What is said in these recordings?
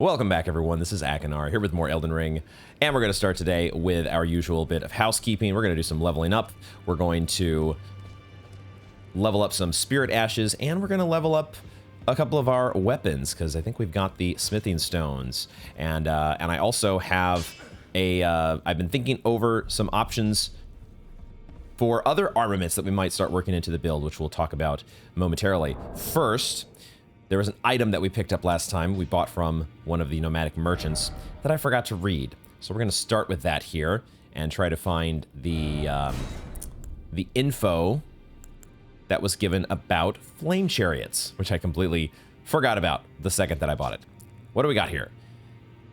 Welcome back, everyone. This is Akinar here with more Elden Ring, and we're going to start today with our usual bit of housekeeping. We're going to do some leveling up. We're going to level up some spirit ashes, and we're going to level up a couple of our weapons because I think we've got the smithing stones, and I also have a. I've been thinking over some options for other armaments that we might start working into the build, which we'll talk about momentarily. First, there was an item that we picked up last time we bought from one of the nomadic merchants that I forgot to read. So we're going to start with that here and try to find the info that was given about flame chariots, which I completely forgot about the second that I bought it. What do we got here?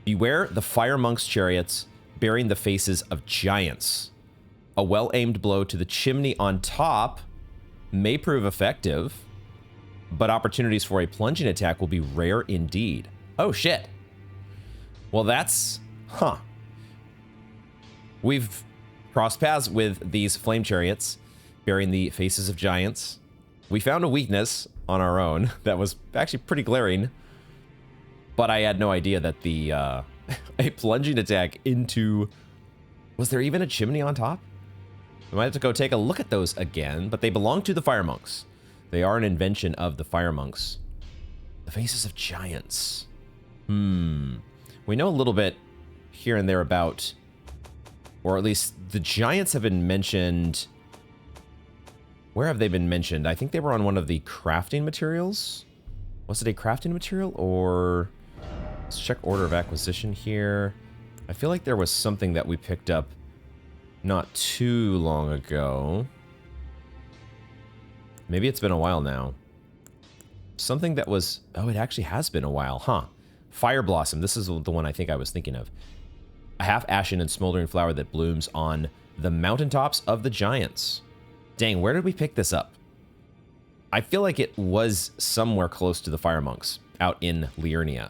Beware the fire monks' chariots bearing the faces of giants. A well-aimed blow to the chimney on top may prove effective, but opportunities for a plunging attack will be rare indeed. Oh, shit. Well, that's... Huh. We've crossed paths with these flame chariots bearing the faces of giants. We found a weakness on our own that was actually pretty glaring, but I had no idea that the a plunging attack into... Was there even a chimney on top? We might have to go take a look at those again, but they belong to the fire monks. They are an invention of the fire monks. The faces of giants. We know a little bit here and there about, or at least the giants have been mentioned. Where have they been mentioned? I think they were on one of the crafting materials. Was it a crafting material or... Let's check order of acquisition here. I feel like there was something that we picked up not too long ago. Maybe it's been a while now. Something that was... Oh, it actually has been a while, huh? Fire Blossom. This is the one I think I was thinking of. A half-ashen and smoldering flower that blooms on the mountaintops of the giants. Dang, where did we pick this up? I feel like it was somewhere close to the fire monks, out in Liurnia.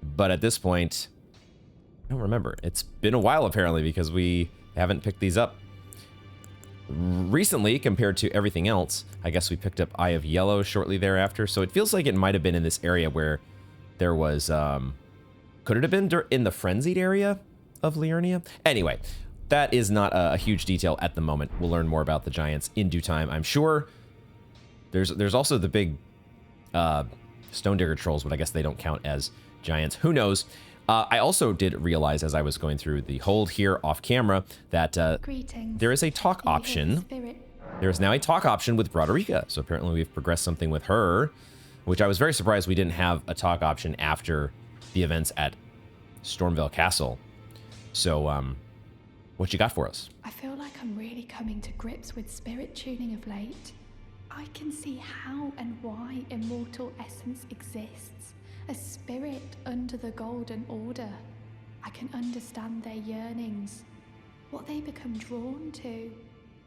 But at this point, I don't remember. It's been a while, apparently, because we haven't picked these up recently compared to everything else. I guess we picked up Eye of Yellow shortly thereafter, so it feels like it might have been in this area where there was could it have been in the frenzied area of Liurnia? Anyway, that is not a huge detail at the moment. We'll learn more about the giants in due time, I'm sure. There's also the big stone digger trolls, but I guess they don't count as giants. Who knows? I also did realize as I was going through the hold here off camera that there is a talk option. There is now a talk option with Broderica. So apparently we've progressed something with her, which I was very surprised we didn't have a talk option after the events at Stormvale Castle. So, what you got for us? I feel like I'm really coming to grips with spirit tuning of late. I can see how and why immortal essence exists. A spirit under the Golden Order. I can understand their yearnings, what they become drawn to.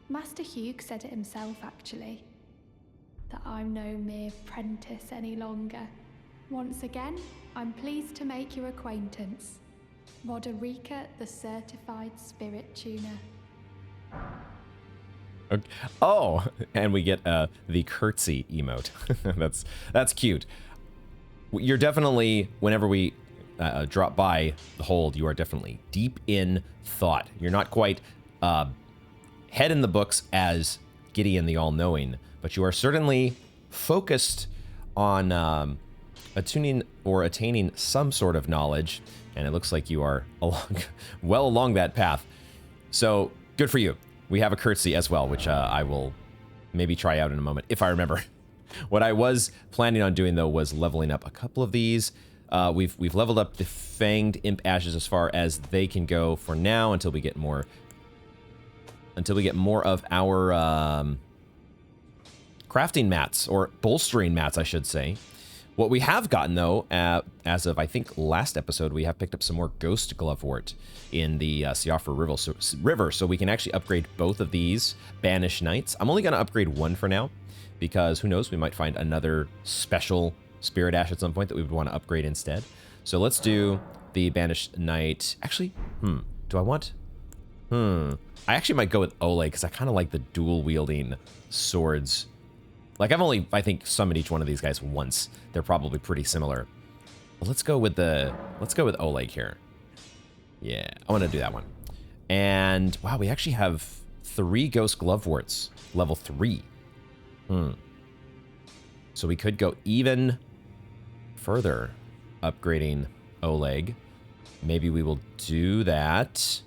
Master Hugh said it himself, actually, that I'm no mere apprentice any longer. Once again, I'm pleased to make your acquaintance. Broderica, the certified spirit tuner. Okay. Oh, and we get the curtsy emote. that's cute. You're definitely, whenever we drop by the hold, you are definitely deep in thought. You're not quite head in the books as Gideon the All-Knowing, but you are certainly focused on attuning or attaining some sort of knowledge, and it looks like you are well along that path. So, good for you. We have a curtsy as well, which I will maybe try out in a moment, if I remember. What I was planning on doing, though, was leveling up a couple of these. We've leveled up the Fanged Imp Ashes as far as they can go for now until we get more of our crafting mats, or bolstering mats, I should say. What we have gotten, though, as of, I think, last episode, we have picked up some more Ghost Glovewort in the Siofra River, so we can actually upgrade both of these Banished Knights. I'm only going to upgrade one for now, because who knows, we might find another special Spirit Ash at some point that we would want to upgrade instead. So let's do the Banished Knight. Actually, do I want... I actually might go with Ole, because I kind of like the dual-wielding swords. Like, I've only, I think, summoned each one of these guys once. They're probably pretty similar. let's go with Oleg here. Yeah, I want to do that one. And wow, we actually have 3 ghost gloveworts, level 3. So we could go even further, upgrading Oleg. Maybe we will do that.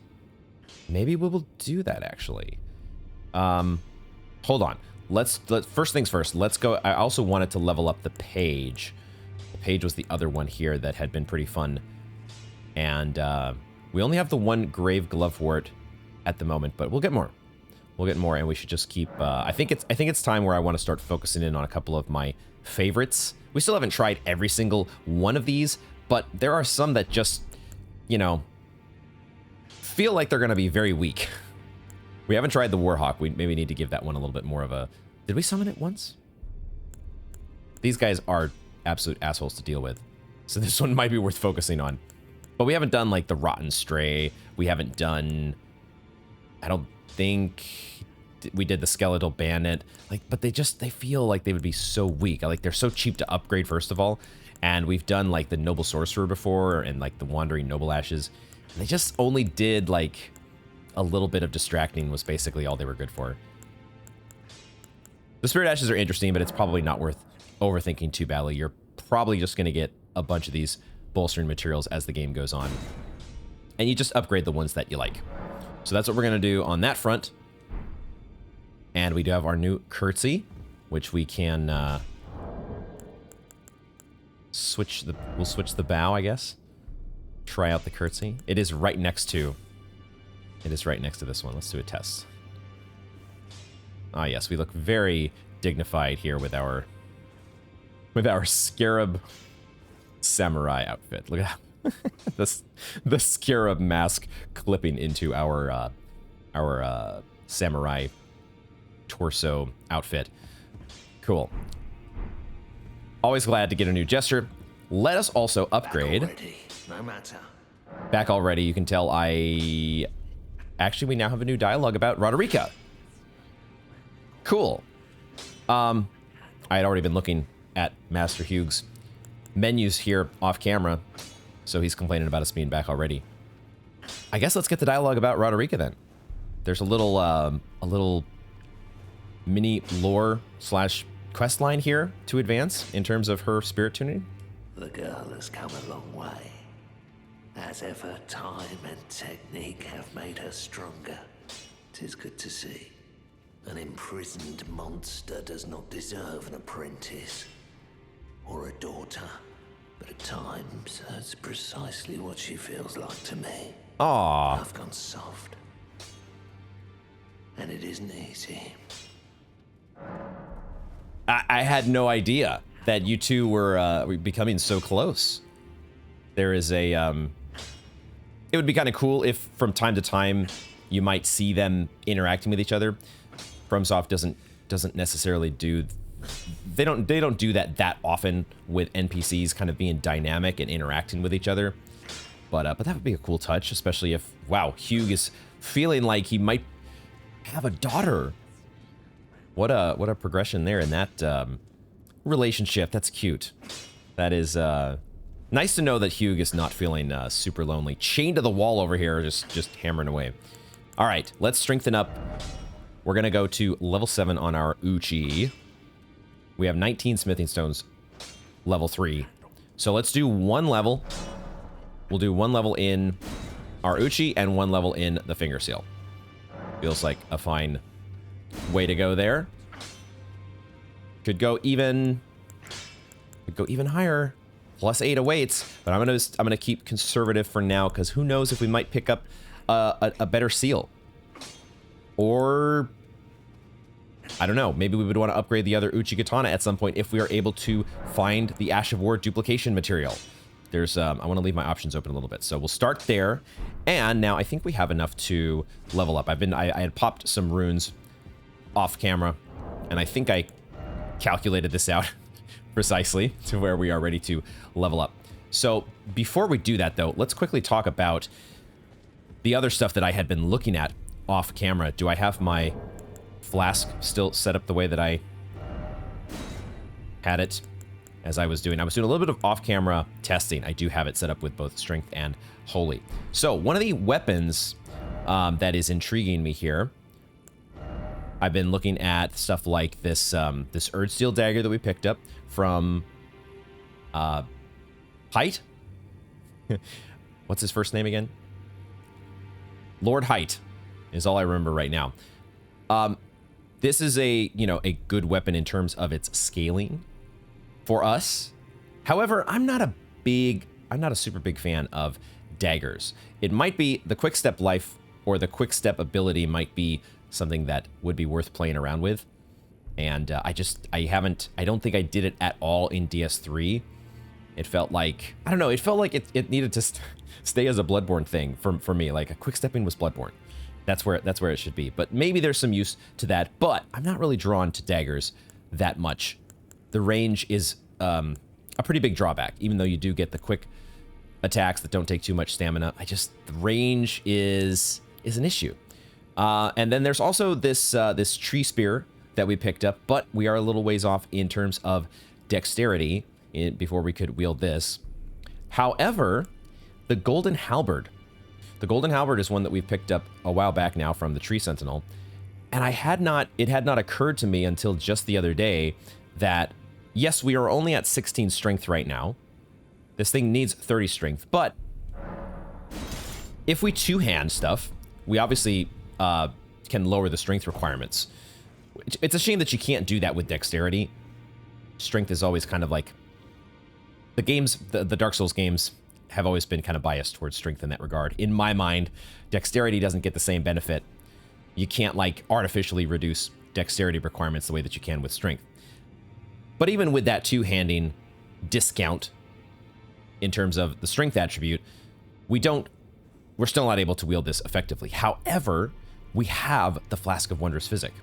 Maybe we will do that actually. Hold on. Let's first things first. Let's go. I also wanted to level up the page. The page was the other one here that had been pretty fun. And we only have the 1 grave glovewort at the moment, but we'll get more. We'll get more, and we should just keep. I think it's time where I want to start focusing in on a couple of my favorites. We still haven't tried every single one of these, but there are some that just, you know, feel like they're going to be very weak. We haven't tried the Warhawk. We maybe need to give that one a little bit more of a... Did we summon it once? These guys are absolute assholes to deal with. So this one might be worth focusing on. But we haven't done, like, the Rotten Stray. We haven't done... I don't think... We did the Skeletal Bandit. Like, but they feel like they would be so weak. Like, they're so cheap to upgrade, first of all. And we've done, like, the Noble Sorcerer before, and, like, the Wandering Noble Ashes. And they just only did, like... a little bit of distracting was basically all they were good for. The Spirit Ashes are interesting, but it's probably not worth overthinking too badly. You're probably just going to get a bunch of these bolstering materials as the game goes on. And you just upgrade the ones that you like. So that's what we're going to do on that front. And we do have our new Curtsy, which we can we'll switch the bow, I guess. Try out the Curtsy. It is right next to... It is right next to this one. Let's do a test. Ah, yes, we look very dignified here with our Scarab Samurai outfit. Look at that. the Scarab mask clipping into our Samurai torso outfit. Cool. Always glad to get a new gesture. Let us also upgrade. Back already, no matter. Back already. You can tell Actually, we now have a new dialogue about Roderica. Cool. I had already been looking at Master Hugh's menus here off camera, so he's complaining about us being back already. I guess let's get the dialogue about Roderica then. There's a little mini lore / quest line here to advance in terms of her spirit tuning. The girl has come a long way. As ever, time and technique have made her stronger. 'Tis good to see. An imprisoned monster does not deserve an apprentice or a daughter, but at times that's precisely what she feels like to me. Aww. I've gone soft, and it isn't easy. I had no idea that you two were becoming so close. There is a it would be kind of cool if from time to time you might see them interacting with each other. FromSoft doesn't necessarily do they don't do that often with NPCs kind of being dynamic and interacting with each other. But that would be a cool touch, especially if Hugh is feeling like he might have a daughter. What a progression there in that relationship. That's cute. That is nice to know that Hugh is not feeling super lonely. Chained to the wall over here, just hammering away. All right, let's strengthen up. We're going to go to level 7 on our Uchi. We have 19 smithing stones, level 3. So let's do 1 level. We'll do 1 level in our Uchi and 1 level in the finger seal. Feels like a fine way to go there. Could go even higher. +8 awaits, but I'm gonna keep conservative for now, because who knows if we might pick up a better seal. Or I don't know, maybe we would want to upgrade the other Uchi Katana at some point if we are able to find the Ash of War duplication material. There's I want to leave my options open a little bit, so we'll start there. And now I think we have enough to level up. I had popped some runes off camera, and I think I calculated this out precisely to where we are ready to level up. So before we do that though, let's quickly talk about the other stuff that I had been looking at off camera. Do I have my flask still set up the way that I had it? as I was doing a little bit of off-camera testing. I do have it set up with both strength and holy. So one of the weapons that is intriguing me here, I've been looking at stuff like this this Erdsteel dagger that we picked up from Height. What's his first name again? Lord Height is all I remember right now. This is a good weapon in terms of its scaling for us. However, I'm not a super big fan of daggers. It might be the quick step life or the quick step ability might be something that would be worth playing around with. And I don't think I did it at all in DS3. It felt like, I don't know, it felt like it needed to stay as a Bloodborne thing for me. Like a quick stepping was Bloodborne. That's where it should be. But maybe there's some use to that. But I'm not really drawn to daggers that much. The range is a pretty big drawback, even though you do get the quick attacks that don't take too much stamina. The range is an issue. And then there's also this tree spear that we picked up, but we are a little ways off in terms of dexterity before we could wield this. However, the golden halberd. The golden halberd is one that we picked up a while back now from the tree sentinel. And it had not occurred to me until just the other day that, yes, we are only at 16 strength right now. This thing needs 30 strength, but if we two-hand stuff, we obviously can lower the strength requirements. It's a shame that you can't do that with dexterity. Strength is always kind of like... The Dark Souls games have always been kind of biased towards strength in that regard. In my mind, dexterity doesn't get the same benefit. You can't, like, artificially reduce dexterity requirements the way that you can with strength. But even with that two-handing discount in terms of the strength attribute, we're still not able to wield this effectively. However, we have the Flask of Wondrous Physic.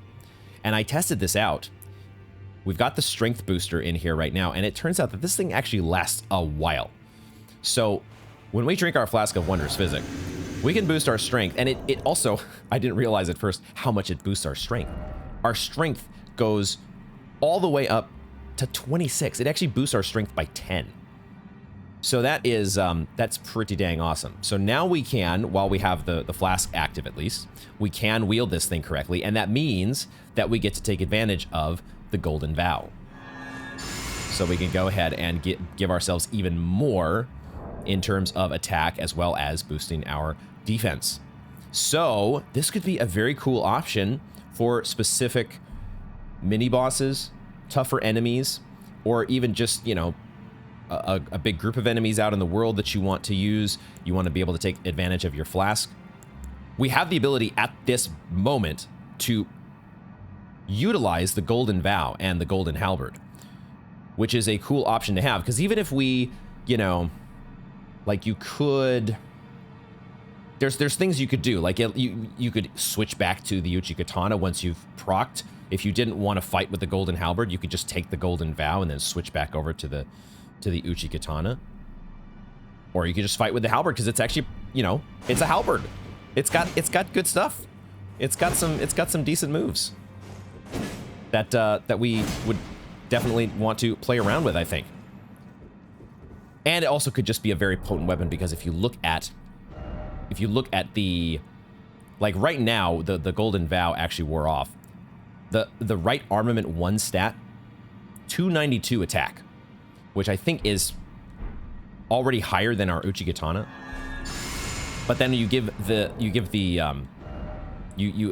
And I tested this out. We've got the strength booster in here right now, and it turns out that this thing actually lasts a while. So when we drink our Flask of Wondrous Physic, we can boost our strength, and it also, I didn't realize at first how much it boosts our strength. Our strength goes all the way up to 26. It actually boosts our strength by 10. So that is, that's pretty dang awesome. So now we can, while we have the flask active at least, we can wield this thing correctly, and that means that we get to take advantage of the Golden Vow. So we can go ahead and give ourselves even more in terms of attack as well as boosting our defense. So this could be a very cool option for specific mini-bosses, tougher enemies, or even just, you know, a big group of enemies out in the world that you want to use. You want to be able to take advantage of your flask. We have the ability at this moment to utilize the Golden Vow and the Golden Halberd, which is a cool option to have, because even if we, you know, like you could, there's things you could do, like you could switch back to the Uchi Katana once you've procced. If you didn't want to fight with the Golden Halberd, you could just take the Golden Vow and then switch back over to the Uchi Katana. Or you could just fight with the halberd, because it's actually, you know, it's a halberd. It's got good stuff. It's got some decent moves that we would definitely want to play around with, I think. And it also could just be a very potent weapon, because if you look at the, like right now, the Golden Vow actually wore off. The right armament 1 stat, 292 attack, which I think is already higher than our Uchi Katana. But then you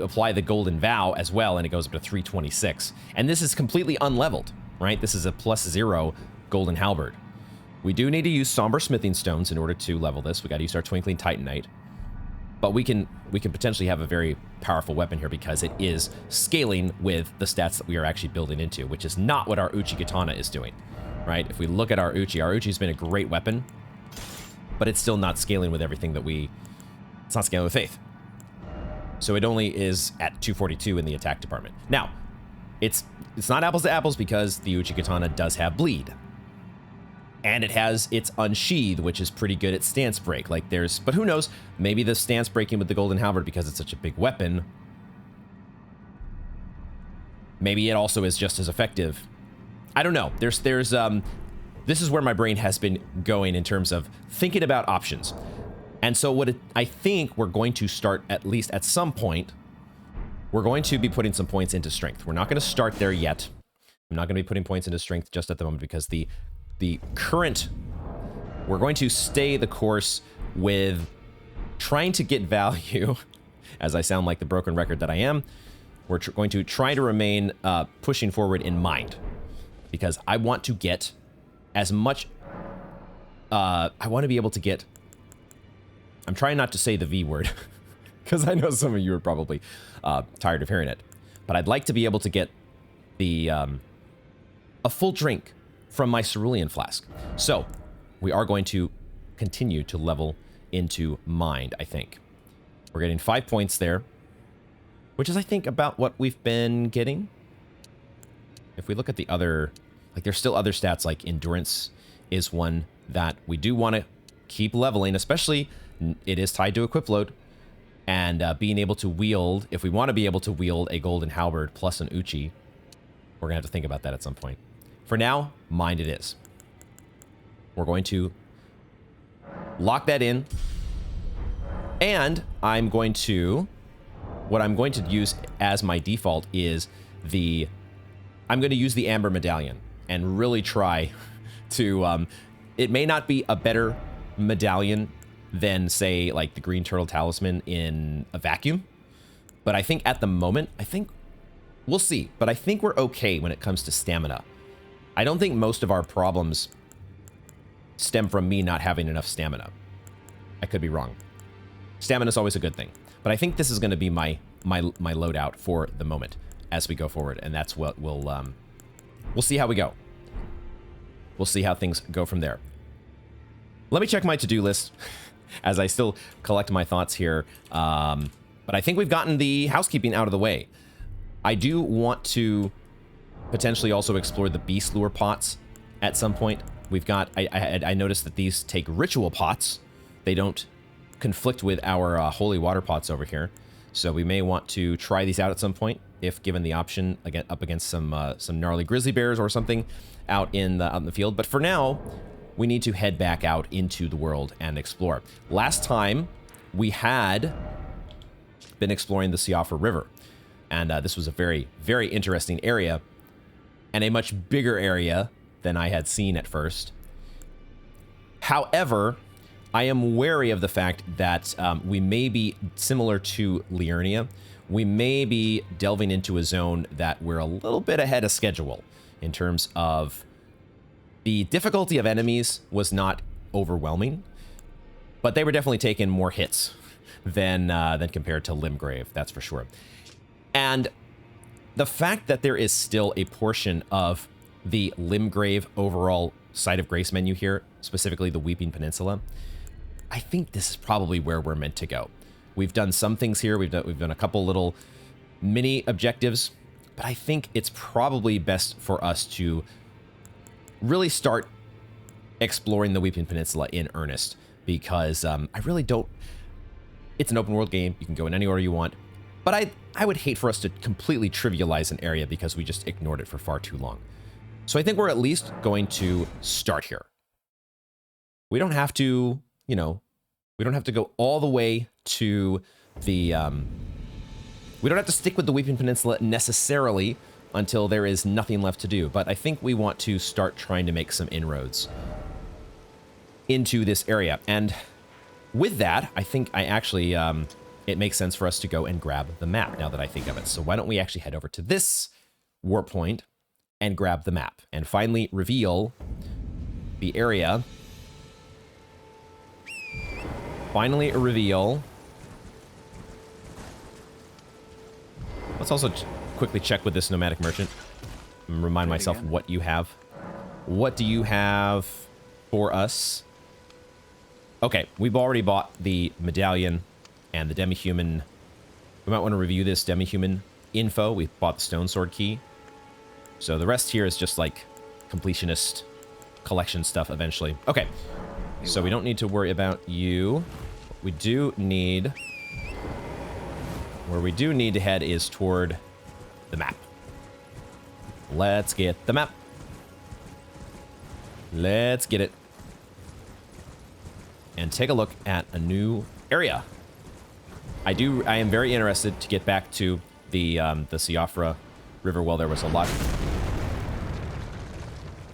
apply the Golden Vow as well, and it goes up to 326. And this is completely unleveled, right? This is a +0 Golden Halberd. We do need to use Somber Smithing Stones in order to level this. We got to use our Twinkling Titanite. But we can potentially have a very powerful weapon here, because it is scaling with the stats that we are actually building into, which is not what our Uchi Katana is doing, right? If we look at our Uchi's been a great weapon, but it's still not scaling with everything that it's not scaling with faith. So it only is at 242 in the attack department. Now, it's not apples to apples, because the Uchi Katana does have bleed. And it has its unsheath, which is pretty good at stance break. Like but who knows? Maybe the stance breaking with the Golden Halberd, because it's such a big weapon, maybe it also is just as effective. I don't know. this is where my brain has been going in terms of thinking about options. And so I think we're going to start, at least at some point, we're going to be putting some points into strength. We're not going to start there yet. I'm not going to be putting points into strength just at the moment because the current, we're going to stay the course with trying to get value, as I sound like the broken record that I am. We're going to try to remain pushing forward in mind because I want to get as much, I want to be able to get, I'm trying not to say the V word because I know some of you are probably tired of hearing it, but I'd like to be able to get the, a full drink from my cerulean flask. So we are going to continue to level into mind, I think. We're getting 5 points there, which is, I think, about what we've been getting. If we look at the other, like, there's still other stats, like endurance is one that we do want to keep leveling, especially it is tied to equip load. And being able to wield, if we want to be able to wield a golden halberd plus an uchi, we're going to have to think about that at some point. For now, mind it is. We're going to lock that in. And I'm going to, what I'm going to use as my default is I'm going to use the Amber Medallion and really try to, it may not be a better medallion than, say, like the Green Turtle Talisman in a vacuum. But I think at the moment, we'll see. But I think we're okay when it comes to stamina. I don't think most of our problems stem from me not having enough stamina. I could be wrong. Stamina is always a good thing. But I think this is going to be my loadout for the moment as we go forward. And that's what we'll see how we go. We'll see how things go from there. Let me check my to-do list as I still collect my thoughts here. But I think we've gotten the housekeeping out of the way. I do want to potentially also explore the beast lure pots at some point. We've got, I noticed that these take ritual pots. They don't conflict with our holy water pots over here. So we may want to try these out at some point if given the option, again, up against some gnarly grizzly bears or something out in the field. But for now, we need to head back out into the world and explore. Last time, we had been exploring the Siofra River. And this was a very, very interesting area. And a much bigger area than I had seen at first. However, I am wary of the fact that we may be similar to Liurnia. We may be delving into a zone that we're a little bit ahead of schedule in terms of the difficulty of enemies was not overwhelming, but they were definitely taking more hits than compared to Limgrave, that's for sure. And the fact that there is still a portion of the Limgrave overall Site of Grace menu here, specifically the Weeping Peninsula, I think this is probably where we're meant to go. We've done some things here. We've done a couple little mini objectives, but I think it's probably best for us to really start exploring the Weeping Peninsula in earnest because I really don't... It's an open world game. You can go in any order you want, but I would hate for us to completely trivialize an area because we just ignored it for far too long. So I think we're at least going to start here. We don't have to, you know, we don't have to go all the way to the, we don't have to stick with the Weeping Peninsula necessarily until there is nothing left to do, but I think we want to start trying to make some inroads into this area. And with that, I think I actually, it makes sense for us to go and grab the map now that I think of it. So why don't we actually head over to this warp point and grab the map and finally reveal the area. Finally reveal. Let's also quickly check with this nomadic merchant and remind myself what you have. What do you have for us? Okay, we've already bought the medallion and the Demi-Human. We might want to review this Demi-Human info. We bought the stone sword key. So the rest here is just like completionist collection stuff eventually. Okay, so we don't need to worry about you. We do need... Where we do need to head is toward the map. Let's get the map. Let's get it. And take a look at a new area. I am very interested to get back to the Siofra River well. There was a lot.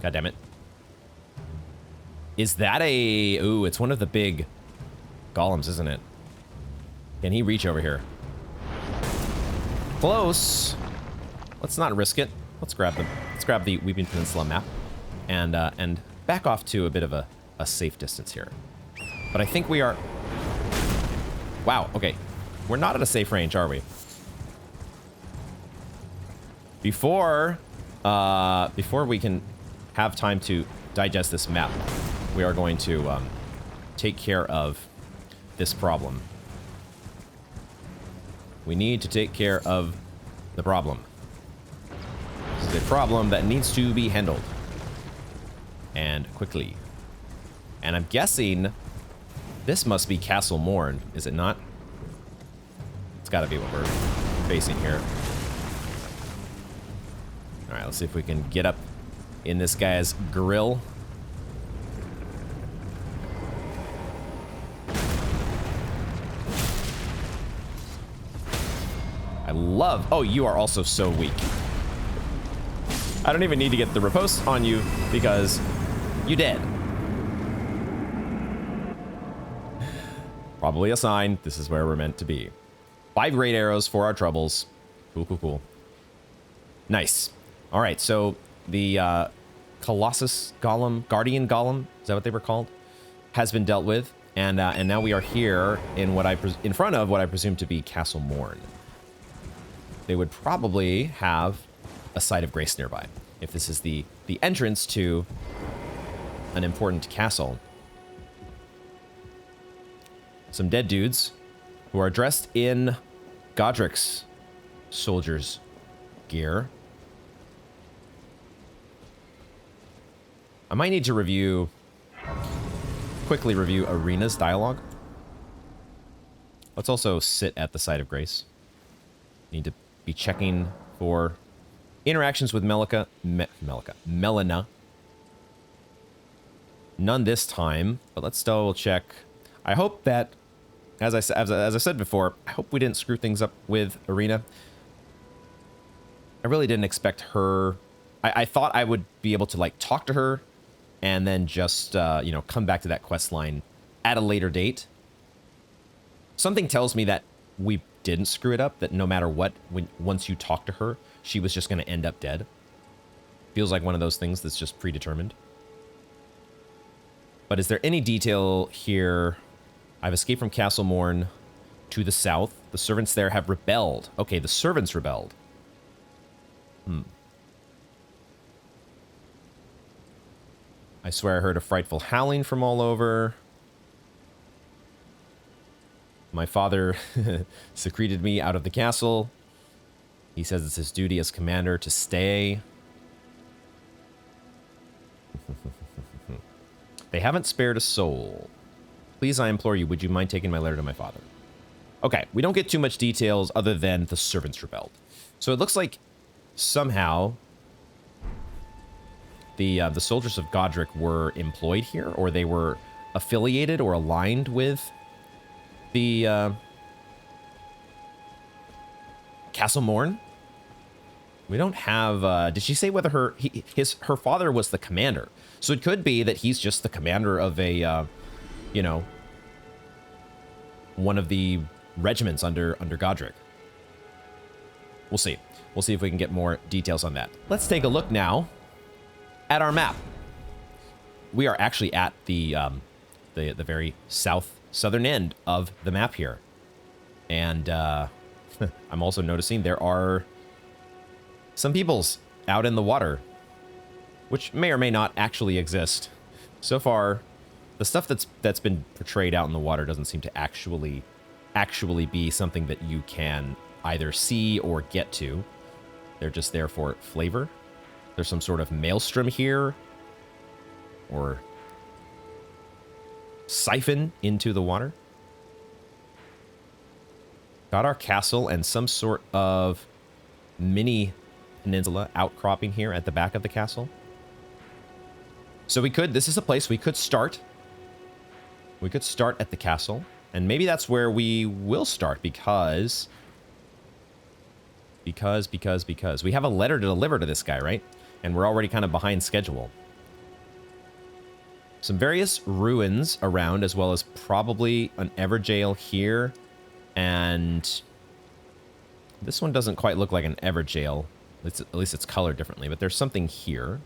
God damn it. Is that a... Ooh, it's one of the big golems, isn't it? Can he reach over here? Close. Let's not risk it. Let's grab the Weeping Peninsula map and back off to a bit of a safe distance here. But I think we are... Wow, okay. We're not at a safe range, are we? Before we can have time to digest this map, we are going to take care of this problem. We need to take care of the problem. This is a problem that needs to be handled. And quickly. And I'm guessing this must be Castle Morne, is it not? It's gotta be what we're facing here. Alright, let's see if we can get up in this guy's grill. I love... Oh, you are also so weak. I don't even need to get the riposte on you because you dead. Probably a sign. This is where we're meant to be. 5 great arrows for our troubles. Cool, cool, cool. Nice. All right, so the Colossus Golem, Guardian Golem, is that what they were called? Has been dealt with, and now we are here in in front of what I presume to be Castle Morne. They would probably have a site of grace nearby if this is the entrance to an important castle. Some dead dudes who are dressed in Godric's soldier's gear. I might need to quickly review Arena's dialogue. Let's also sit at the site of grace. Need to be checking for interactions with Melina. None this time, but let's double check. I hope that, as I said before, I hope we didn't screw things up with Arena. I really didn't expect her. I thought I would be able to like talk to her and then just you know, come back to that quest line at a later date. Something tells me that we didn't screw it up, that no matter what, once you talk to her, she was just going to end up dead. Feels like one of those things that's just predetermined. But is there any detail here? I've escaped from Castle Morne to the south. The servants there have rebelled. Okay, the servants rebelled. I swear I heard a frightful howling from all over. My father secreted me out of the castle. He says it's his duty as commander to stay. They haven't spared a soul. Please, I implore you, would you mind taking my letter to my father? Okay, we don't get too much details other than the servants rebelled. So it looks like somehow the soldiers of Godric were employed here, or they were affiliated or aligned with the Castle Morne. We don't have. Did she say whether her father was the commander? So it could be that he's just the commander of a, you know, one of the regiments under Godric. We'll see. We'll see if we can get more details on that. Let's take a look now at our map. We are actually at the very southern end of the map here, and I'm also noticing there are some peoples out in the water, which may or may not actually exist. So far, the stuff that's been portrayed out in the water doesn't seem to actually be something that you can either see or get to. They're just there for flavor. There's some sort of maelstrom here, or siphon into the water. Got our castle and some sort of mini peninsula outcropping here at the back of the castle. So we could, this is a place we could start. We could start at the castle. And maybe that's where we will start because we have a letter to deliver to this guy, right? And we're already kind of behind schedule. Some various ruins around, as well as probably an Everjail here. And this one doesn't quite look like an Everjail. At least it's colored differently, but there's something here.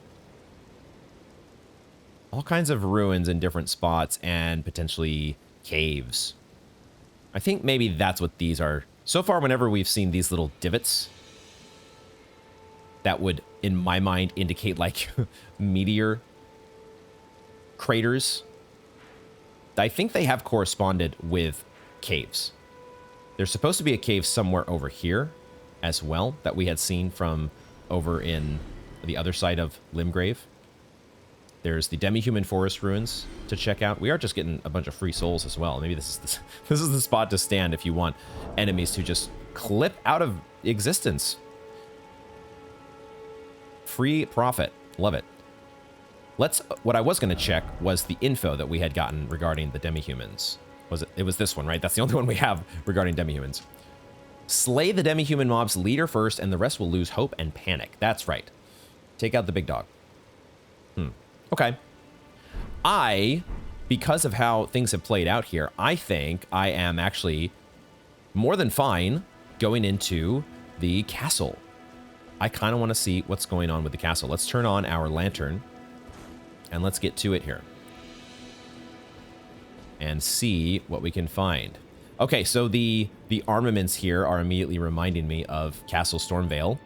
All kinds of ruins in different spots and potentially caves. I think maybe that's what these are. So far, whenever we've seen these little divots, that would, in my mind, indicate like meteor craters. I think they have corresponded with caves. There's supposed to be a cave somewhere over here as well that we had seen from over in the other side of Limgrave. There's the Demi-Human forest ruins to check out. We are just getting a bunch of free souls as well. Maybe this is the spot to stand if you want enemies to just clip out of existence. Free profit. Love it. What I was going to check was the info that we had gotten regarding the Demi-Humans. It was this one, right? That's the only one we have regarding Demi-Humans. Slay the Demi-Human mob's leader first, and the rest will lose hope and panic. That's right. Take out the big dog. Okay. Because of how things have played out here, I think I am actually more than fine going into the castle. I kind of want to see what's going on with the castle. Let's turn on our lantern and let's get to it here and see what we can find. Okay, so the armaments here are immediately reminding me of Castle Stormvale,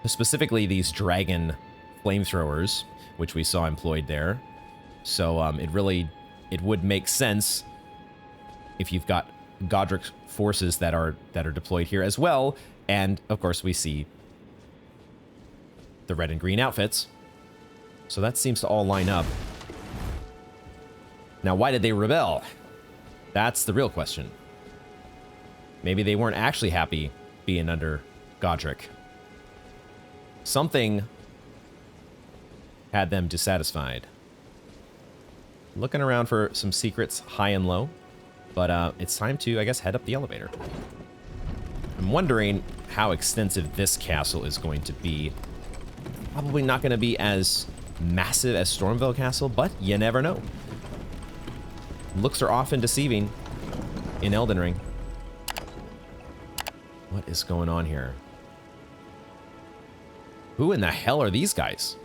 specifically these dragon flamethrowers, which we saw employed there. So it would make sense if you've got Godric's forces that are deployed here as well. And of course we see the red and green outfits. So that seems to all line up. Now, why did they rebel? That's the real question. Maybe they weren't actually happy being under Godric. Something had them dissatisfied. Looking around for some secrets high and low, but it's time to, I guess, head up the elevator. I'm wondering how extensive this castle is going to be. Probably not going to be as massive as Stormvale Castle, but you never know. Looks are often deceiving in Elden Ring. What is going on here? Who in the hell are these guys?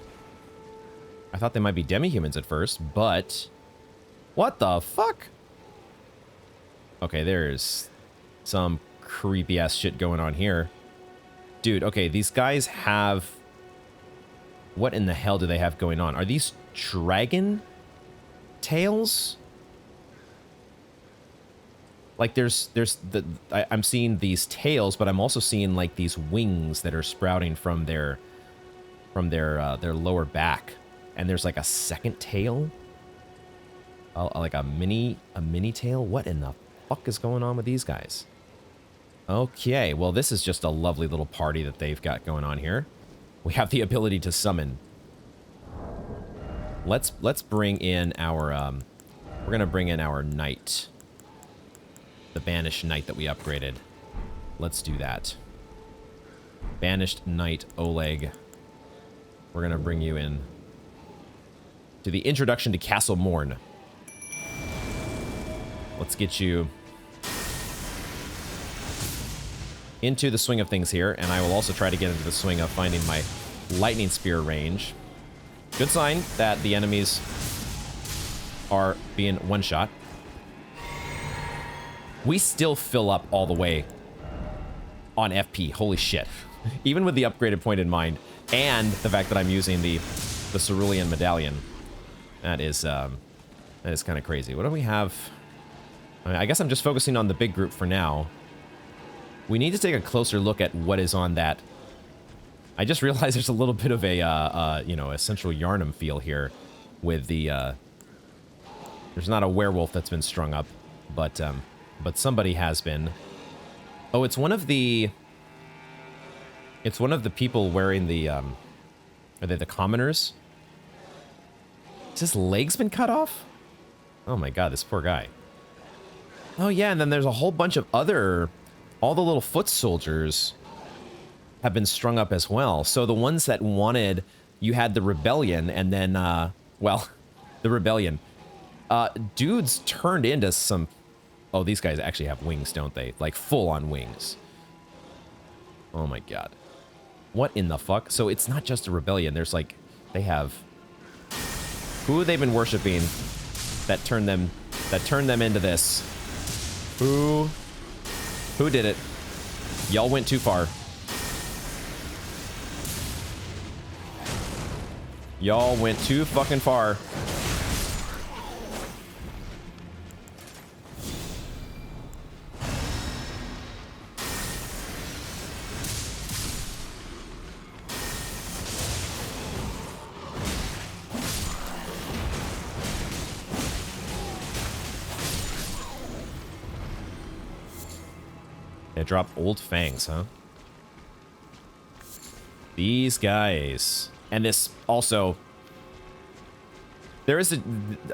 I thought they might be Demi-Humans at first, but what the fuck? Okay, there's some creepy ass shit going on here. Dude, okay, these guys have... What in the hell do they have going on? Are these dragon tails? Like I'm seeing these tails, but I'm also seeing like these wings that are sprouting from their lower back. And there's like a second tail, like a mini tail. What in the fuck is going on with these guys? Okay, well, this is just a lovely little party that they've got going on here. We have the ability to summon. Let's bring in our we're gonna bring in our knight, the banished knight that we upgraded. Let's do that. Banished knight Oleg. We're gonna bring you in to the introduction to Castle Morne. Let's get you into the swing of things here, and I will also try to get into the swing of finding my lightning spear range. Good sign that the enemies are being one-shot. We still fill up all the way on FP. Holy shit. Even with the upgraded point in mind, and the fact that I'm using the Cerulean Medallion. That is kind of crazy. What do we have? I guess I'm just focusing on the big group for now. We need to take a closer look at what is on that. I just realized there's a little bit of a, you know, a Central Yharnam feel here with the, there's not a werewolf that's been strung up, but somebody has been. Oh, it's one of the people wearing the, are they the commoners? Has his legs been cut off? Oh my god, this poor guy. Oh yeah, and then there's a whole bunch of other... All the little foot soldiers have been strung up as well. So the ones that wanted... You had the rebellion, and then, well, the rebellion. Dudes turned into some... Oh, these guys actually have wings, don't they? Like, full-on wings. Oh my god. What in the fuck? So it's not just a rebellion. There's like... They have... Who have they been worshipping that turned them into this? Who did it? Y'all went too far. Y'all went too fucking far. They drop old fangs, huh? These guys. And this also... There is a...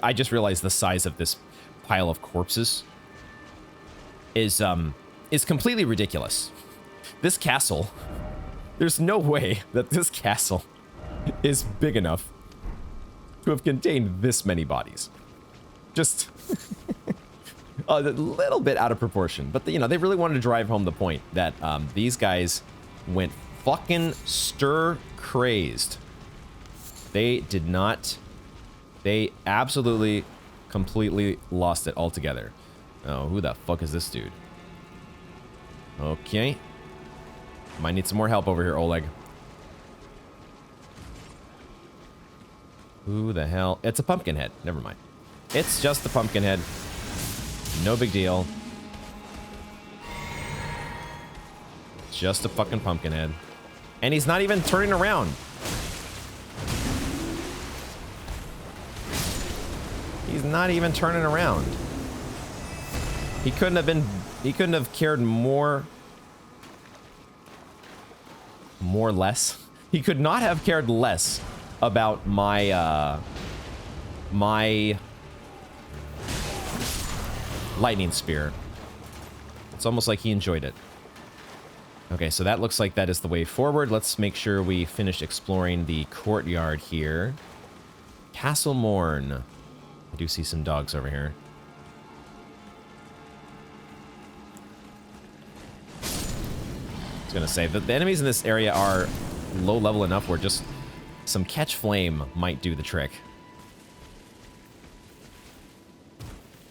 I just realized the size of this pile of corpses is completely ridiculous. This castle... There's no way that this castle is big enough to have contained this many bodies. Just... a little bit out of proportion. But, you know, they really wanted to drive home the point that these guys went fucking stir-crazed. They did not... They absolutely, completely lost it altogether. Oh, who the fuck is this dude? Okay. Might need some more help over here, Oleg. Who the hell? It's a pumpkin head. Never mind. It's just the pumpkin head. No big deal. Just a fucking pumpkin head. And he's not even turning around. He's not even turning around. He couldn't have cared more less. He could not have cared less about my lightning spear. It's almost like he enjoyed it. Okay, so that looks like that is the way forward. Let's make sure we finish exploring the courtyard here. Castle Morne. I do see some dogs over here. I was gonna say, the enemies in this area are low level enough where just some catch flame might do the trick.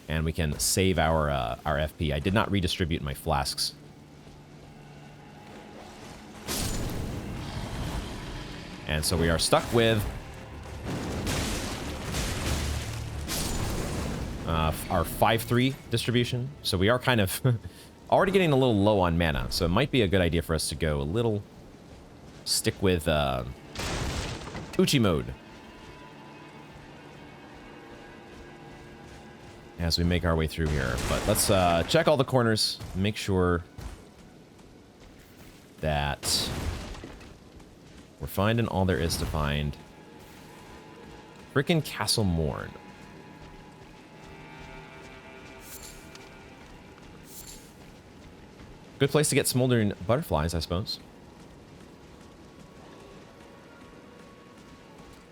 And we can save our FP. I did not redistribute my flasks. And so we are stuck with our 5-3 distribution. So we are kind of already getting a little low on mana. So it might be a good idea for us to go a little... Stick with Uchi mode. As we make our way through here. But let's check all the corners. Make sure that we're finding all there is to find. Frickin' Castle Morne. Good place to get smoldering butterflies, I suppose.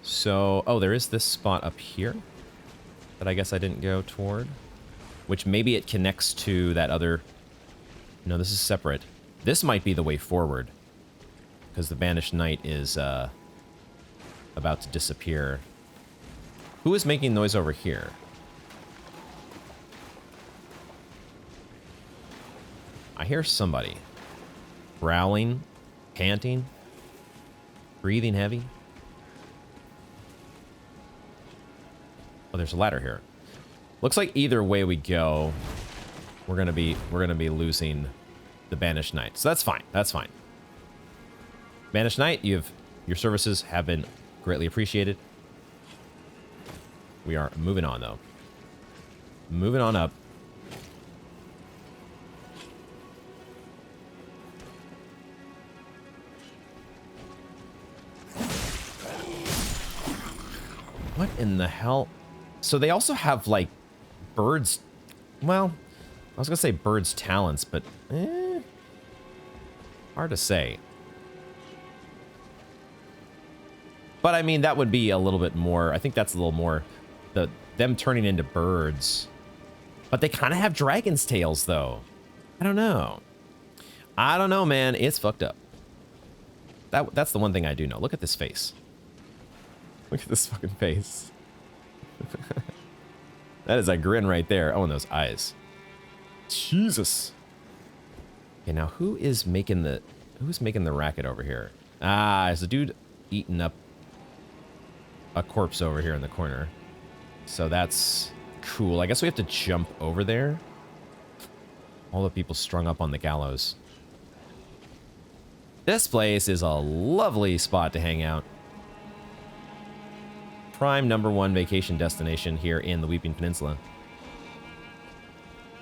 So, oh, there is this spot up here that I guess I didn't go toward. Which maybe it connects to that other... No, this is separate. This might be the way forward. Because the Banished Knight is about to disappear. Who is making noise over here? I hear somebody. Growling, panting, breathing heavy. Oh, there's a ladder here. Looks like either way we go, we're gonna be losing the Banished Knight. So that's fine. That's fine. Banished Knight, your services have been greatly appreciated. We are moving on though. Moving on up. What in the hell? So they also have, like, birds. Well, I was going to say birds' talents, but hard to say. But, I mean, that would be a little bit more. I think that's a little more them turning into birds. But they kind of have dragon's tails, though. I don't know. I don't know, man. It's fucked up. That's the one thing I do know. Look at this face. Look at this fucking face. That is a grin right there. Oh, and those eyes. Jesus. Okay, now who's making the racket over here? Ah, there's a dude eating up a corpse over here in the corner. So that's cool. I guess we have to jump over there. All the people strung up on the gallows. This place is a lovely spot to hang out. Prime #1 vacation destination here in the Weeping Peninsula.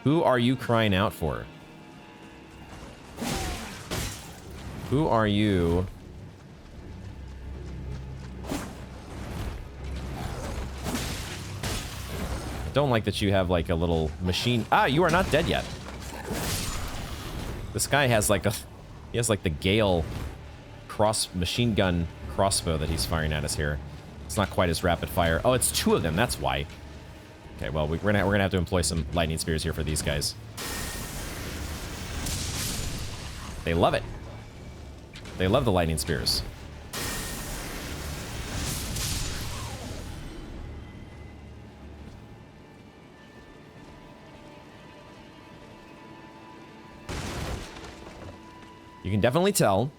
Who are you crying out for? Who are you? I don't like that you have like a little machine. Ah, you are not dead yet. This guy has like he has like the Gale machine gun crossbow that he's firing at us here. It's not quite as rapid fire. Oh, it's 2 of them. That's why. Okay, well, we're gonna have to employ some lightning spears here for these guys. They love it. They love the lightning spears. You can definitely tell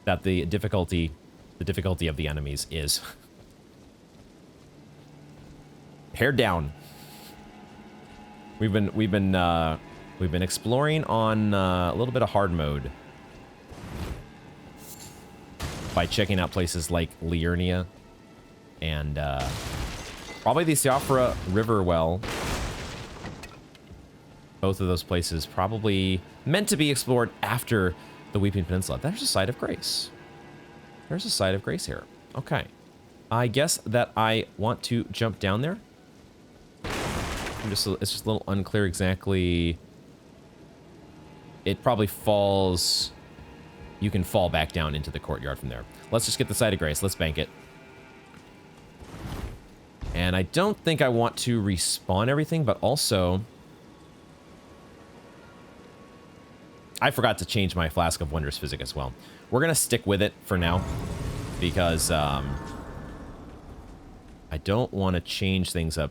that the difficulty of the enemies is pared down. We've been exploring on a little bit of hard mode by checking out places like Liurnia and probably the Siofra River well. Both of those places probably meant to be explored after the Weeping Peninsula. There's a site of grace. There's a site of grace here. Okay. I guess that I want to jump down there. It's just a little unclear exactly. It probably falls. You can fall back down into the courtyard from there. Let's just get the site of grace. Let's bank it. And I don't think I want to respawn everything, but also I forgot to change my Flask of Wondrous Physic as well. We're going to stick with it for now because I don't want to change things up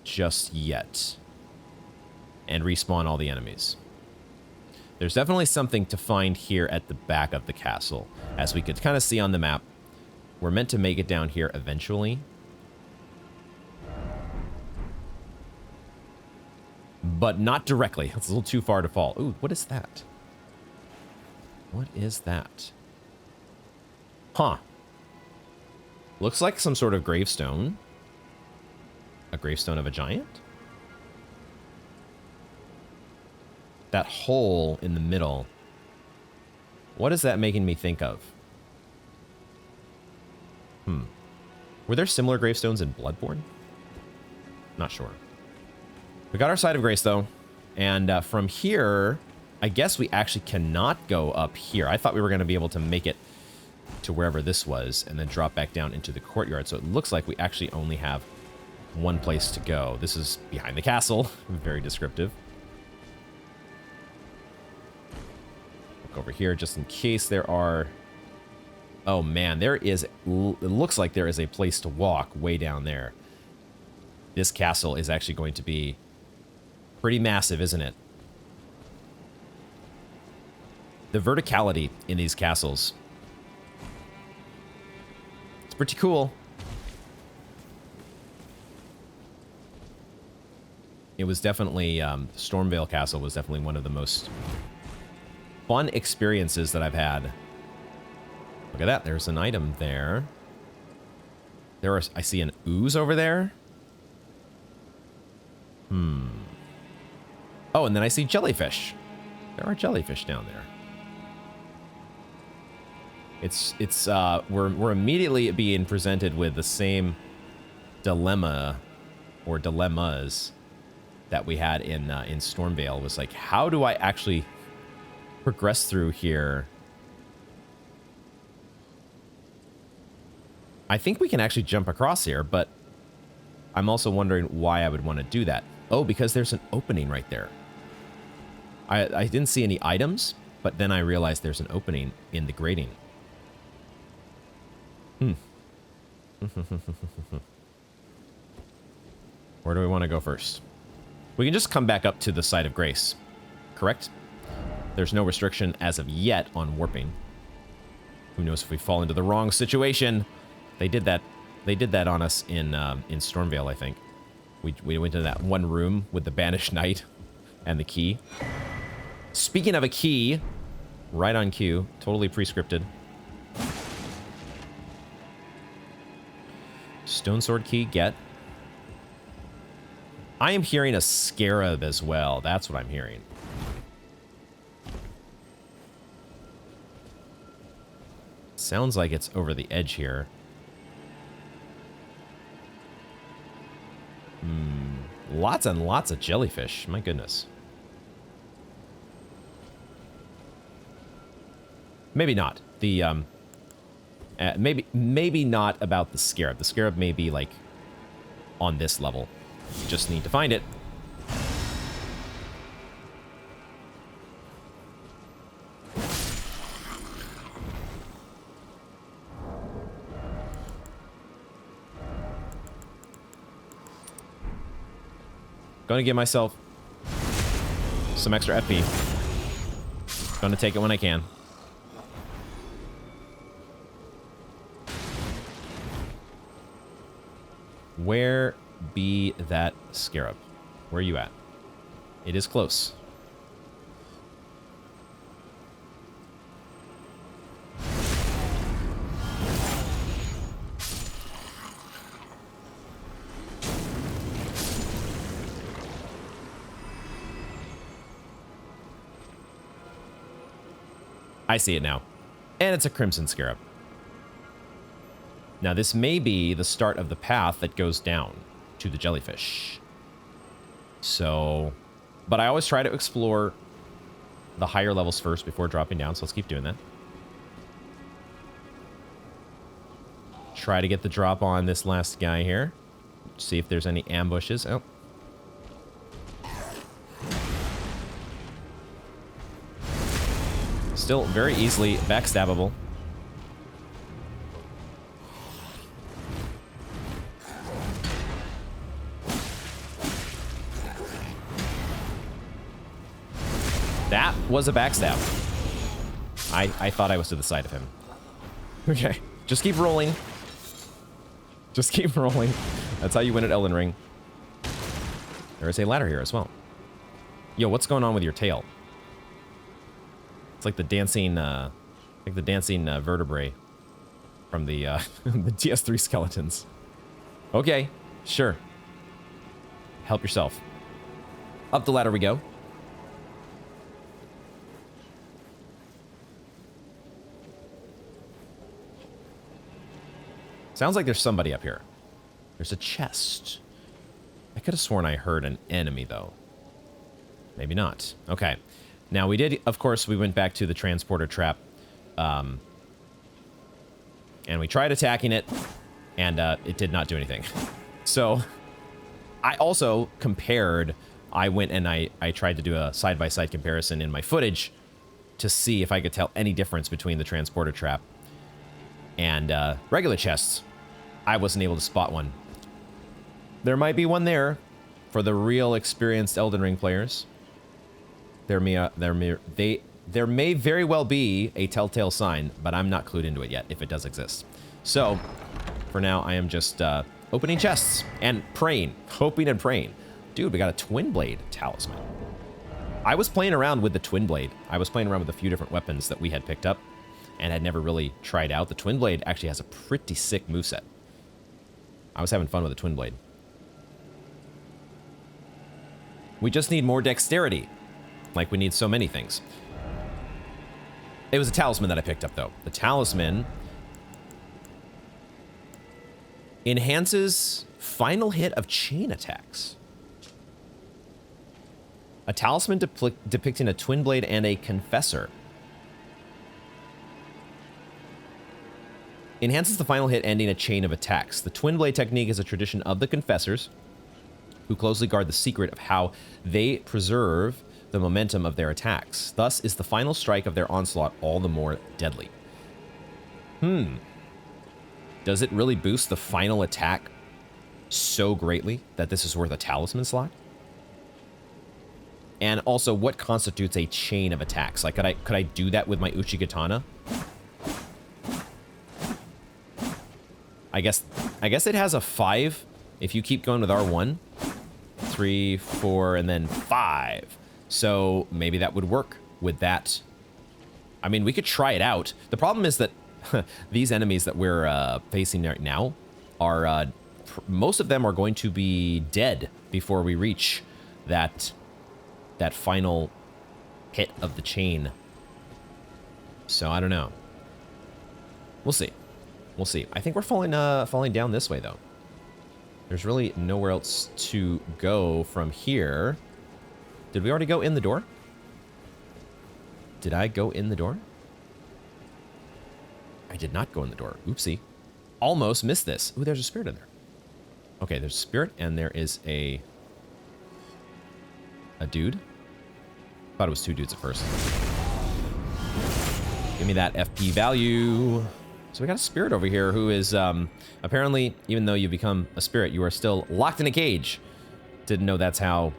just yet and respawn all the enemies. There's definitely something to find here at the back of the castle. As we could kind of see on the map, we're meant to make it down here eventually. But not directly. It's a little too far to fall. Ooh, what is that? What is that? Huh. Looks like some sort of gravestone. A gravestone of a giant? That hole in the middle. What is that making me think of? Were there similar gravestones in Bloodborne? Not sure. We got our side of grace, though. And from here, I guess we actually cannot go up here. I thought we were going to be able to make it to wherever this was and then drop back down into the courtyard. So it looks like we actually only have one place to go. This is behind the castle. Very descriptive. Look over here just in case there are... Oh, man, there is... It looks like there is a place to walk way down there. This castle is actually going to be pretty massive, isn't it? The verticality in these castles. It's pretty cool. It was definitely... Stormvale Castle was definitely one of the most fun experiences that I've had. Look at that. There's an item there. I see an ooze over there. Oh, and then I see jellyfish. There are jellyfish down there. We're immediately being presented with the same dilemma or dilemmas that we had in Stormvale. Was like, how do I actually progress through here? I think we can actually jump across here, but I'm also wondering why I would want to do that. Oh, because there's an opening right there. I didn't see any items, but then I realized there's an opening in the grating. Where do we want to go first? We can just come back up to the site of grace, correct? There's no restriction as of yet on warping. Who knows if we fall into the wrong situation? They did that. They did that on us in Stormvale, I think. We went into that one room with the banished knight and the key. Speaking of a key, right on cue, totally pre-scripted. Stone sword key, get. I am hearing a scarab as well. That's what I'm hearing. Sounds like it's over the edge here. Lots and lots of jellyfish. My goodness. Maybe not. The maybe not about the scarab. The scarab may be like on this level. You just need to find it. Gonna give myself some extra FP. Gonna take it when I can. Where be that scarab? Where are you at? It is close. I see it now. And it's a crimson scarab. Now, this may be the start of the path that goes down to the jellyfish. So, but I always try to explore the higher levels first before dropping down, so let's keep doing that. Try to get the drop on this last guy here. See if there's any ambushes. Oh. Still very easily backstabbable. That was a backstab. I thought I was to the side of him. Okay, just keep rolling. Just keep rolling. That's how you win at Elden Ring. There is a ladder here as well. Yo, what's going on with your tail? It's like the dancing, vertebrae from the the DS3 skeletons. Okay, sure. Help yourself. Up the ladder we go. Sounds like there's somebody up here. There's a chest. I could have sworn I heard an enemy, though. Maybe not. Okay. Now, we did, of course, we went back to the transporter trap. And we tried attacking it, and it did not do anything. So, I also compared... I went and I tried to do a side-by-side comparison in my footage to see if I could tell any difference between the transporter trap and regular chests. I wasn't able to spot one. There might be one there for the real experienced Elden Ring players. There may very well be a telltale sign, but I'm not clued into it yet, if it does exist. So, for now, I am just opening chests and praying, hoping and praying. Dude, we got a twin blade talisman. I was playing around with the twin blade. I was playing around with a few different weapons that we had picked up and had never really tried out. The twin blade actually has a pretty sick moveset. I was having fun with the twin blade. We just need more dexterity, like we need so many things. It was a talisman that I picked up, though. The talisman enhances final hit of chain attacks. A talisman depicting a twin blade and a confessor. Enhances the final hit ending a chain of attacks. The twin blade technique is a tradition of the confessors, who closely guard the secret of how they preserve the momentum of their attacks. Thus is the final strike of their onslaught all the more deadly. Does it really boost the final attack so greatly that this is worth a talisman slot? And also, what constitutes a chain of attacks? Like, could I do that with my Uchigatana? I guess it has a 5 if you keep going with R1. 3, 4, and then 5. So maybe that would work with that. I mean, we could try it out. The problem is that these enemies that we're facing right now are, most of them are going to be dead before we reach that final hit of the chain. So I don't know. We'll see. We'll see. I think we're falling down this way, though. There's really nowhere else to go from here. Did we already go in the door? Did I go in the door? I did not go in the door. Oopsie. Almost missed this. Ooh, there's a spirit in there. Okay, there's a spirit, and there is a dude. Thought it was 2 dudes at first. Give me that FP value. So we got a spirit over here who is, apparently, even though you become a spirit, you are still locked in a cage. Didn't know that's how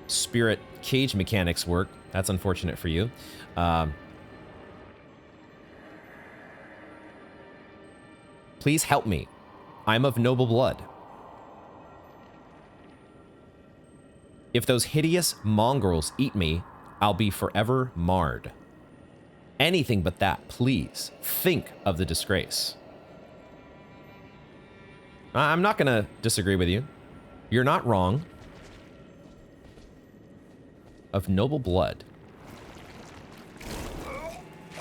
spirit cage mechanics work. That's unfortunate for you. Please help me. I'm of noble blood. If those hideous mongrels eat me, I'll be forever marred. Anything but that, please. Think of the disgrace. I'm not going to disagree with you. You're not wrong. Of noble blood.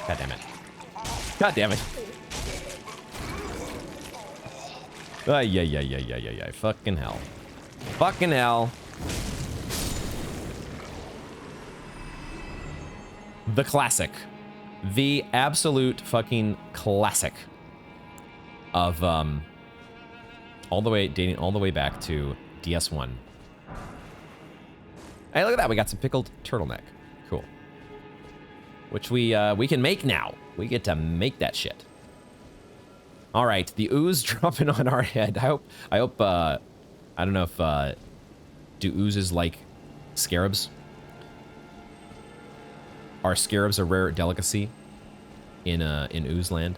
God damn it. God damn it. Yeah. Fucking hell. Fucking hell. The classic. The absolute fucking classic of dating all the way back to DS1. Hey, look at that. We got some pickled turtleneck. Cool. Which we can make now. We get to make that shit. All right, the ooze dropping on our head. I hope I don't know if do oozes like scarabs? Are scarabs a rare delicacy in ooze land?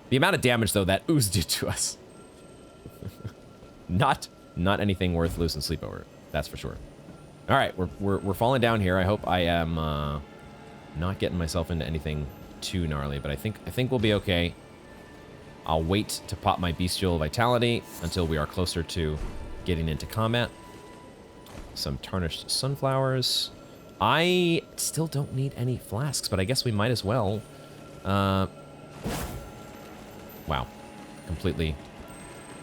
The amount of damage though that ooze did to us. not anything worth losing sleep over. That's for sure. All right, we're falling down here. I hope I am not getting myself into anything too gnarly, but I think we'll be okay. I'll wait to pop my bestial vitality until we are closer to getting into combat. Some tarnished sunflowers. I still don't need any flasks, but I guess we might as well. Wow. Completely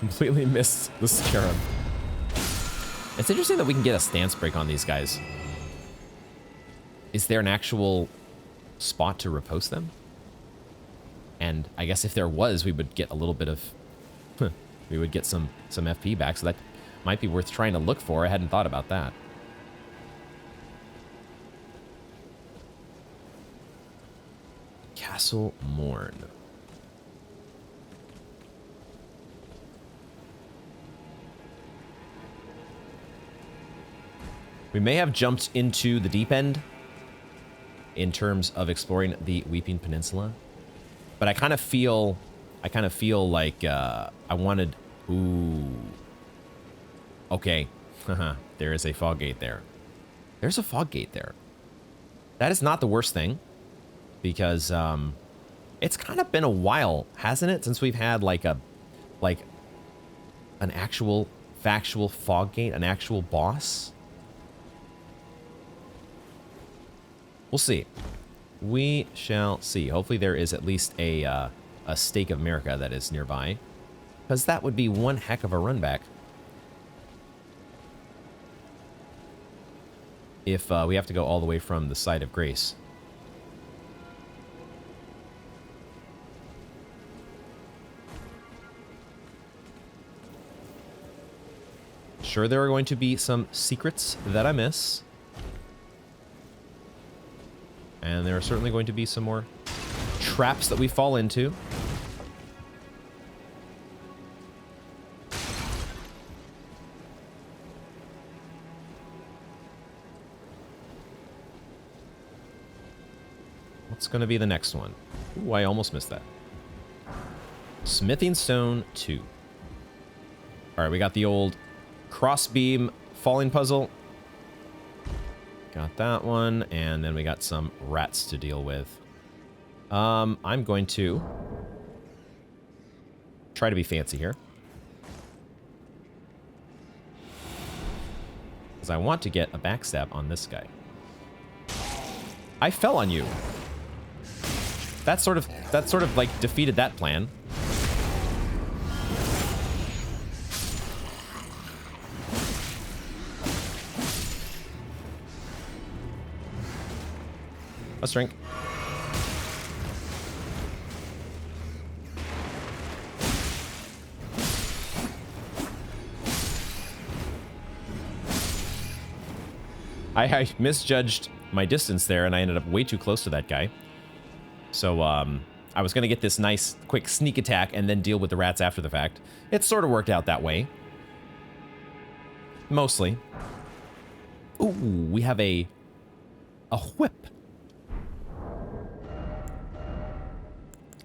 missed the scarab. It's interesting that we can get a stance break on these guys. Is there an actual spot to repose them? And I guess if there was, we would get a little bit of... we would get some FP back, so that might be worth trying to look for. I hadn't thought about that. Castle Morne. We may have jumped into the deep end in terms of exploring the Weeping Peninsula, but I kind of feel like I wanted. Ooh. Okay. There is a fog gate there. There's a fog gate there. That is not the worst thing, because it's kind of been a while, hasn't it, since we've had like an actual factual fog gate, an actual boss. We'll see. We shall see. Hopefully there is at least a Stake of America that is nearby. Because that would be one heck of a run back. If we have to go all the way from the side of Grace. Sure, there are going to be some secrets that I miss. And there are certainly going to be some more traps that we fall into. What's going to be the next one? Ooh, I almost missed that. Smithing Stone 2. All right, we got the old crossbeam falling puzzle. Got that one, and then we got some rats to deal with. I'm going to try to be fancy here. Because I want to get a backstab on this guy. I fell on you. That sort of like defeated that plan. Let's drink. I misjudged my distance there, and I ended up way too close to that guy. So, I was going to get this nice, quick sneak attack and then deal with the rats after the fact. It sort of worked out that way. Mostly. Ooh, we have a whip.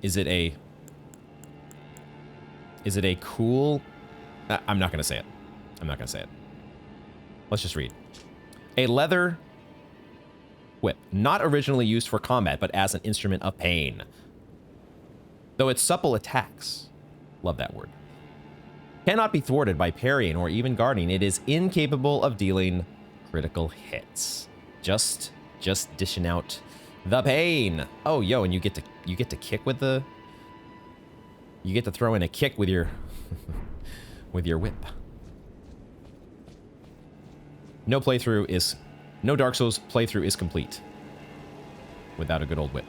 Is it a cool... I'm not going to say it. I'm not going to say it. Let's just read. A leather whip, not originally used for combat, but as an instrument of pain. Though its supple attacks, love that word, cannot be thwarted by parrying or even guarding, it is incapable of dealing critical hits. Just dishing out the pain. Oh, yo, and you get to kick with the... You get to throw in a kick with your... with your whip. No Dark Souls playthrough is complete without a good old whip.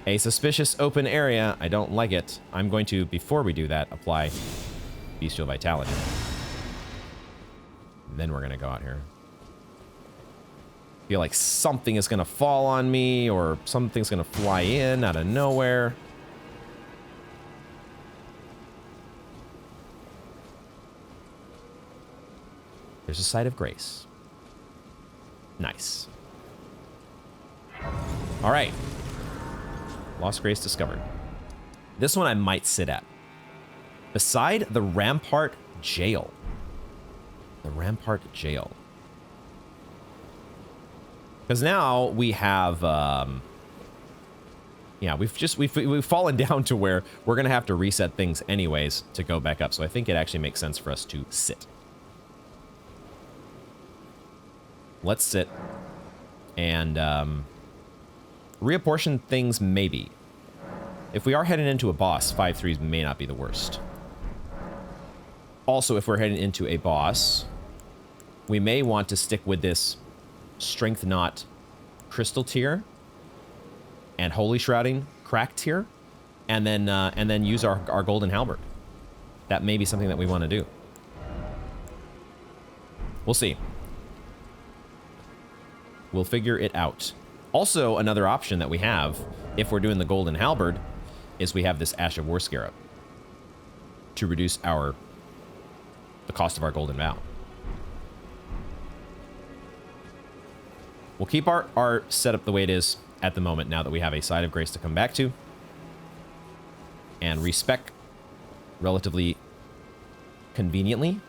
A suspicious open area. I don't like it. I'm going to, before we do that, apply Bestial Vitality. And then we're going to go out here. Feel like something is going to fall on me, or something's going to fly in out of nowhere. There's a site of grace. Nice. All right. Lost Grace discovered. This one I might sit at. Beside the Rampart Jail. The Rampart Jail. Because now we have, yeah, we've fallen down to where we're gonna have to reset things anyways to go back up. So I think it actually makes sense for us to sit. Let's sit and reapportion things maybe. If we are heading into a boss, 5-3s may not be the worst. Also, if we're heading into a boss, we may want to stick with this Strength Knot Crystal tier and Holy Shrouding Crack tier, and then use our Golden Halberd. That may be something that we want to do. We'll see. We'll figure it out. Also, another option that we have, if we're doing the Golden Halberd, is we have this Ash of War Scarab to reduce the cost of our Golden Vow. We'll keep our setup the way it is at the moment now that we have a Side of Grace to come back to. And respec relatively conveniently.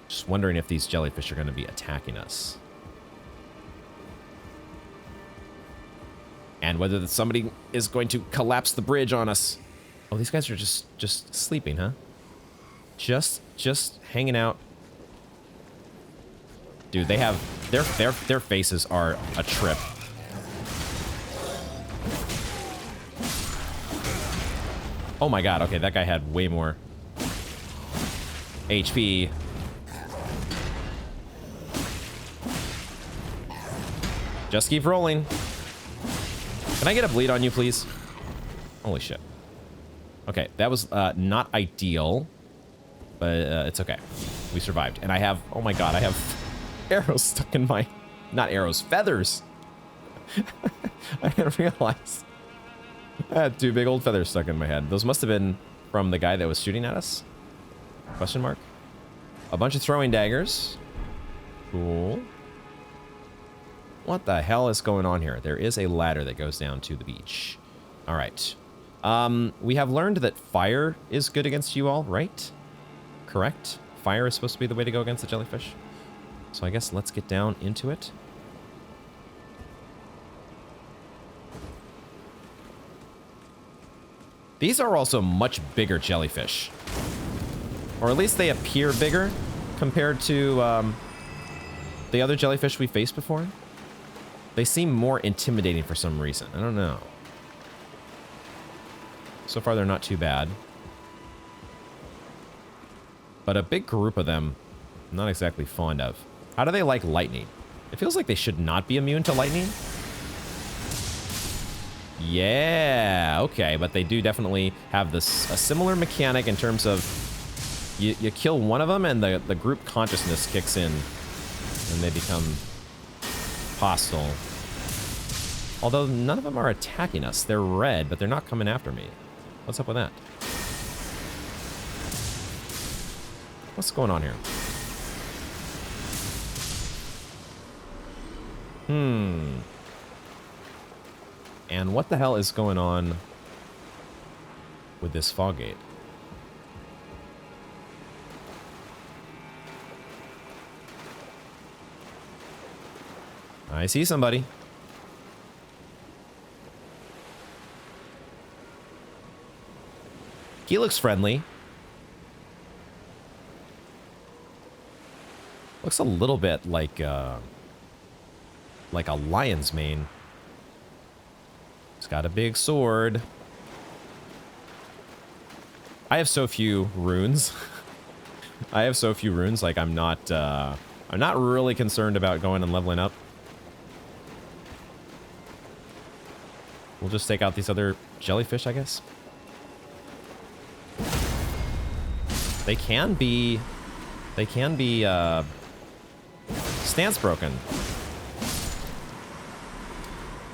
Just wondering if these jellyfish are going to be attacking us. And whether somebody is going to collapse the bridge on us. Oh, these guys are just sleeping, huh? Just hanging out Dude, they have their faces are a trip. Oh my god, okay, that guy had way more HP. Just keep rolling. Can I get a bleed on you, please? Holy shit. Okay, that was not ideal, but it's okay. We survived. And I have, oh my god, I have arrows stuck in my, not arrows, feathers. I didn't realize. I had 2 big old feathers stuck in my head. Those must have been from the guy that was shooting at us? Question mark. A bunch of throwing daggers. Cool. What the hell is going on here? There is a ladder that goes down to the beach. All right. We have learned that fire is good against you all, right? Correct? Fire is supposed to be the way to go against the jellyfish. So I guess let's get down into it. These are also much bigger jellyfish. Or at least they appear bigger compared to the other jellyfish we faced before. They seem more intimidating for some reason. I don't know. So far, they're not too bad. But a big group of them, I'm not exactly fond of. How do they like lightning? It feels like they should not be immune to lightning. Yeah, okay, but they do definitely have this a similar mechanic in terms of you kill one of them and the group consciousness kicks in and they become hostile. Although none of them are attacking us. They're red, but they're not coming after me. What's up with that? What's going on here? And what the hell is going on with this fog gate? I see somebody. He looks friendly. Looks a little bit like a lion's mane. He's got a big sword. I have so few runes. I have so few runes, like I'm not really concerned about going and leveling up. We'll just take out these other jellyfish, I guess. They can be stance broken.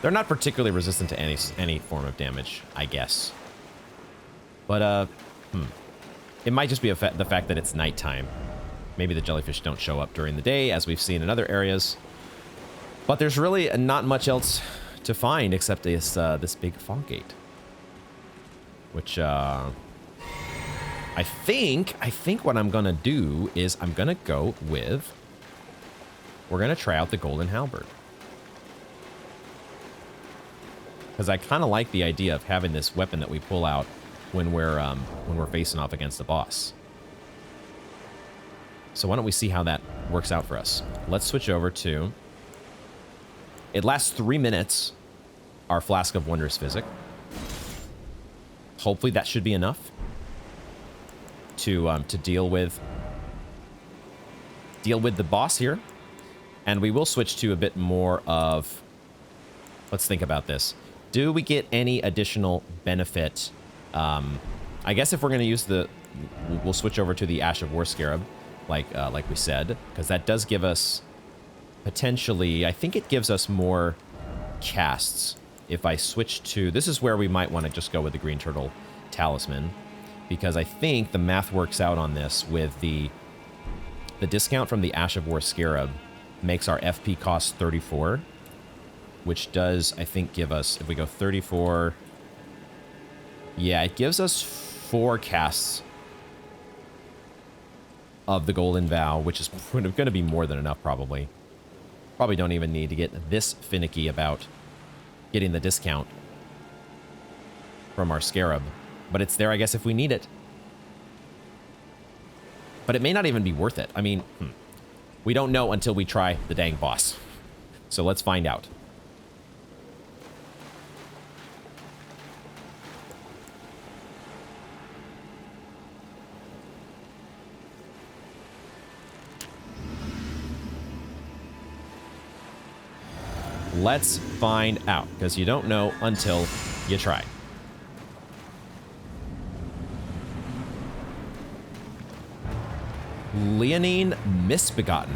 They're not particularly resistant to any form of damage, I guess. But it might just be the fact that it's nighttime. Maybe the jellyfish don't show up during the day, as we've seen in other areas. But there's really not much else to find except this big fog gate, which I think what I'm gonna do is I'm gonna go with. We're gonna try out the golden halberd. Because I kind of like the idea of having this weapon that we pull out when we're facing off against the boss. So why don't we see how that works out for us? Let's switch over to. It lasts 3 minutes. Our Flask of Wondrous Physic. Hopefully that should be enough to deal with the boss here, and we will switch to a bit more of. Let's think about this. Do we get any additional benefit? I guess if we're going to use we'll switch over to the Ash of War Scarab, like we said, because that does give us potentially. I think it gives us more casts. If I switch to, this is where we might want to just go with the Green Turtle Talisman, because I think the math works out on this with the discount from the Ash of War Scarab makes our FP cost 34. Which does, I think, give us, if we go 34, yeah, it gives us 4 casts of the Golden Vow, which is going to be more than enough, probably. Probably don't even need to get this finicky about getting the discount from our Scarab. But it's there, I guess, if we need it. But it may not even be worth it. I mean, We don't know until we try the dang boss. So let's find out. Let's find out, because you don't know until you try. Leonine Misbegotten.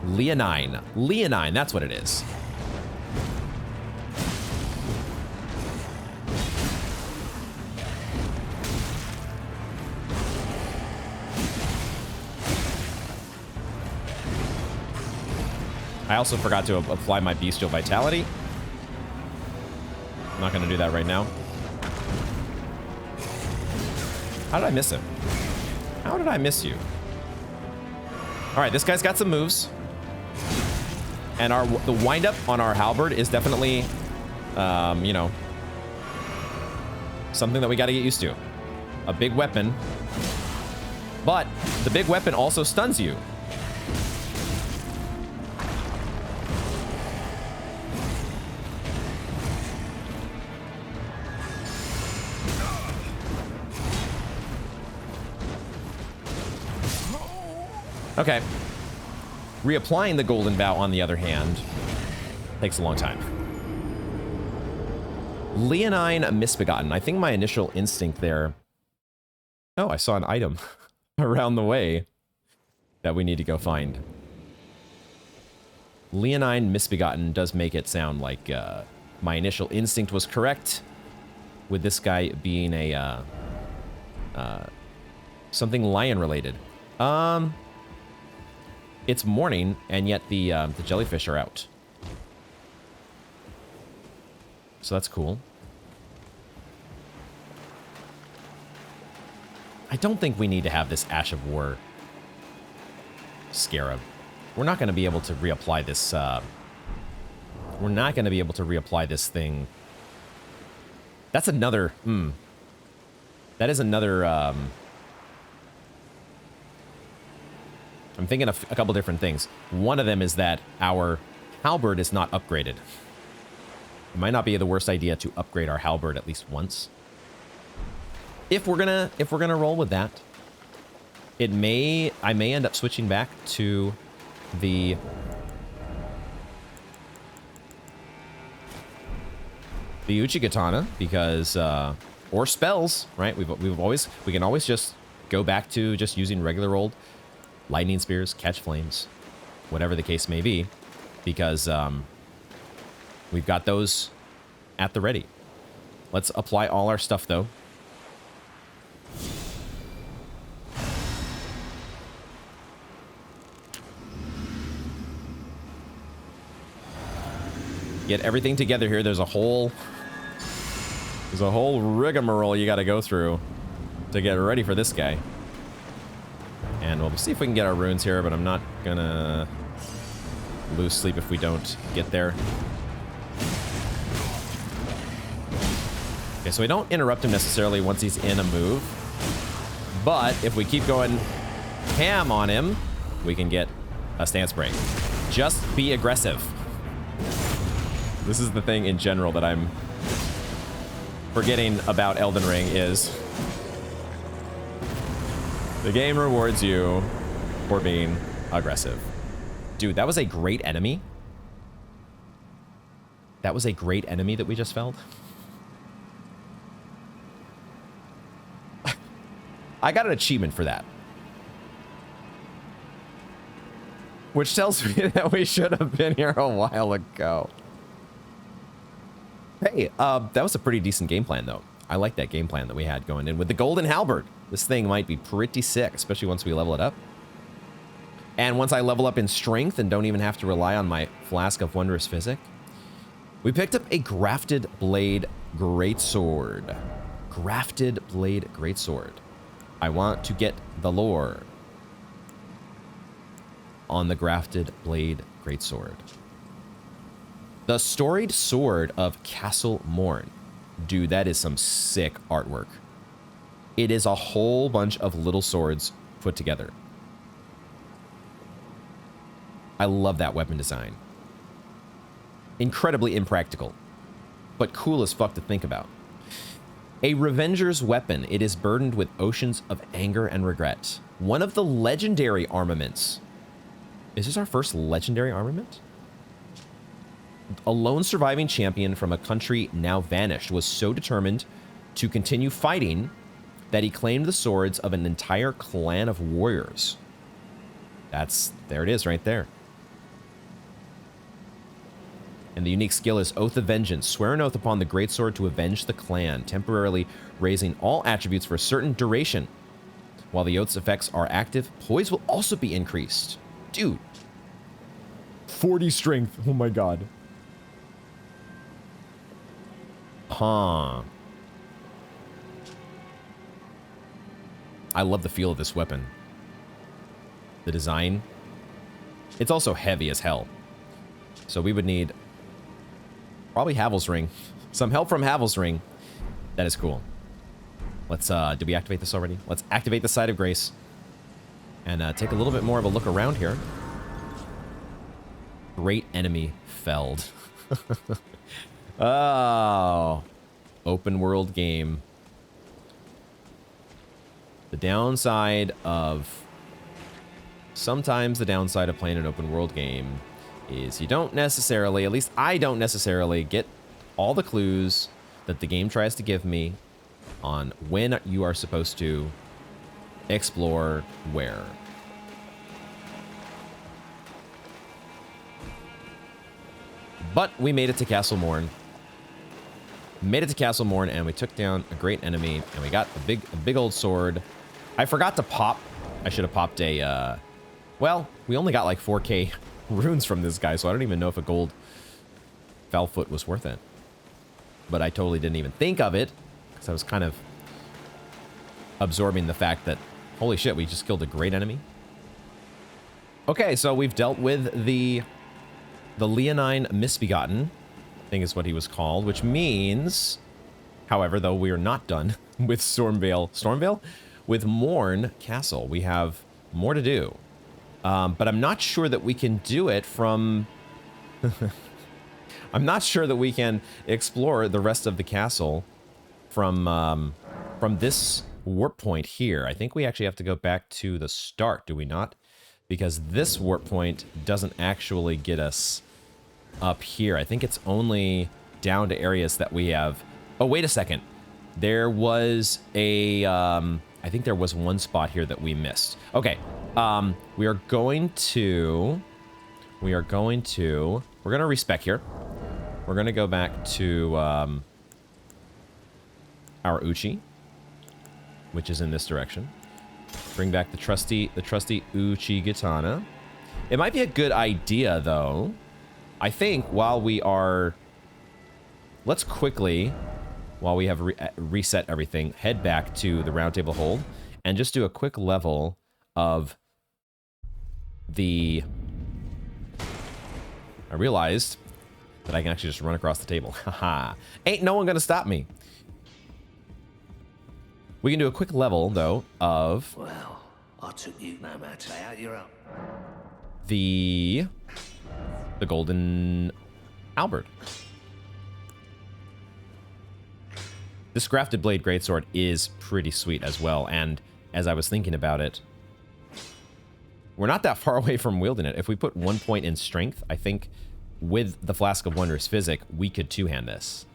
Leonine. Leonine, that's what it is. I also forgot to apply my bestial vitality. I'm not going to do that right now. How did I miss him? How did I miss you? All right, this guy's got some moves. And the windup on our halberd is definitely, you know, something that we got to get used to. A big weapon. But the big weapon also stuns you. Okay. Reapplying the Golden Bow, on the other hand, takes a long time. Leonine Misbegotten. I think my initial instinct there... Oh, I saw an item around the way that we need to go find. Leonine Misbegotten does make it sound like my initial instinct was correct, with this guy being a something lion related. It's morning, and yet the jellyfish are out. So that's cool. I don't think we need to have this Ash of War scarab. We're not going to be able to reapply this. We're not going to be able to reapply this thing. That's another. That is another. I'm thinking of a couple different things. One of them is that our halberd is not upgraded. It might not be the worst idea to upgrade our halberd at least once. If we're gonna roll with that, I may end up switching back to the Uchigatana because or spells, right? We can always just go back to just using regular old lightning spears, catch flames, whatever the case may be, because we've got those at the ready. Let's apply all our stuff, though. Get everything together here. There's a whole rigmarole you got to go through to get ready for this guy. And we'll see if we can get our runes here, but I'm not gonna lose sleep if we don't get there. Okay, so we don't interrupt him necessarily once he's in a move. But if we keep going ham on him, we can get a stance break. Just be aggressive. This is the thing in general that I'm forgetting about Elden Ring is the game rewards you for being aggressive. Dude, that was a great enemy. That was a great enemy that we just felled. I got an achievement for that. Which tells me that we should have been here a while ago. Hey, that was a pretty decent game plan, though. I like that game plan that we had going in with the Golden Halberd. This thing might be pretty sick, especially once we level it up. And once I level up in strength and don't even have to rely on my Flask of Wondrous Physic. We picked up a Grafted Blade Greatsword. Grafted Blade Greatsword. I want to get the lore on the Grafted Blade Greatsword. The Storied Sword of Castle Morne. Dude, that is some sick artwork. It is a whole bunch of little swords put together. I love that weapon design. Incredibly impractical, but cool as fuck to think about. A Revenger's weapon. It is burdened with oceans of anger and regret. One of the legendary armaments. Is this our first legendary armament? A lone surviving champion from a country now vanished was so determined to continue fighting that he claimed the swords of an entire clan of warriors. There it is right there. And the unique skill is Oath of Vengeance. Swear an oath upon the greatsword to avenge the clan, temporarily raising all attributes for a certain duration. While the oath's effects are active, poise will also be increased. Dude. 40 strength. Oh my god. Huh. I love the feel of this weapon. The design. It's also heavy as hell. So we would need probably Havel's Ring. Some help from Havel's Ring. That is cool. Let's, did we activate this already? Let's activate the Side of Grace. And take a little bit more of a look around here. Great enemy felled. Oh. Open world game. The downside of... Sometimes the downside of playing an open world game is you don't necessarily, at least I don't necessarily, get all the clues that the game tries to give me on when you are supposed to explore where. But we made it to Castle Morne. Made it to Castle Morne, and we took down a great enemy, and we got a big old sword. I forgot to pop. I should have popped a, well, we only got like 4K runes from this guy, so I don't even know if a gold Foulfoot was worth it. But I totally didn't even think of it, because I was kind of absorbing the fact that, holy shit, we just killed a great enemy. Okay, so we've dealt with the Leonine Misbegotten, I think is what he was called, which means, however, though we are not done with Stormvale? With Morne Castle. We have more to do. But I'm not sure that we can do it from... I'm not sure that we can explore the rest of the castle from this warp point here. I think we actually have to go back to the start, do we not? Because this warp point doesn't actually get us up here. I think it's only down to areas that we have... Oh, wait a second. There was a... I think there was one spot here that we missed. Okay. We are going to respec here. We're going to go back to our Uchi, which is in this direction. Bring back the trusty Uchi Katana. It might be a good idea, though. I think while we are... Let's quickly, while we have reset everything, head back to the Round Table Hold and just do a quick level of the... I realized that I can actually just run across the table. Haha. Ain't no one gonna stop me. We can do a quick level, though, of... Well, I took you no matter how you're up. The Golden Halberd. This Grafted Blade Greatsword is pretty sweet as well, and as I was thinking about it, we're not that far away from wielding it. If we put 1 point in strength, I think with the Flask of Wondrous Physic, we could two-hand this.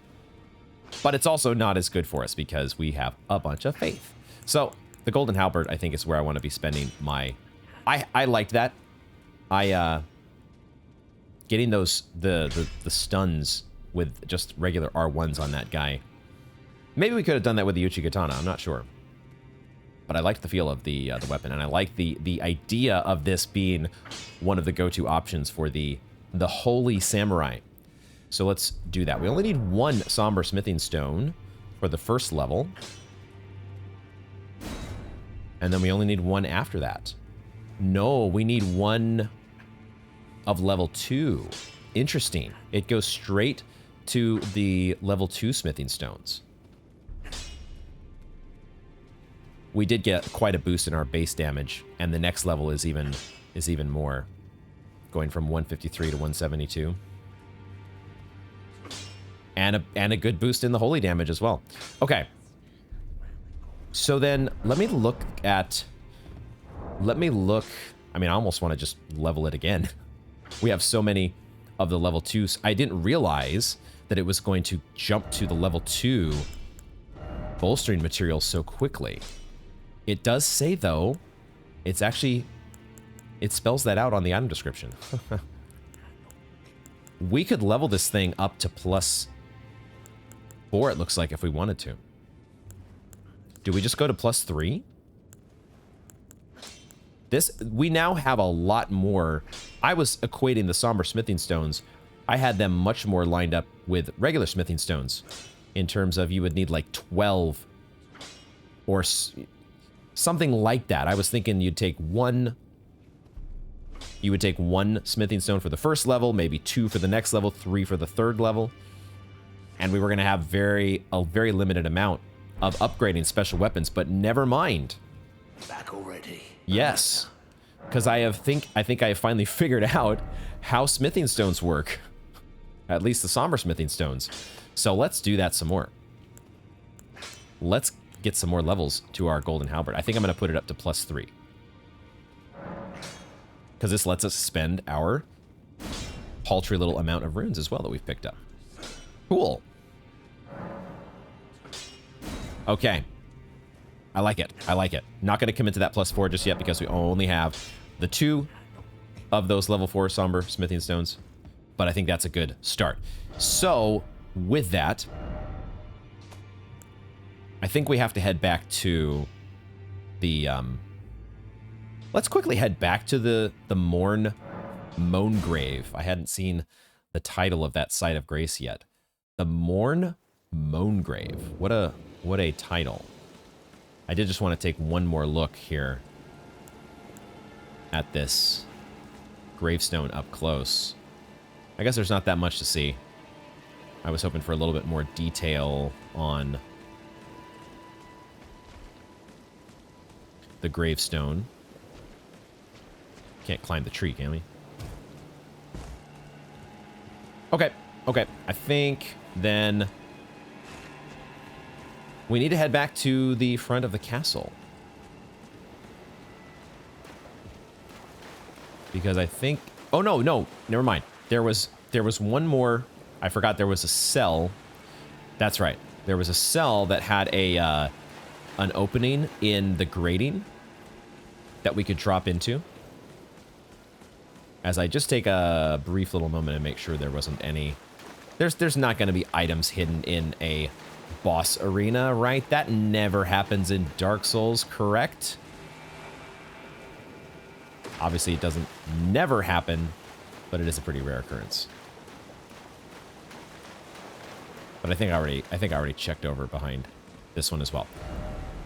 But it's also not as good for us because we have a bunch of faith. So the Golden Halberd, I think, is where I want to be spending my... I liked that. Getting those the stuns with just regular R1s on that guy. Maybe we could have done that with the Uchi Katana. I'm not sure. But I liked the feel of the weapon, and I like the idea of this being one of the go-to options for the Holy Samurai. So let's do that. We only need 1 Somber Smithing Stone for the first level. And then we only need 1 after that. No, we need 1 of level 2. Interesting. It goes straight to the level 2 Smithing Stones. We did get quite a boost in our base damage, and the next level is even more. going from 153 to 172. And a good boost in the holy damage as well. Okay. So then let me look. I mean, I almost want to just level it again. We have so many of the level 2s. I didn't realize that it was going to jump to the level 2 bolstering material so quickly. It does say, though, it's actually, it spells that out on the item description. We could level this thing up to +4, it looks like, if we wanted to. Do we just go to +3? We now have a lot more. I was equating the somber smithing stones. I had them much more lined up with regular smithing stones in terms of you would need like 12 or something like that. I was thinking you'd take one smithing stone for the first level, maybe 2 for the next level, 3 for the third level. And we were going to have a very limited amount of upgrading special weapons, but never mind. Back already? Yes, because I think I have finally figured out how smithing stones work. At least the somber smithing stones. So let's do that some more. Let's get some more levels to our golden halberd. I think I'm going to put it up to +3. Because this lets us spend our paltry little amount of runes as well that we've picked up. Cool. Okay. I like it. I like it. Not going to commit to that +4 just yet because we only have the 2 of those level 4 somber smithing stones. But I think that's a good start. So, with that, I think we have to head back to the, let's quickly head back to the Morne Grave. I hadn't seen the title of that site of grace yet. The Morne Grave. What a title. I did just want to take one more look here at this gravestone up close. I guess there's not that much to see. I was hoping for a little bit more detail on the gravestone. Can't climb the tree, can we? Okay, okay. I think then we need to head back to the front of the castle. Because I think... Oh, no, never mind. There was one more... I forgot there was a cell. That's right. There was a cell that had an opening in the grating that we could drop into. As I just take a brief little moment and make sure there wasn't any... There's not going to be items hidden in a boss arena, right? That never happens in Dark Souls, correct? Obviously, it doesn't never happen, but it is a pretty rare occurrence. But I think I already checked over behind this one as well.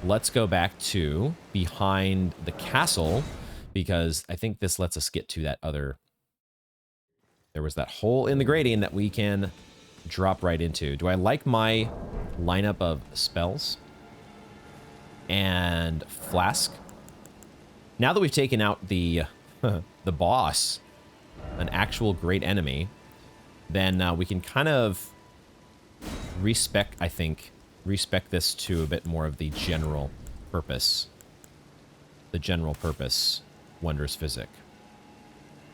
Let's go back to behind the castle, because I think this lets us get to that other... There was that hole in the grating that we can drop right into. Do I like my lineup of spells and flask? Now that we've taken out the the boss, an actual great enemy, then we can kind of respec this to a bit more of the general purpose. The general purpose Wondrous Physic.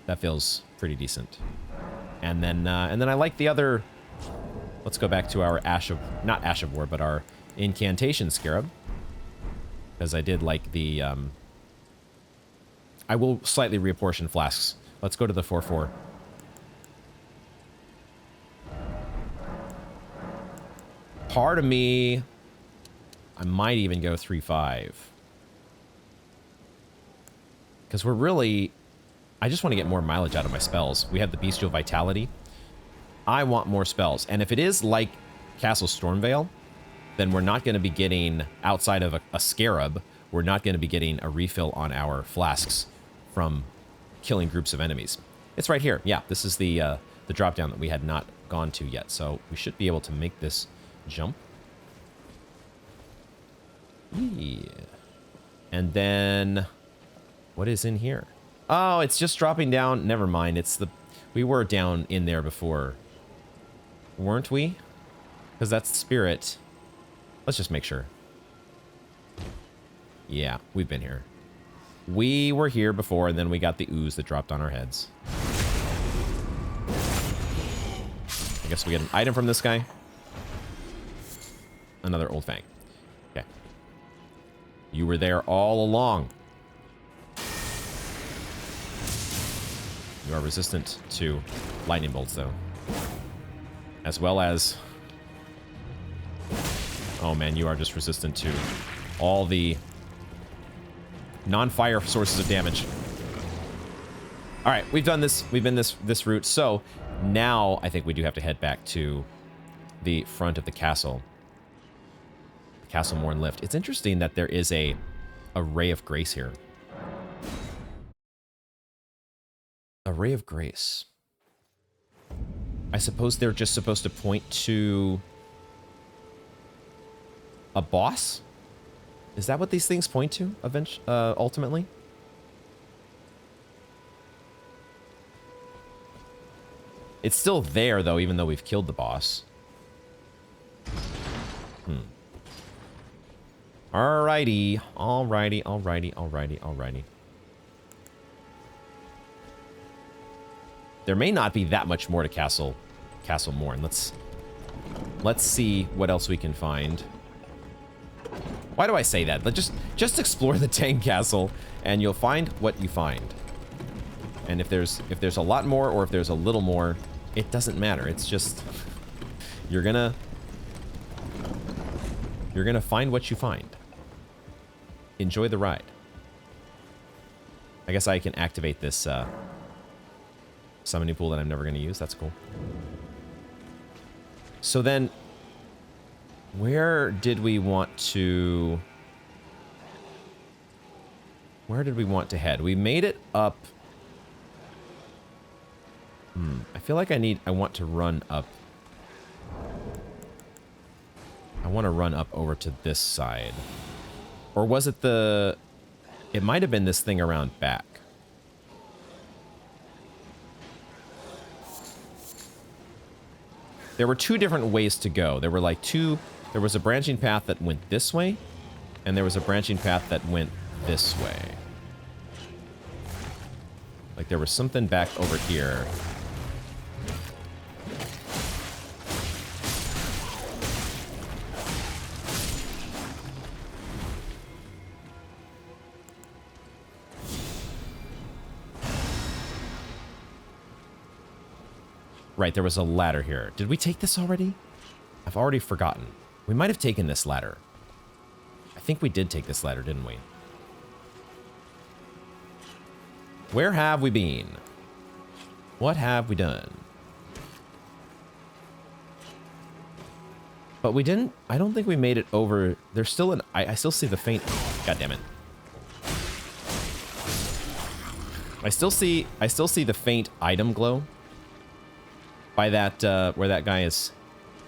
That feels pretty decent. And then I like the other... Let's go back to our not Ash of War, but our Incantation Scarab. Because I did like the... I will slightly reapportion flasks. Let's go to the 4-4. Part of me... I might even go 3-5. Because we're really... I just want to get more mileage out of my spells. We have the Bestial Vitality. I want more spells. And if it is like Castle Stormvale, then we're not going to be getting, outside of a Scarab, we're not going to be getting a refill on our flasks from killing groups of enemies. It's right here. Yeah, this is the drop down that we had not gone to yet. So we should be able to make this jump. Yeah. And then, what is in here? Oh, it's just dropping down. Never mind. It's the... We were down in there before. Weren't we? Because that's the spirit. Let's just make sure. Yeah, we've been here. We were here before, and then we got the ooze that dropped on our heads. I guess we get an item from this guy. Another old fang. Okay. You were there all along. You are resistant to lightning bolts, though. As well as... Oh, man, you are just resistant to all the non-fire sources of damage. All right, we've done this. We've been this route. So now I think we do have to head back to the front of the castle. Castle Morne lift. It's interesting that there is a ray of grace here. A ray of grace. I suppose they're just supposed to point to a boss? Is that what these things point to ultimately? It's still there, though, even though we've killed the boss. Alrighty. Alrighty, alrighty, alrighty, alrighty. There may not be that much more to Castle Morne. Let's see what else we can find. Why do I say that? Just explore the Tang Castle, and you'll find what you find. And if there's a lot more, or if there's a little more, it doesn't matter. It's just you're gonna find what you find. Enjoy the ride. I guess I can activate this summoning pool that I'm never going to use. That's cool. So then, where did we want to head? We made it up. I feel like I want to run up. I want to run up over to this side. Or was it it might have been this thing around back. There were two different ways to go. There were like there was a branching path that went this way, and there was a branching path that went this way. Like there was something back over here. Right, there was a ladder here. Did we take this already? I've already forgotten. We might have taken this ladder. I think we did take this ladder, didn't we? Where have we been? What have we done? But we didn't... I don't think we made it over... There's still an... I still see the faint... God damn it. I still see the faint item glow. By that, where that guy is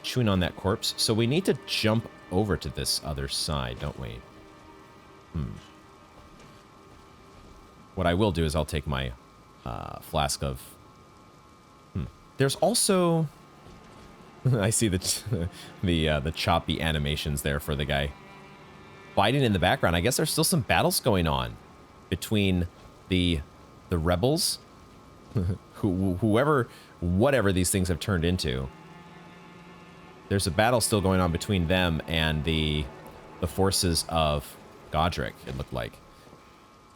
chewing on that corpse. So we need to jump over to this other side, don't we? What I will do is I'll take my flask of... There's also... I see the choppy animations there for the guy fighting in the background. I guess there's still some battles going on between the rebels, whatever these things have turned into. There's a battle still going on between them and the forces of Godric, it looked like.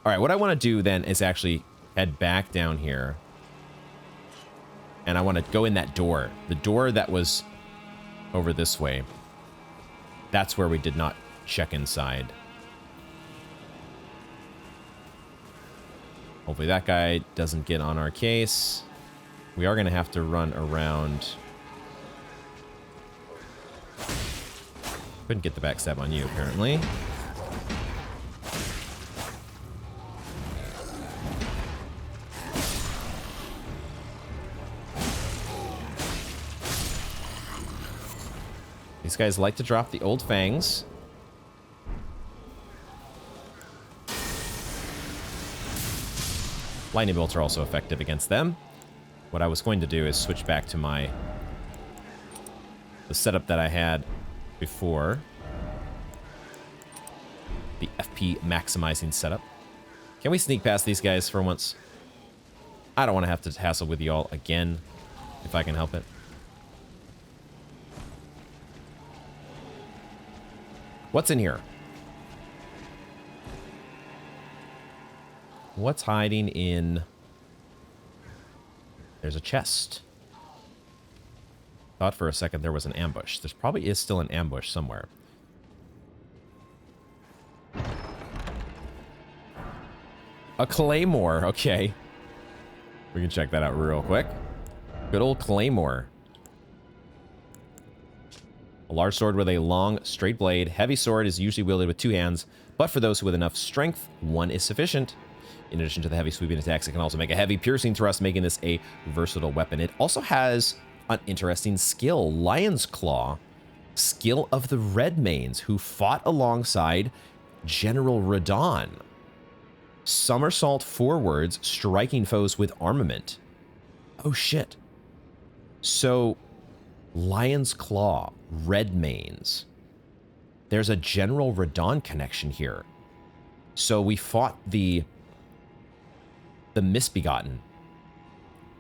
All right, what I want to do then is actually head back down here. And I want to go in that door. The door that was over this way. That's where we did not check inside. Hopefully that guy doesn't get on our case. We are going to have to run around. Couldn't get the backstab on you, apparently. These guys like to drop the old fangs. lightning bolts are also effective against them. What I was going to do is switch back to the setup that I had before. The FP maximizing setup. Can we sneak past these guys for once? I don't want to have to hassle with y'all again, if I can help it. What's in here? What's hiding in... There's a chest. Thought for a second there was an ambush. There probably is still an ambush somewhere. A claymore, okay. We can check that out real quick. Good old claymore. A large sword with a long, straight blade. Heavy sword is usually wielded with 2 hands, but for those with enough strength, 1 is sufficient. In addition to the heavy sweeping attacks, it can also make a heavy piercing thrust, making this a versatile weapon. It also has an interesting skill, Lion's Claw. Skill of the Redmanes, who fought alongside General Radon. Somersault forwards, striking foes with armament. Oh shit. So, Lion's Claw, Redmanes. There's a General Radon connection here. So we fought the Misbegotten.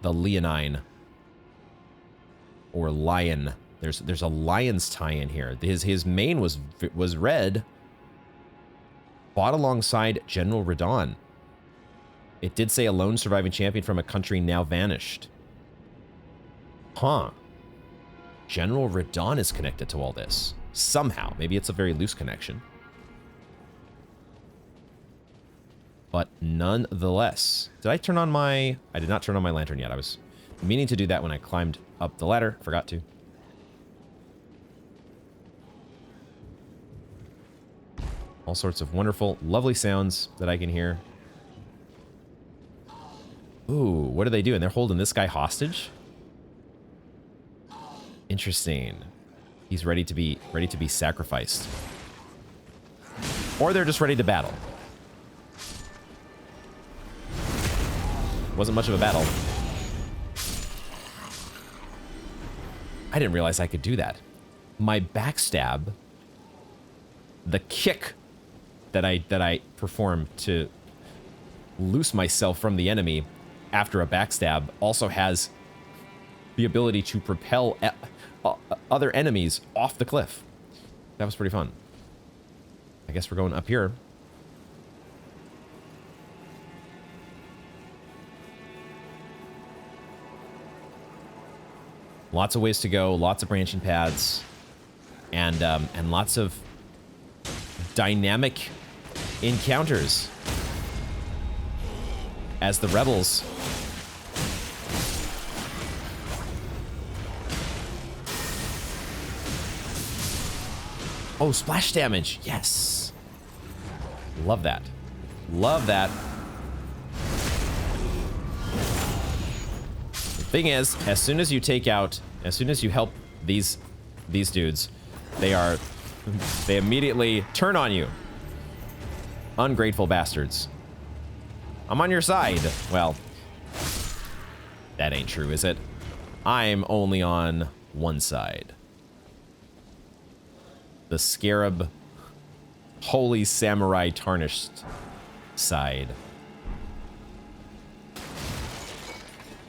The Leonine. Or Lion. There's a Lion's tie-in here. His mane was red. Fought alongside General Radon. It did say a lone surviving champion from a country now vanished. Huh. General Radon is connected to all this. Somehow. Maybe it's a very loose connection. But nonetheless. Did I turn on my... I did not turn on my lantern yet. I was meaning to do that when I climbed up the ladder. Forgot to. All sorts of wonderful, lovely sounds that I can hear. Ooh, what are they doing? They're holding this guy hostage? Interesting. He's ready to be sacrificed. Or they're just ready to battle. Wasn't much of a battle. I didn't realize I could do that. My backstab, the kick that I perform to loose myself from the enemy after a backstab, also has the ability to propel other enemies off the cliff. That was pretty fun. I guess we're going up here. Lots of ways to go, lots of branching paths, and lots of dynamic encounters as the rebels oh, splash damage. Yes. Love that. Love that. The thing is, as soon as you help these dudes, they immediately turn on you. Ungrateful bastards. I'm on your side. Well, that ain't true, is it? I'm only on one side. The Scarab Holy Samurai Tarnished side.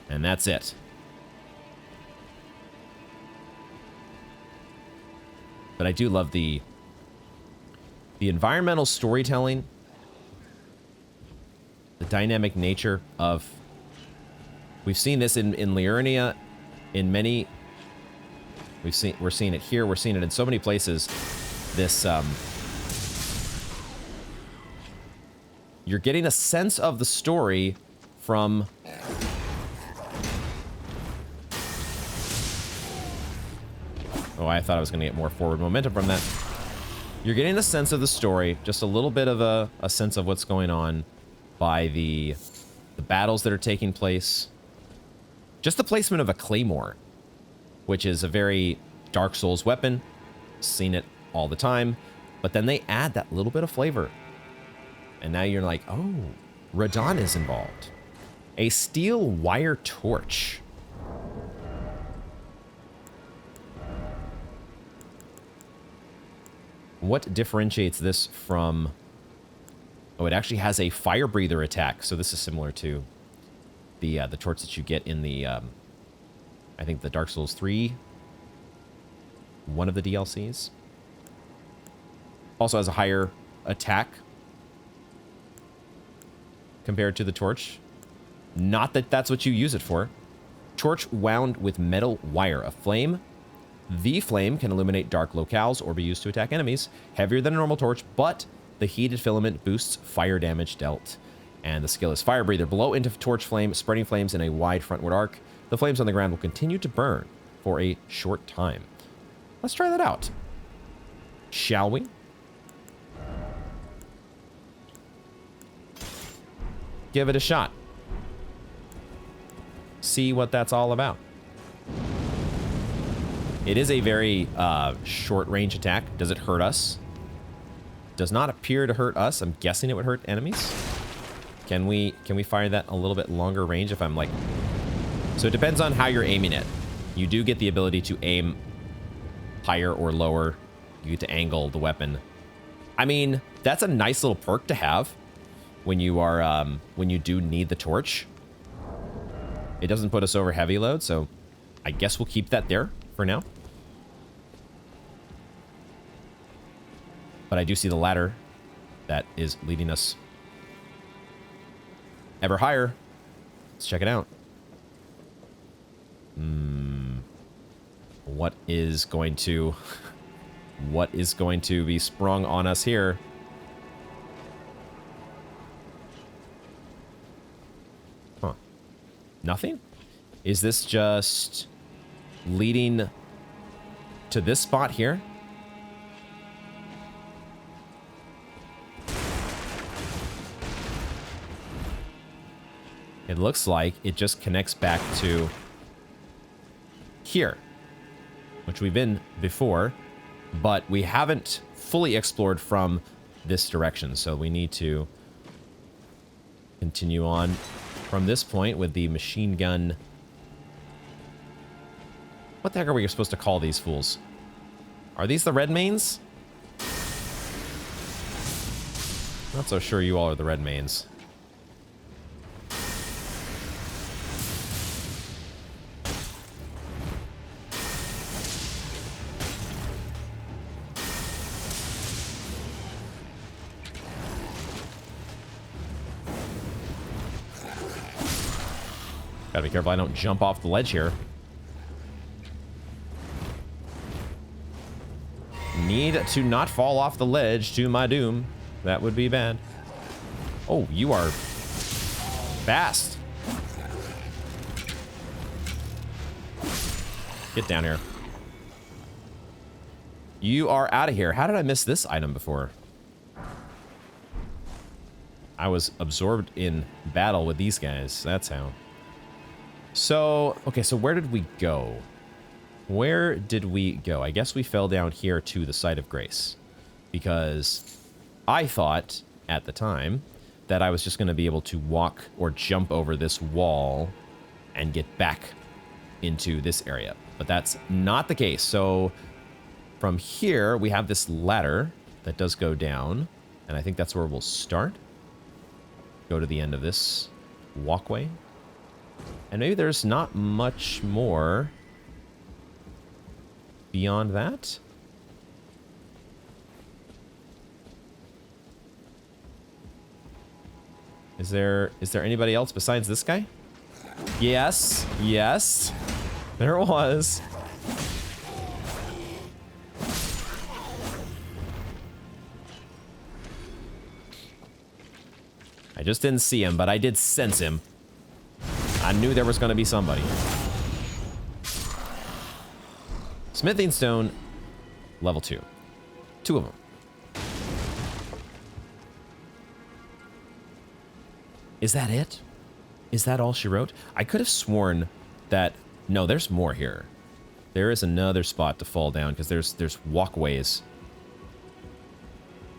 And that's it. But I do love the environmental storytelling, the dynamic nature of... We've seen this in Liurnia, in many... We're seeing it here. We're seeing it in so many places. This, you're getting a sense of the story from... Oh, I thought I was going to get more forward momentum from that. You're getting a sense of the story, just a little bit of a sense of what's going on by the battles that are taking place. Just the placement of a claymore, which is a very Dark Souls weapon. Seen it all the time. But then they add that little bit of flavor. And now you're like, oh, Radon is involved. A steel wire torch. What differentiates this from... Oh, it actually has a fire breather attack. So this is similar to the torch that you get in the, I think the Dark Souls 3, one of the DLCs. Also has a higher attack compared to the torch. Not that that's what you use it for. Torch wound with metal wire. A flame. The flame can illuminate dark locales or be used to attack enemies. Heavier than a normal torch, but the heated filament boosts fire damage dealt. And the skill is Fire Breather. Blow into torch flame, spreading flames in a wide frontward arc. The flames on the ground will continue to burn for a short time. Let's try that out. Shall we? Give it a shot. See what that's all about. It is a very short range attack. Does it hurt us? Does not appear to hurt us. I'm guessing it would hurt enemies. Can we fire that a little bit longer range if I'm like... So it depends on how you're aiming it. You do get the ability to aim higher or lower. You get to angle the weapon. I mean, that's a nice little perk to have when you are when you do need the torch. It doesn't put us over heavy load, so I guess we'll keep that there for now. But I do see the ladder that is leading us ever higher. Let's check it out. What is going to be sprung on us here? Huh. Nothing? Is this just leading to this spot here? It looks like it just connects back to here, which we've been before, but we haven't fully explored from this direction. So we need to continue on from this point with the machine gun. What the heck are we supposed to call these fools? Are these the red mains? Not so sure you all are the red mains. Gotta be careful I don't jump off the ledge here. Need to not fall off the ledge to my doom. That would be bad. Oh, you are fast. Get down here. You are out of here. How did I miss this item before? I was absorbed in battle with these guys. That's how. So, okay, so where did we go? Where did we go? I guess we fell down here to the site of grace. Because I thought, at the time, that I was just going to be able to walk or jump over this wall and get back into this area. But that's not the case. So, from here, we have this ladder that does go down. And I think that's where we'll start. Go to the end of this walkway. And maybe there's not much more beyond that. Is there anybody else besides this guy? Yes, yes, there was. I just didn't see him, but I did sense him. I knew there was going to be somebody. Smithing stone, level 2. 2 of them. Is that it? Is that all she wrote? I could have sworn that... No, there's more here. There is another spot to fall down, because there's walkways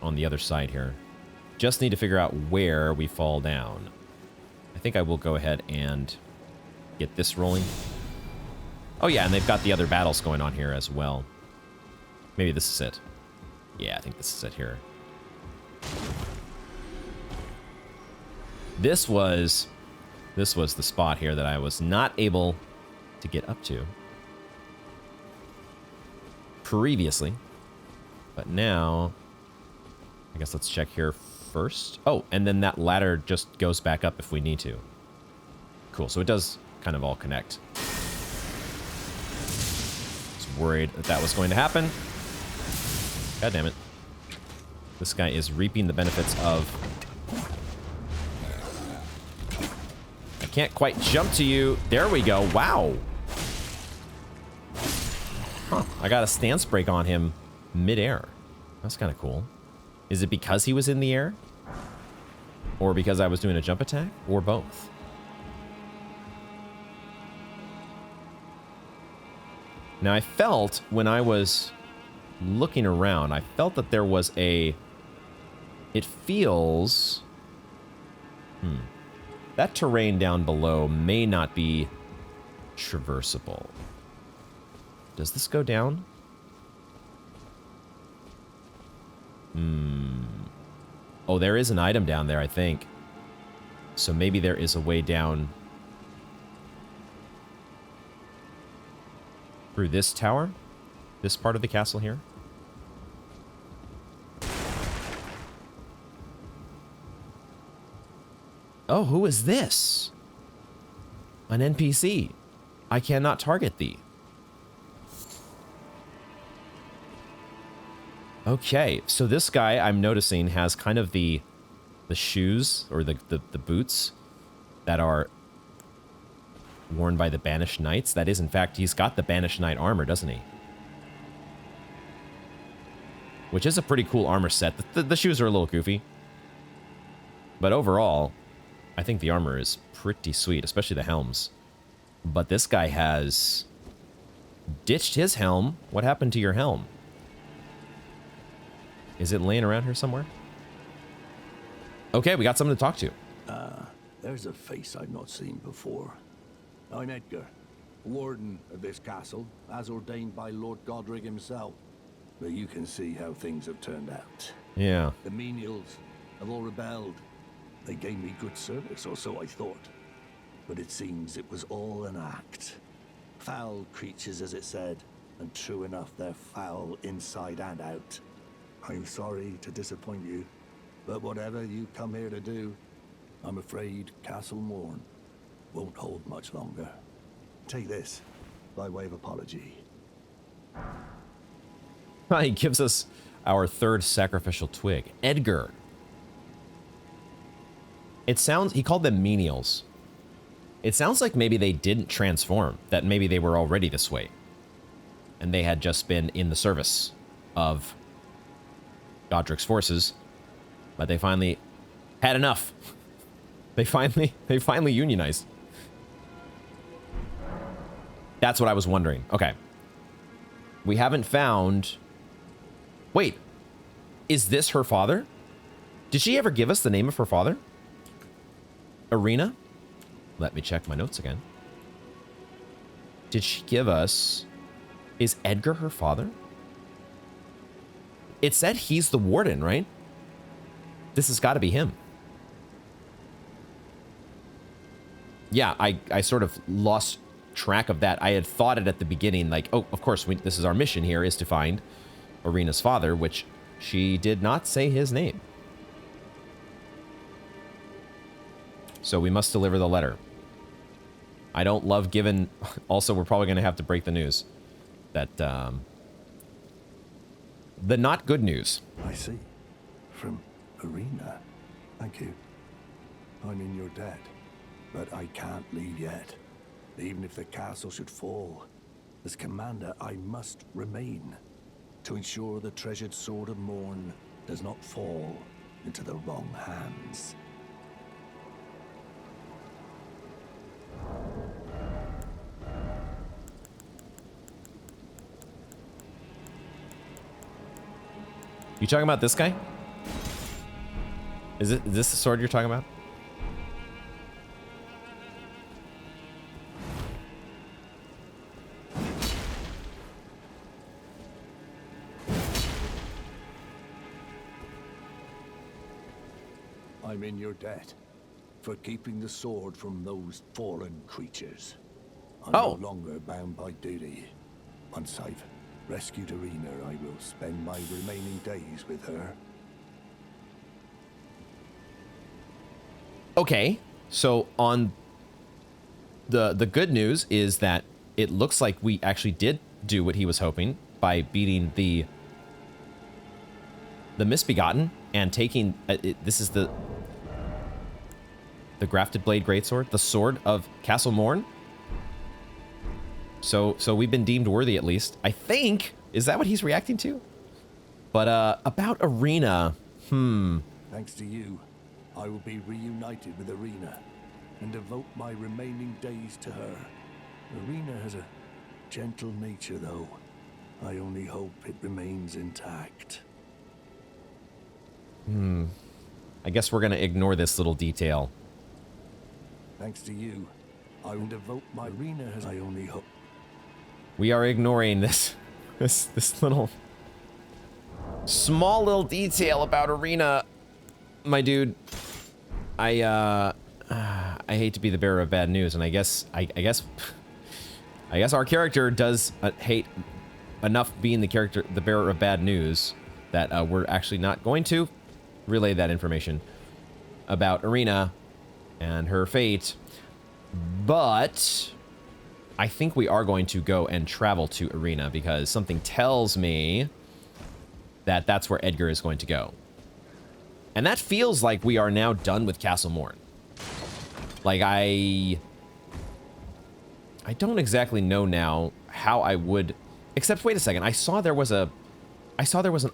on the other side here. Just need to figure out where we fall down. I think I will go ahead and get this rolling. Oh yeah, and they've got the other battles going on here as well. Maybe this is it. Yeah, I think this is it here. This was the spot here that I was not able to get up to previously. But now, I guess let's check here first. Oh, and then that ladder just goes back up if we need to. Cool, so it does kind of all connect. I was worried that that was going to happen. God damn it. This guy is reaping the benefits of... I can't quite jump to you. There we go. Wow. Huh. I got a stance break on him mid-air. That's kind of cool. Is it because he was in the air? Or because I was doing a jump attack? Or both? Now I felt when I was looking around, I felt that there was a... It feels... That terrain down below may not be traversable. Does this go down? Oh, there is an item down there, I think. So maybe there is a way down through this tower? This part of the castle here? Oh, who is this? An NPC. I cannot target thee. Okay, so this guy I'm noticing has kind of the shoes or the boots that are worn by the Banished Knights. That is, in fact, he's got the Banished Knight armor, doesn't he? Which is a pretty cool armor set. The shoes are a little goofy. But overall, I think the armor is pretty sweet, especially the helms. But this guy has ditched his helm. What happened to your helm? Is it laying around here somewhere? Okay, we got someone to talk to. There's a face I've not seen before. I'm Edgar, warden of this castle, as ordained by Lord Godric himself. But you can see how things have turned out. Yeah. The menials have all rebelled. They gave me good service, or so I thought. But it seems it was all an act. Foul creatures, as it said, and true enough, they're foul inside and out. I'm sorry to disappoint you, but whatever you come here to do, I'm afraid Castle Morne won't hold much longer. Take this, by way of apology. He gives us our third sacrificial twig. Edgar. It sounds... He called them menials. It sounds like maybe they didn't transform. That maybe they were already this way. And they had just been in the service of Godric's forces. But they finally had enough. They finally unionized. That's what I was wondering. Okay. We haven't found... Wait. Is this her father? Did she ever give us the name of her father? Irina? Let me check my notes again. Did she give us... Is Edgar her father? It said he's the warden, right? This has got to be him. Yeah, I sort of lost track of that. I had thought it at the beginning, like, oh, of course, this is our mission here, is to find Irina's father, which she did not say his name. So we must deliver the letter. I don't love giving... Also, we're probably going to have to break the news. That, the not good news. I see. From Irina. Thank you. I'm in your debt. But I can't leave yet. Even if the castle should fall, as commander, I must remain to ensure the treasured sword of Morne does not fall into the wrong hands. You talking about this guy? Is this the sword you're talking about? I'm in your debt for keeping the sword from those fallen creatures. I'm no longer bound by duty. Once I've rescued Irina, I will spend my remaining days with her. Okay, so on the good news is that it looks like we actually did do what he was hoping by beating the Misbegotten and taking this is the grafted blade greatsword, the sword of Castle Morne. So we've been deemed worthy, at least. I think, is that what he's reacting to? But about Irina, Thanks to you, I will be reunited with Irina and devote my remaining days to her. Irina has a gentle nature, though. I only hope it remains intact. I guess we're gonna ignore this little detail. Thanks to you, I will devote my Irina as I only hope. We are ignoring this little small little detail about Irina, my dude. I hate to be the bearer of bad news, and I guess our character does hate enough being the bearer of bad news that we're actually not going to relay that information about Irina and her fate. But I think we are going to go and travel to Irina because something tells me that that's where Edgar is going to go. And that feels like we are now done with Castle Morne. Like, I don't exactly know now how I would... Except, wait a second. I saw there was an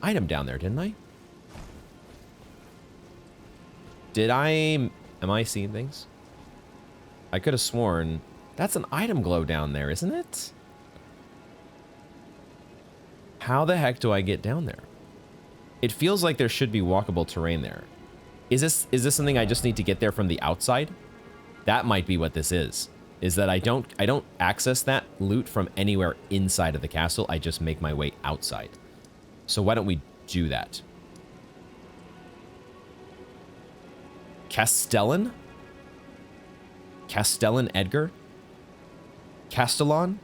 item down there, didn't I? Am I seeing things? I could have sworn that's an item glow down there, isn't it? How the heck do I get down there? It feels like there should be walkable terrain there. Is this something I just need to get there from the outside? That might be what this is that I don't access that loot from anywhere inside of the castle. I just make my way outside. So why don't we do that? Castellan Edgar? Castellan?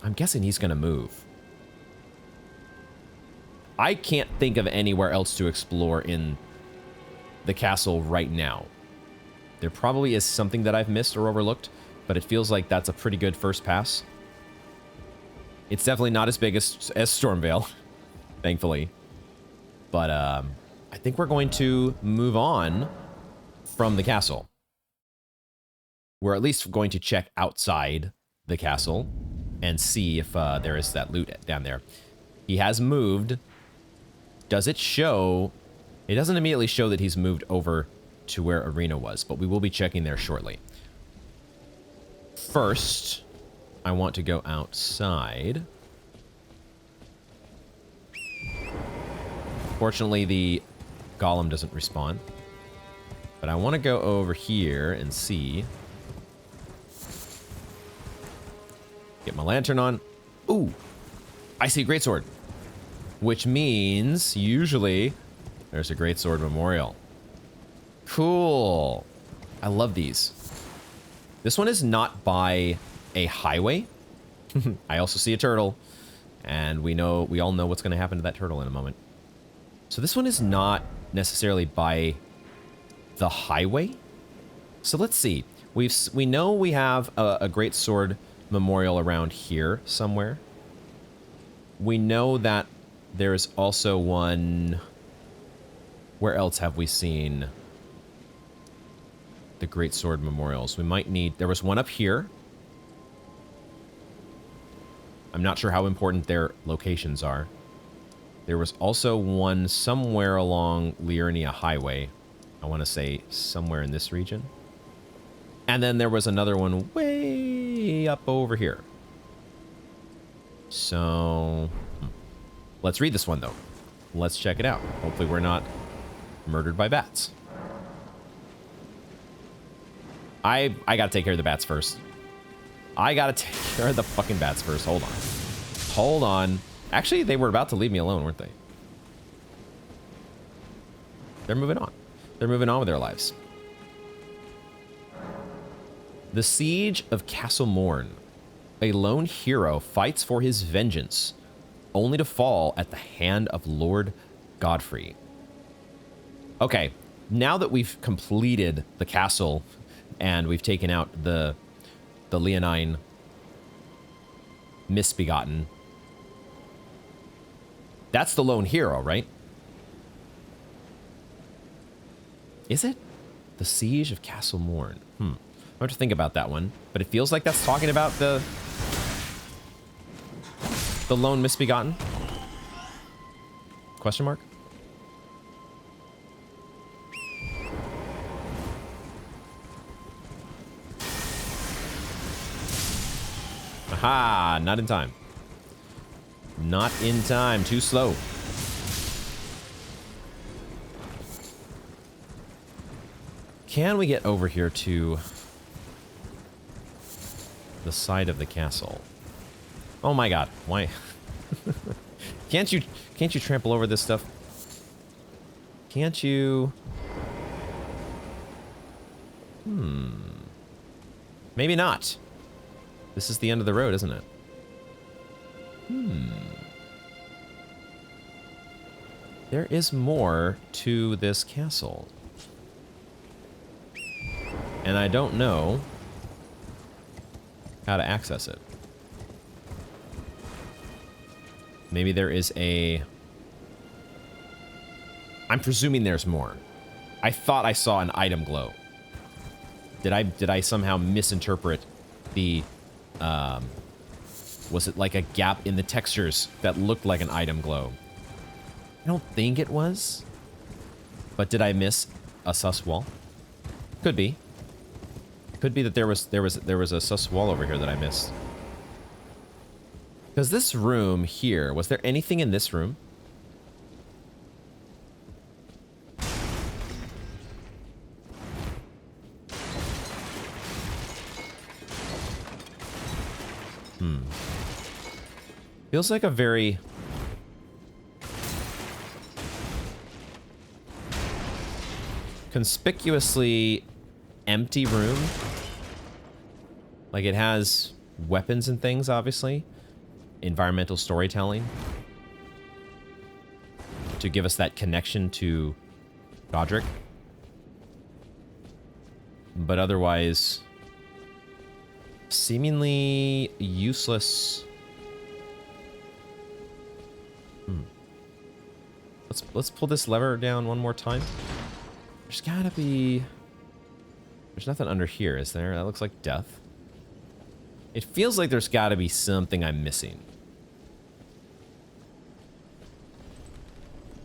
I'm guessing he's gonna move. I can't think of anywhere else to explore in the castle right now. There probably is something that I've missed or overlooked, but it feels like that's a pretty good first pass. It's definitely not as big as Stormvale, thankfully. But I think we're going to move on from the castle. We're at least going to check outside the castle and see if there is that loot down there. He has moved. Does it show? It doesn't immediately show that he's moved over to where Irina was, but we will be checking there shortly. First, I want to go outside. Fortunately, the golem doesn't respawn. But I want to go over here and see. Get my lantern on. Ooh, I see a greatsword. Which means, usually, there's a greatsword memorial. Cool. I love these. This one is not by a highway. I also see a turtle. And we all know what's going to happen to that turtle in a moment. So this one is not necessarily by the highway. So let's see. We know we have a greatsword memorial around here somewhere. We know that there's also one... Where else have we seen the greatsword memorials? We might need... There was one up here. I'm not sure how important their locations are. There was also one somewhere along Liurnia Highway. I want to say somewhere in this region. And then there was another one way up over here. So... Let's read this one, though. Let's check it out. Hopefully we're not murdered by bats. I gotta take care of the bats first. I gotta take care of the fucking bats first. Hold on. Hold on. Actually, they were about to leave me alone, weren't they? they're moving on. They're moving on with their lives. The Siege of Castle Morne. A lone hero fights for his vengeance, only to fall at the hand of Lord Godfrey. Okay, now that we've completed the castle and we've taken out the Leonine Misbegotten, that's the lone hero, right? Is it? The Siege of Castle Morne. I have to think about that one, but it feels like that's talking about the lone misbegotten? Question mark? Aha, not in time. Not in time, too slow. Can we get over here to the side of the castle? Oh my god, why? Can't you trample over this stuff? Can't you? Maybe not. This is the end of the road, isn't it? There is more to this castle. And I don't know how to access it. Maybe there is a... I'm presuming there's more. I thought I saw an item glow. Did I somehow misinterpret the... was it like a gap in the textures that looked like an item glow? I don't think it was. But did I miss a sus wall? Could be. Could be that there was a sus wall over here that I missed. Because this room here, was there anything in this room? Feels like a very... conspicuously empty room. Like it has weapons and things, obviously. Environmental storytelling. To give us that connection to Godric. But otherwise... seemingly useless. Let's pull this lever down one more time. There's gotta be... there's nothing under here, is there? That looks like death. It feels like there's gotta be something I'm missing.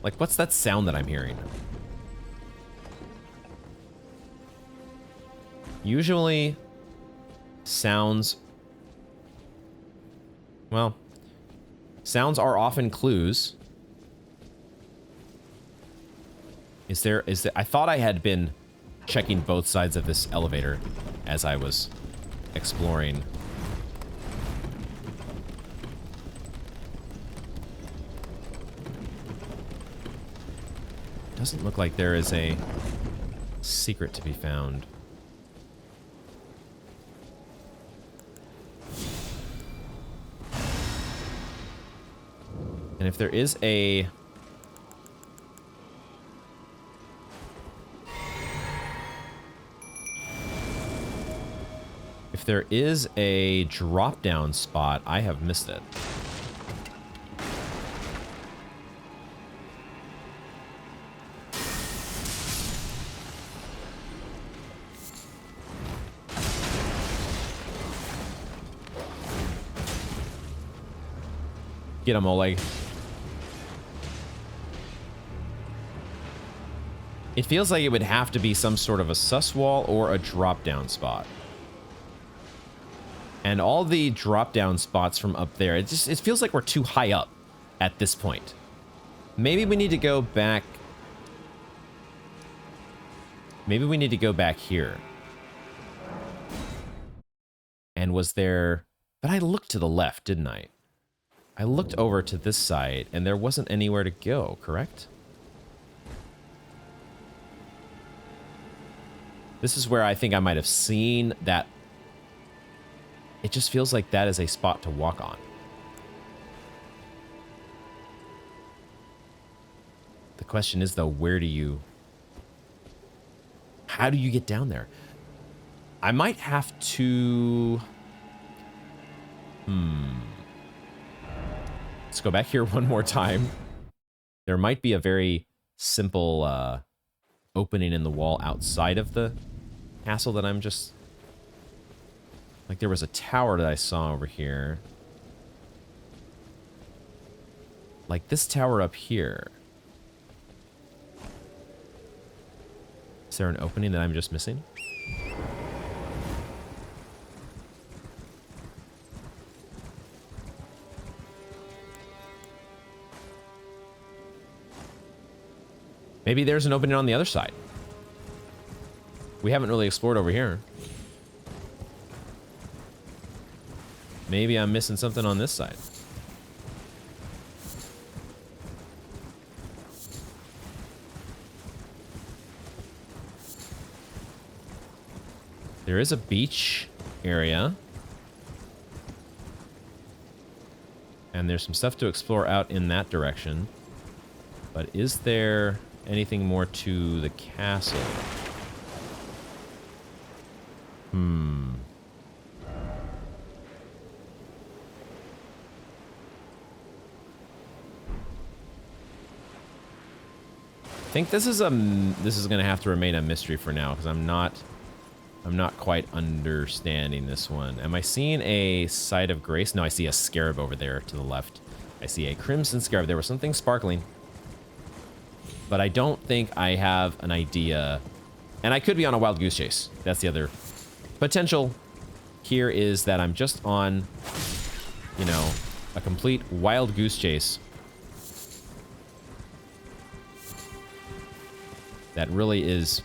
Like, what's that sound that I'm hearing? Usually, sounds... well, sounds are often clues. Is there... I thought I had been checking both sides of this elevator as I was exploring. Doesn't look like there is a secret to be found. And if there is a... if there is a drop-down spot, I have missed it. Get him, Oleg. It feels like it would have to be some sort of a sus wall or a drop-down spot. And all the drop-down spots from up there, it feels like we're too high up at this point. Maybe we need to go back... maybe we need to go back here. And was there... but I looked to the left, didn't I? I looked over to this side, and there wasn't anywhere to go, correct? This is where I think I might have seen that. It just feels like that is a spot to walk on. The question is, though, where do you... How do you get down there? I might have to... Let's go back here one more time. There might be a very simple opening in the wall outside of the castle that I'm just... Like there was a tower that I saw over here. Like this tower up here. Is there an opening that I'm just missing? Maybe there's an opening on the other side. We haven't really explored over here. Maybe I'm missing something on this side. There is a beach area. And there's some stuff to explore out in that direction. But is there anything more to the castle? I think this is going to have to remain a mystery for now because I'm not quite understanding this one. Am I seeing a site of grace? No, I see a scarab over there to the left. I see a crimson scarab. There was something sparkling. But I don't think I have an idea. And I could be on a wild goose chase. That's the other potential here, is that I'm just on, you know, a complete wild goose chase. That really is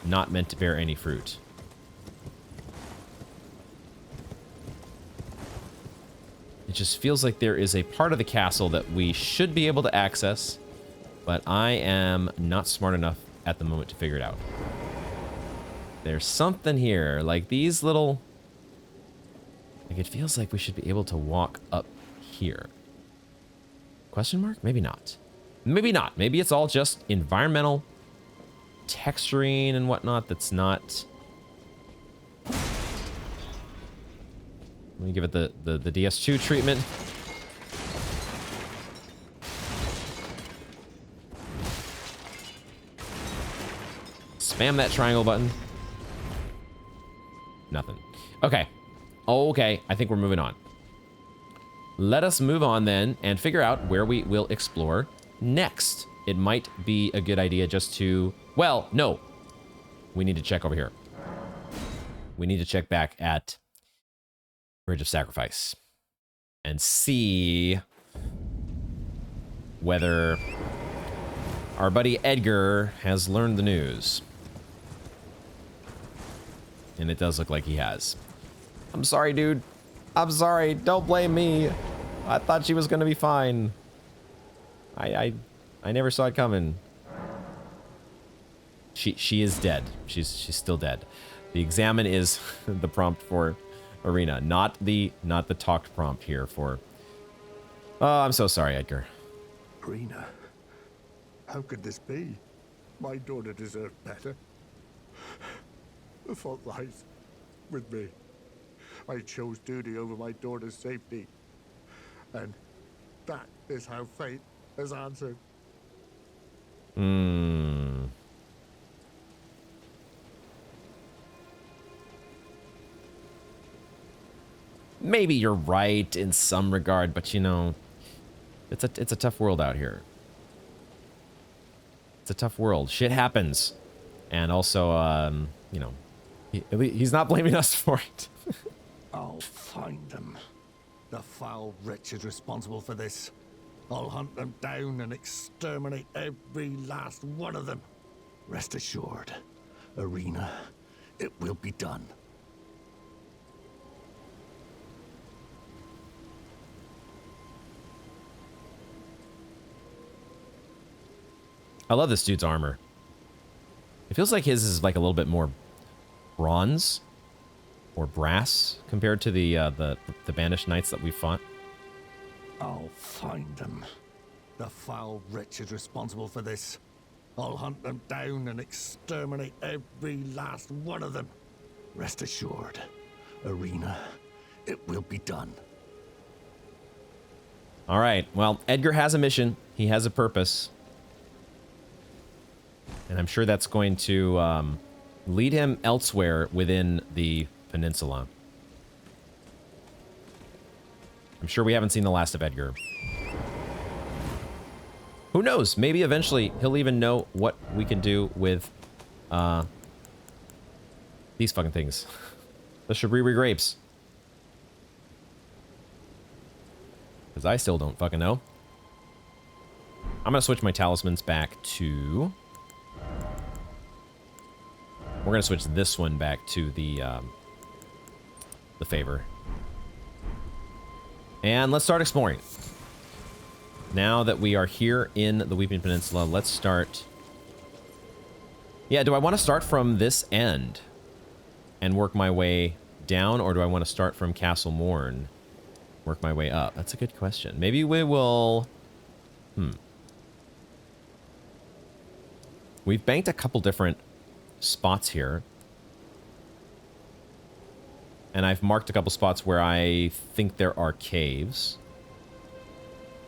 not meant to bear any fruit. It just feels like there is a part of the castle that we should be able to access, but I am not smart enough at the moment to figure it out. There's something here, like these little... Like it feels like we should be able to walk up here. Question mark? Maybe not. Maybe not. Maybe it's all just environmental texturing and whatnot that's not... Let me give it the DS2 treatment. Spam that triangle button. Nothing. Okay. Okay, I think we're moving on. Let us move on then and figure out where we will explore next. It might be a good idea just to... Well, no. We need to check over here. We need to check back at Bridge of Sacrifice and see whether our buddy Edgar has learned the news. And it does look like he has. I'm sorry, dude. I'm sorry. Don't blame me. I thought she was gonna be fine. I never saw it coming. She is dead. She's still dead. The examine is the prompt for Arena, not the talked prompt here for... Oh, I'm so sorry, Edgar. Arena, how could this be? My daughter deserved better. The fault lies with me. I chose duty over my daughter's safety. And that is how fate has answered. Maybe you're right in some regard, but you know, it's a tough world out here. It's a tough world. Shit happens. And also, you know, he's not blaming us for it. I'll find them. The foul wretches responsible for this. I'll hunt them down and exterminate every last one of them. Rest assured, Arena, it will be done. I love this dude's armor. It feels like his is like a little bit more bronze or brass compared to the banished knights that we fought. I'll find them. The foul wretch is responsible for this. I'll hunt them down and exterminate every last one of them. Rest assured, Arena, it will be done. All right. Well, Edgar has a mission. He has a purpose. And I'm sure that's going to lead him elsewhere within the peninsula. I'm sure we haven't seen the last of Edgar. Who knows? Maybe eventually he'll even know what we can do with these fucking things. The Shabriri grapes. Because I still don't fucking know. I'm going to switch my talismans back to... We're going to switch this one back to the favor. And let's start exploring. Now that we are here in the Weeping Peninsula, let's start... Yeah, do I want to start from this end and work my way down, or do I want to start from Castle Morne, work my way up? That's a good question. Maybe we will... We've banked a couple different spots here. And I've marked a couple spots where I think there are caves.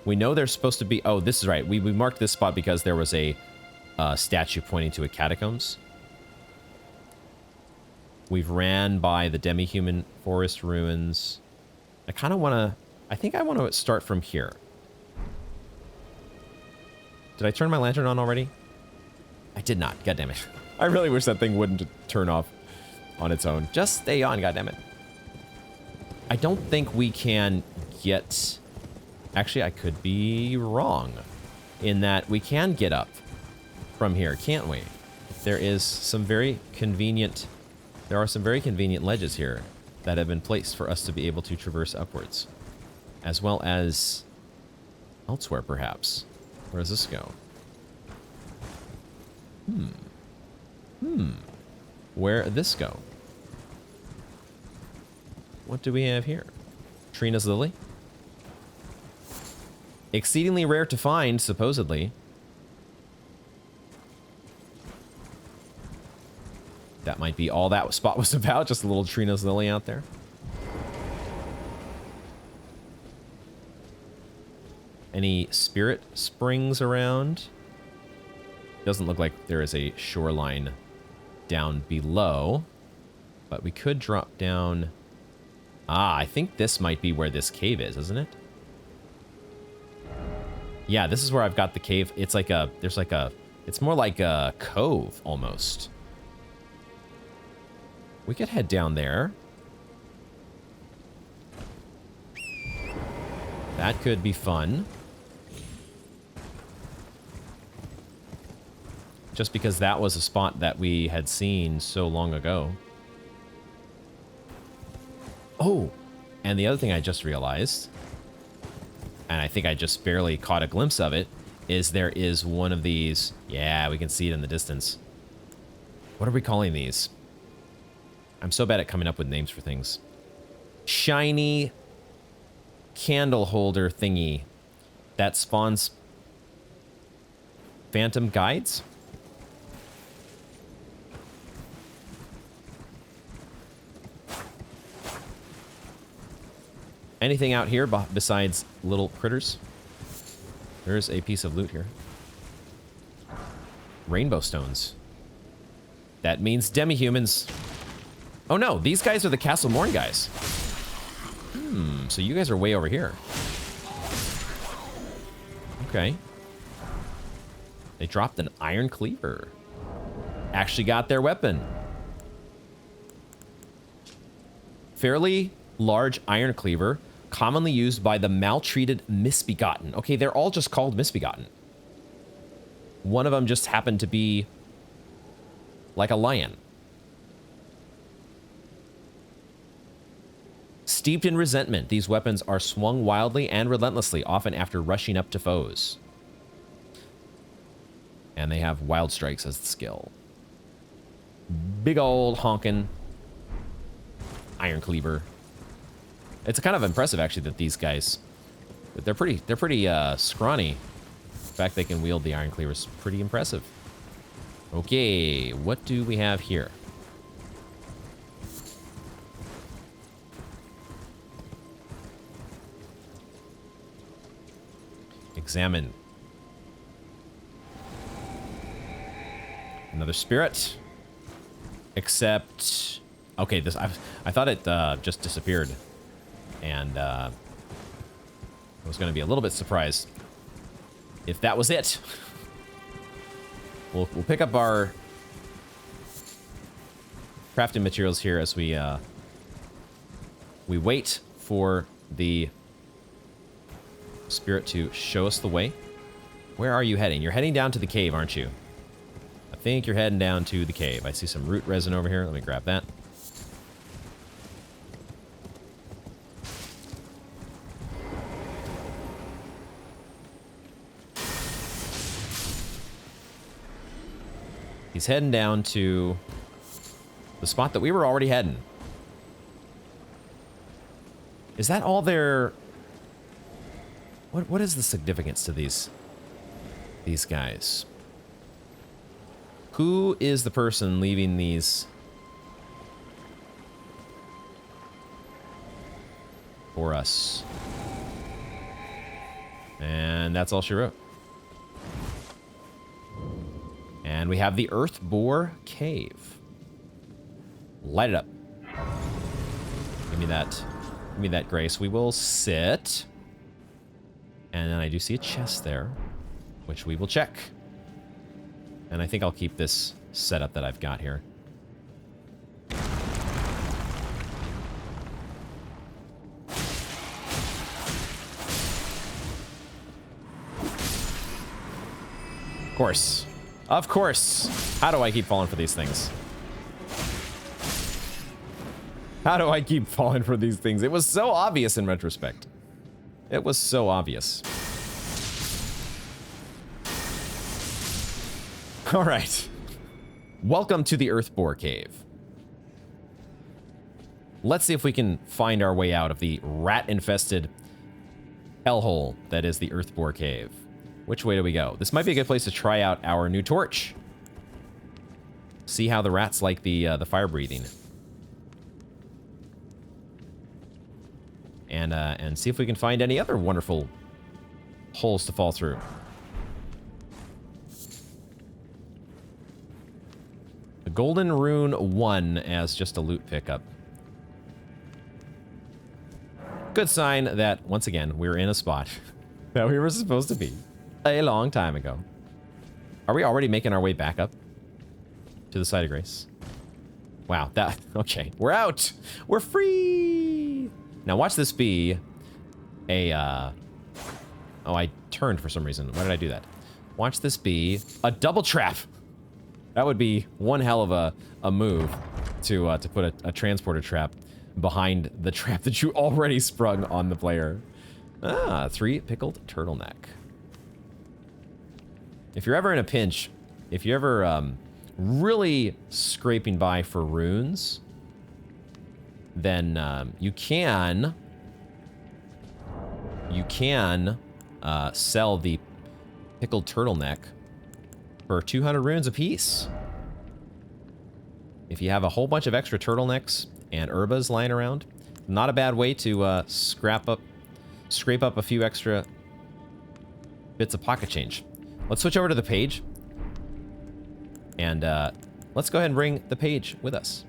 We know there's supposed to be... Oh, this is right. We marked this spot because there was a statue pointing to a catacombs. We've ran by the Demi-Human forest ruins. I kind of want to... I think I want to start from here. Did I turn my lantern on already? I did not. God damn it. I really wish that thing wouldn't turn off on its own. Just stay on, God damn it. I don't think we can get... Actually, I could be wrong in that we can get up from here, can't we? There is some very convenient... There are some very convenient ledges here that have been placed for us to be able to traverse upwards. As well as elsewhere, perhaps. Where does this go? Where did this go? What do we have here? Trina's Lily? Exceedingly rare to find, supposedly. That might be all that spot was about, just a little Trina's Lily out there. Any spirit springs around? Doesn't look like there is a shoreline down below, but we could drop down. Ah, I think this might be where this cave is, isn't it? Yeah, this is where I've got the cave. It's like a, there's like a, it's more like a cove almost. We could head down there. That could be fun. Just because that was a spot that we had seen so long ago. Oh, and the other thing I just realized, and I think I just barely caught a glimpse of it, is there is one of these. Yeah, we can see it in the distance. What are we calling these? I'm so bad at coming up with names for things. Shiny candle holder thingy that spawns phantom guides? Anything out here besides little critters? There's a piece of loot here. Rainbow stones. That means demi-humans. Oh no, these guys are the Castle Morne guys. So you guys are way over here. Okay. They dropped an iron cleaver. Actually got their weapon. Fairly large iron cleaver, commonly used by the maltreated Misbegotten. Okay, they're all just called Misbegotten. One of them just happened to be like a lion. Steeped in resentment, these weapons are swung wildly and relentlessly, often after rushing up to foes. And they have wild strikes as the skill. big old honkin' iron cleaver. It's kind of impressive, actually, that these guys, they're pretty scrawny. The fact they can wield the iron cleaver is pretty impressive. Okay, what do we have here? Examine. Another spirit. Except, okay, this I thought it just disappeared, and I was going to be a little bit surprised if that was it. We'll pick up our crafting materials here as we wait for the spirit to show us the way. Where are you heading? You're heading down to the cave, aren't you? I think you're heading down to the cave. I see some root resin over here. Let me grab that. He's heading down to the spot that we were already heading. Is that all their... What is the significance to these guys? Who is the person leaving these for us? And that's all she wrote. And we have the Earthbore Cave. Light it up. Give me that grace. We will sit. And then I do see a chest there, which we will check. And I think I'll keep this setup that I've got here. Of course. Of course. How do I keep falling for these things? How do I keep falling for these things? It was so obvious in retrospect. It was so obvious. All right. Welcome to the Earthbore Cave. Let's see if we can find our way out of the rat-infested hellhole that is the Earthbore Cave. Which way do we go? This might be a good place to try out our new torch. See how the rats like the fire breathing. And see if we can find any other wonderful holes to fall through. The Golden Rune 1 as just a loot pickup. Good sign that, once again, we're in a spot that we were supposed to be a long time ago. Are we already making our way back up to the site of grace? Wow, that... Okay, we're out! We're free! Now watch this be a... Oh, I turned for some reason. Why did I do that? Watch this be a double trap! That would be one hell of a move to put a transporter trap behind the trap that you already sprung on the player. Ah, 3 pickled turtleneck. If you're ever in a pinch, if you're ever really scraping by for runes, then you can sell the pickled turtleneck for 200 runes apiece. If you have a whole bunch of extra turtlenecks and herbas lying around, not a bad way to scrape up a few extra bits of pocket change. Let's switch over to the page, and let's go ahead and bring the page with us.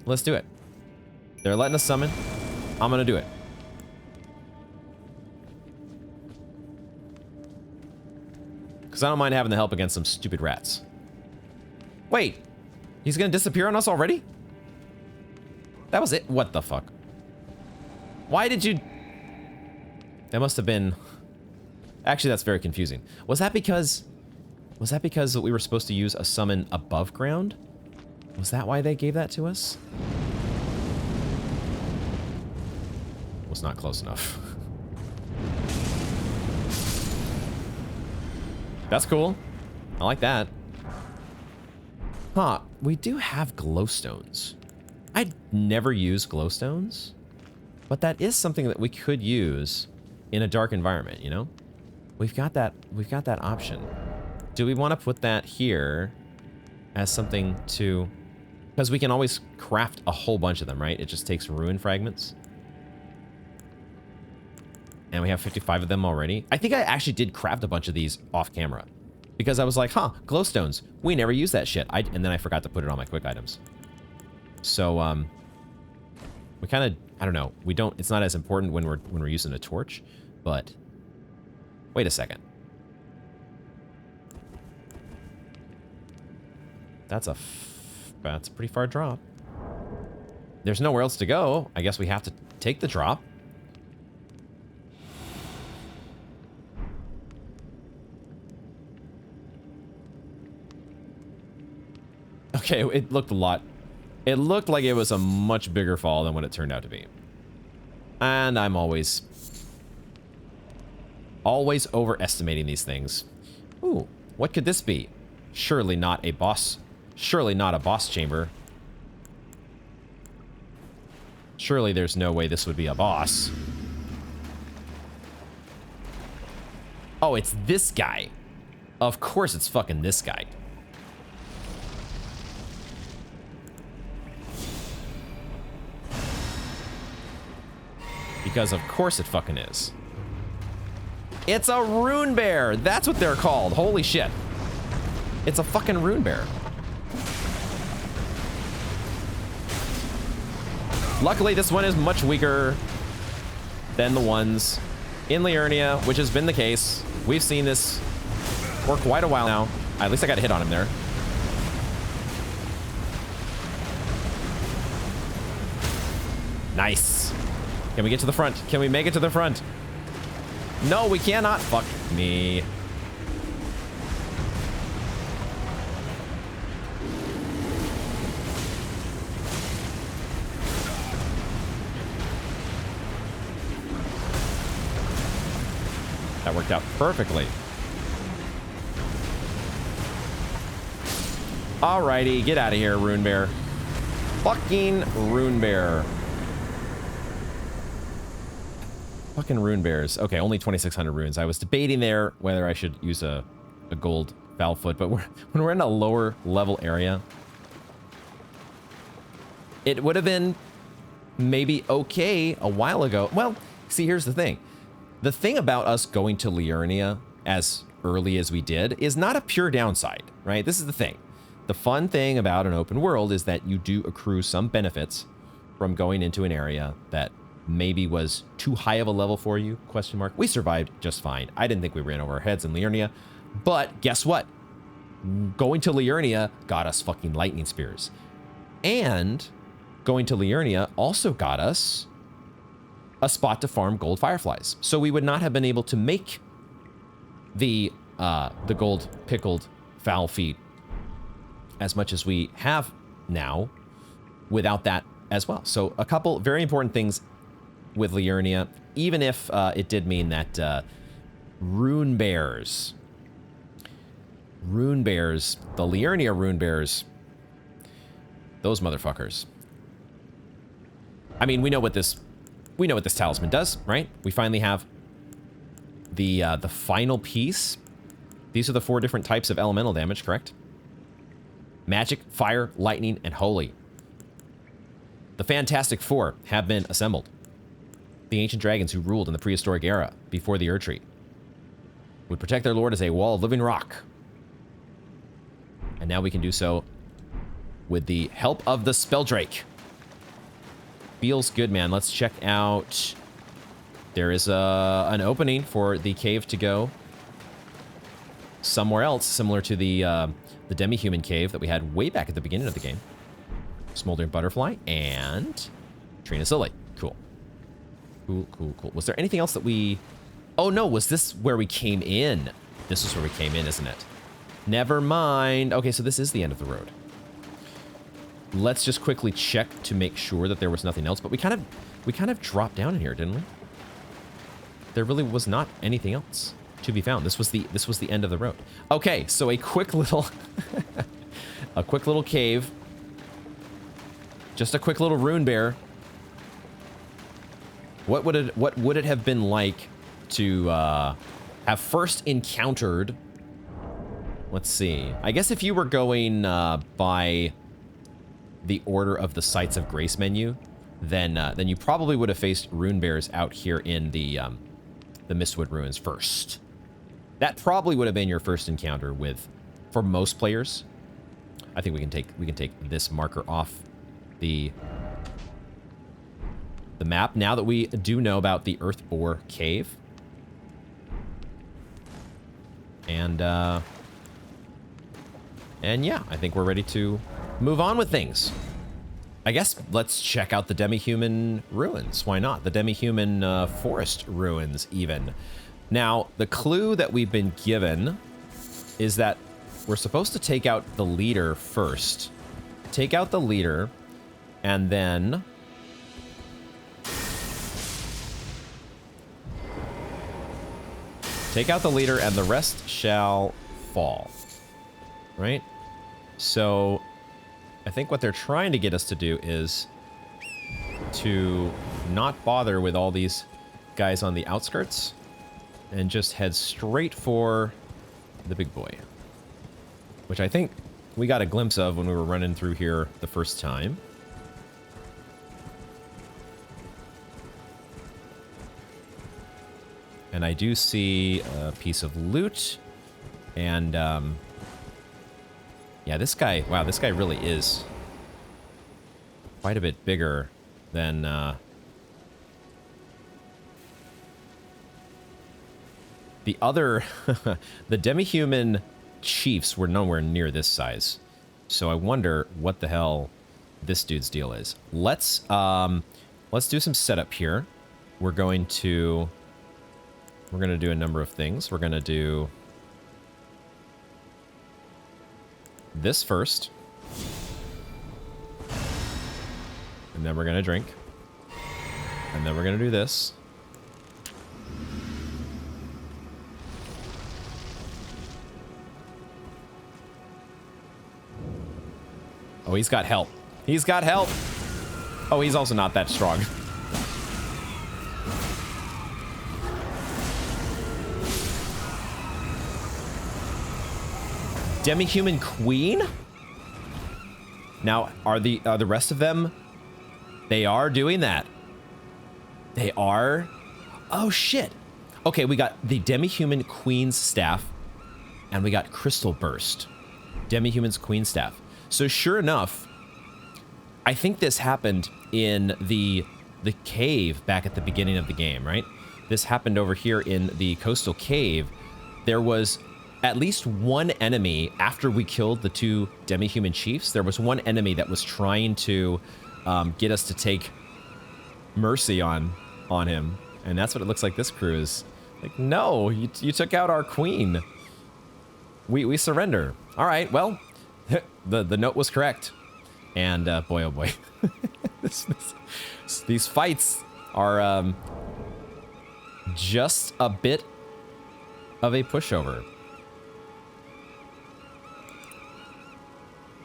Let's do it. They're letting us summon. I'm gonna do it. Because I don't mind having the help against some stupid rats. Wait, he's gonna disappear on us already? That was it? What the fuck? Why did you... That must have been... Actually, that's very confusing. Was that because we were supposed to use a summon above ground? Was that why they gave that to us? Was not close enough. That's cool. I like that. Huh, we do have glowstones. I'd never use glowstones, but that is something that we could use in a dark environment, you know? We've got that option. Do we want to put that here as something to... Because we can always craft a whole bunch of them, right? It just takes ruin fragments. And we have 55 of them already. I think I actually did craft a bunch of these off camera. Because I was like, huh, glowstones. We never use that shit. And then I forgot to put it on my quick items. So, we kind of, I don't know. We don't, it's not as important when we're using a torch. But, wait a second. That's a pretty far drop. There's nowhere else to go. I guess we have to take the drop. Okay, it looked a lot. It looked like it was a much bigger fall than what it turned out to be. And I'm always overestimating these things. Ooh, what could this be? Surely not a boss. Surely not a boss chamber. Surely there's no way this would be a boss. Oh, it's this guy. Of course it's fucking this guy. Because of course it fucking is. It's a rune bear. That's what they're called. Holy shit. It's a fucking rune bear. Luckily, this one is much weaker than the ones in Liurnia, which has been the case. We've seen this for quite a while now. At least I got a hit on him there. Nice. Can we get to the front? Can we make it to the front? No, we cannot. Fuck me. That worked out perfectly. Alrighty, get out of here, Rune Bear. Fucking Rune Bear. Fucking rune bears. Okay, only 2,600 runes. I was debating there whether I should use a gold foul foot, but when we're in a lower level area, it would have been maybe okay a while ago. Well, see, here's the thing. The thing about us going to Liurnia as early as we did is not a pure downside, right? This is the thing. The fun thing about an open world is that you do accrue some benefits from going into an area that maybe was too high of a level for you, question mark. We survived just fine. I didn't think we ran over our heads in Liurnia, but guess what? Going to Liurnia got us fucking lightning spears. And going to Liurnia also got us a spot to farm gold fireflies. So we would not have been able to make the gold pickled foul feet as much as we have now without that as well. So a couple very important things with Liurnia, even if it did mean that rune bears, the Liurnia rune bears, those motherfuckers. I mean, we know what this talisman does, right? We finally have the final piece. These are the 4 different types of elemental damage, correct? Magic, fire, lightning, and holy. The Fantastic Four have been assembled. The ancient dragons who ruled in the prehistoric era before the Erdtree would protect their lord as a wall of living rock. And now we can do so with the help of the Spelldrake. Feels good, man. Let's check out. There is an opening for the cave to go somewhere else, similar to the Demi-Human cave that we had way back at the beginning of the game. Smoldering Butterfly and Trina Silly. Cool. Cool. Was there anything else that we... Oh, no. Was this where we came in? This is where we came in, isn't it? Never mind. Okay, so this is the end of the road. Let's just quickly check to make sure that there was nothing else. But we kind of dropped down in here, didn't we? There really was not anything else to be found. This was the end of the road. Okay, so a quick little a quick little cave. Just a quick little rune bear. What would it have been like to have first encountered? Let's see. I guess if you were going by the order of the Sites of Grace menu, then you probably would have faced rune bears out here in the Mistwood Ruins first. That probably would have been your first encounter with, for most players. I think we can take this marker off the map now that we do know about the Earthbore Cave. And yeah, I think we're ready to move on with things. I guess let's check out the Demi-Human ruins. Why not? The Demi-Human forest ruins, even. Now, the clue that we've been given is that we're supposed to take out the leader first. Take out the leader, and then take out the leader, and the rest shall fall. Right? So I think what they're trying to get us to do is to not bother with all these guys on the outskirts and just head straight for the big boy, which I think we got a glimpse of when we were running through here the first time. And I do see a piece of loot, and yeah, this guy, wow, this guy really is quite a bit bigger than the other. The Demi-Human chiefs were nowhere near this size, so I wonder what the hell this dude's deal is. Let's do some setup here. We're going to do a number of things. We're gonna do this first, and then we're gonna drink, and then we're gonna do this. Oh, he's got help. He's got help. Oh, he's also not that strong. Demi-Human Queen? Now, are the rest of them? They are doing that. They are? Oh, shit. Okay, we got the Demi-Human Queen's Staff, and we got Crystal Burst. Demi-Human's Queen's Staff. So sure enough, I think this happened in the cave back at the beginning of the game, right? This happened over here in the coastal cave. There was at least one enemy after we killed the two Demi-Human chiefs. There was one enemy that was trying to get us to take mercy on him, and that's what it looks like this crew is. Like, no, you took out our queen. We surrender. All right, well, the note was correct, and boy, oh boy, these fights are just a bit of a pushover.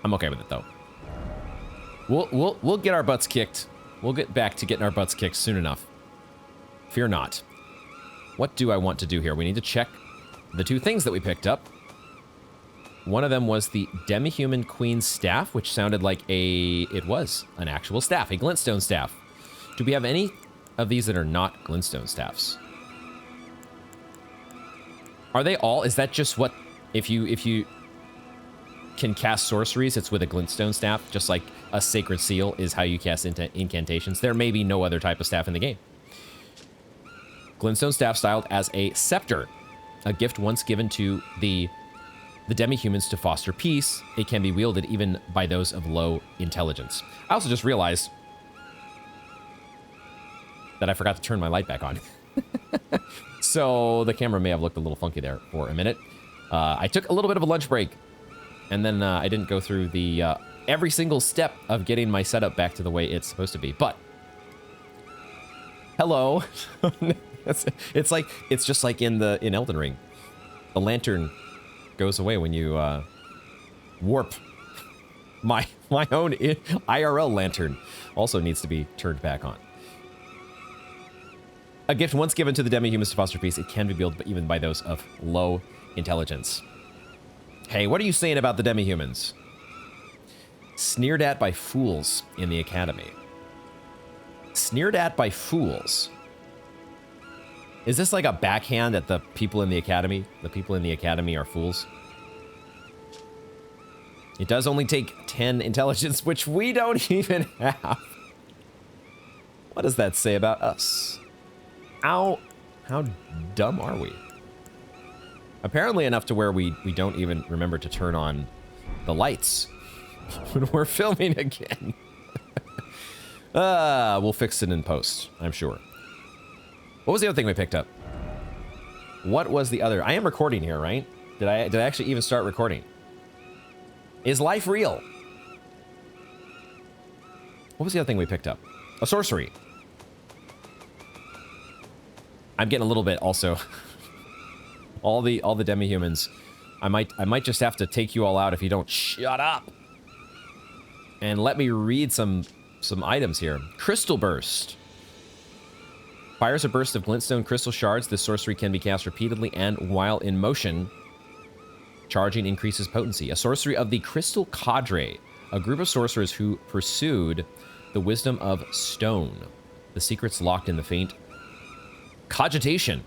I'm okay with it though. We'll get our butts kicked. We'll get back to getting our butts kicked soon enough. Fear not. What do I want to do here? We need to check the two things that we picked up. One of them was the Demi-Human Queen's Staff, which sounded like it was an actual staff, a glintstone staff. Do we have any of these that are not glintstone staffs? Are they all? Is that just what, if you can cast sorceries, it's with a glintstone staff, just like a sacred seal is how you cast into incantations? There may be no other type of staff in the game. Glintstone staff styled as a scepter, a gift once given to the Demi-Humans to foster peace. It can be wielded even by those of low intelligence. I also just realized that I forgot to turn my light back on. So the camera may have looked a little funky there for a minute. I took a little bit of a lunch break, and then I didn't go through the every single step of getting my setup back to the way it's supposed to be. But hello. It's just like in Elden Ring. The lantern goes away when you warp. My own IRL lantern also needs to be turned back on. A gift once given to the demi-humans to foster peace, it can be wielded even by those of low intelligence. Hey, what are you saying about the demi-humans? Sneered at by fools in the academy. Sneered at by fools. Is this like a backhand at the people in the academy? The people in the academy are fools? It does only take 10 intelligence, which we don't even have. What does that say about us? How dumb are we? Apparently enough to where we don't even remember to turn on the lights when we're filming again. We'll fix it in post, I'm sure. What was the other thing we picked up? What was the other? I am recording here, right? Did I actually even start recording? Is life real? What was the other thing we picked up? A sorcery. I'm getting a little bit also. all the demi-humans. I might just have to take you all out if you don't shut up. And let me read some items here. Crystal Burst. Fires a burst of glintstone crystal shards. This sorcery can be cast repeatedly and while in motion. Charging increases potency. A sorcery of the Crystal Cadre. A group of sorcerers who pursued the wisdom of stone. The secrets locked in the faint cogitation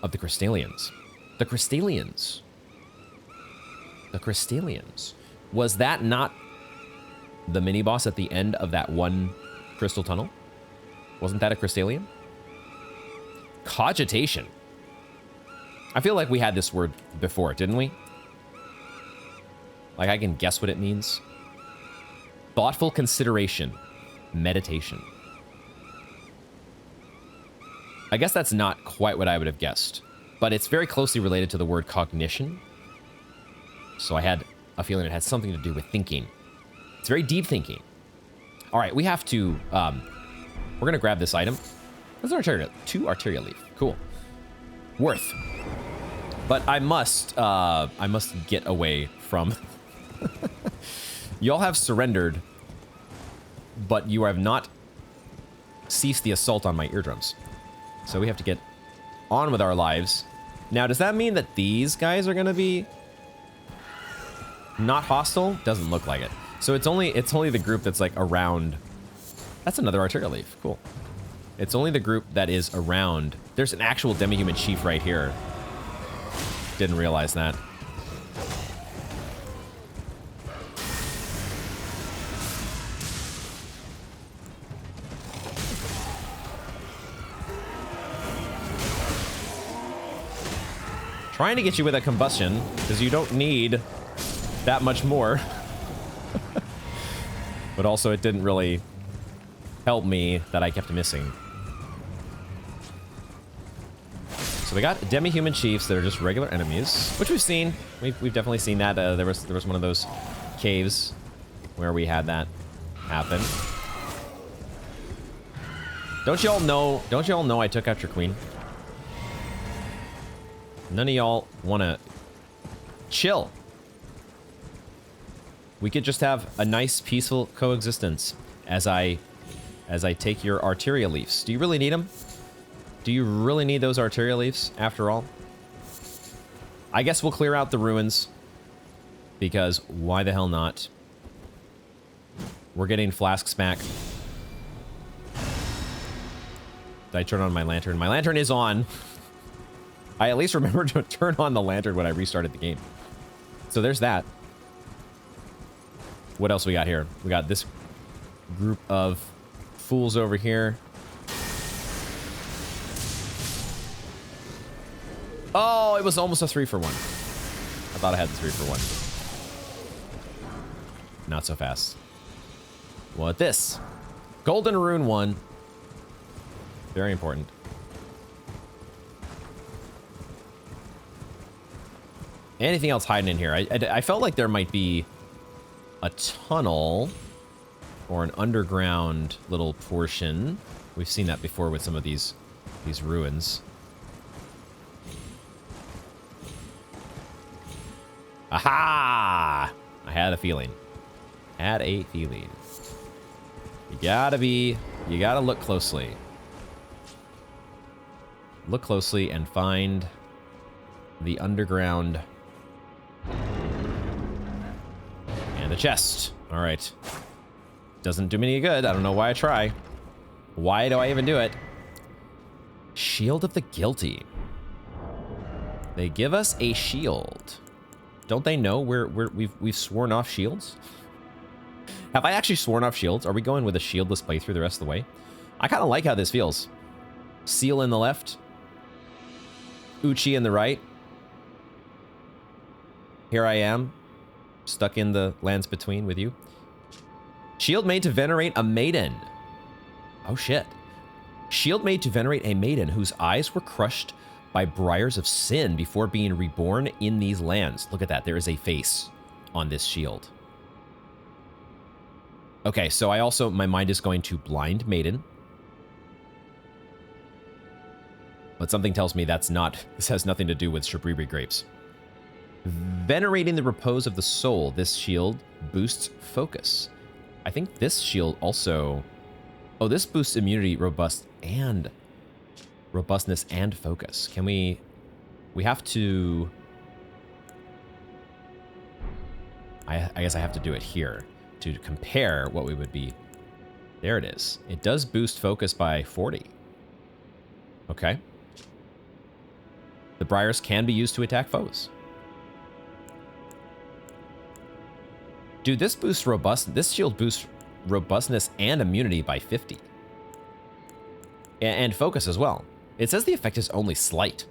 of the Castellans. The Castellans. The Castellans. Was that not the mini-boss at the end of that one crystal tunnel? Wasn't that a Castellan? Cogitation. I feel like we had this word before, didn't we? Like I can guess what it means. Thoughtful consideration. Meditation. I guess that's not quite what I would have guessed, but it's very closely related to the word cognition. So I had a feeling it had something to do with thinking. It's very deep thinking. All right, we have to, we're gonna grab this item. That's an arterial, 2 arterial leaf, cool. Worth. But I must get away from, y'all have surrendered, but you have not ceased the assault on my eardrums. So we have to get on with our lives. Now, does that mean that these guys are gonna be not hostile? Doesn't look like it. So it's only the group that's like around. That's another arterial leaf. Cool. It's only the group that is around. There's an actual demi-human chief right here. Didn't realize that. Trying to get you with a combustion, because you don't need that much more. But also it didn't really help me that I kept missing. So we got demi-human chiefs that are just regular enemies, which we've seen. We've definitely seen that. There was one of those caves where we had that happen. Don't y'all know I took out your queen? None of y'all want to chill. We could just have a nice, peaceful coexistence as I take your arterial leaves. Do you really need them? Do you really need those arterial leaves, after all? I guess we'll clear out the ruins, because why the hell not? We're getting flasks back. Did I turn on my lantern? My lantern is on. I at least remembered to turn on the lantern when I restarted the game. So there's that. What else we got here? We got this group of fools over here. Oh, it was almost a 3-for-1. I thought I had the 3-for-1. Not so fast. What this? Golden Rune 1. Very important. Anything else hiding in here? I felt like there might be a tunnel or an underground little portion. We've seen that before with some of these ruins. Aha! I had a feeling. Add a feeling. You gotta look closely. Look closely and find the underground and a chest. All right. Doesn't do me any good. I don't know why I try. Why do I even do it? Shield of the Guilty. They give us a shield. Don't they know we've sworn off shields? Have I actually sworn off shields? Are we going with a shieldless playthrough the rest of the way? I kind of like how this feels. Seal in the left. Uchi in the right. Here I am, stuck in the lands between with you. Shield made to venerate a maiden. Oh shit. Shield made to venerate a maiden whose eyes were crushed by briars of sin before being reborn in these lands. Look at that. There is a face on this shield. Okay, so my mind is going to blind maiden. But something tells me this has nothing to do with Shabriri grapes. Venerating the repose of the soul, this shield boosts focus. I think this shield also... Oh, this boosts immunity, robustness, and focus. Can we... We have to... I guess I have to do it here to compare what we would be... There it is. It does boost focus by 40. Okay. The briars can be used to attack foes. Dude, this shield boosts robustness and immunity by 50. And focus as well. It says the effect is only slight.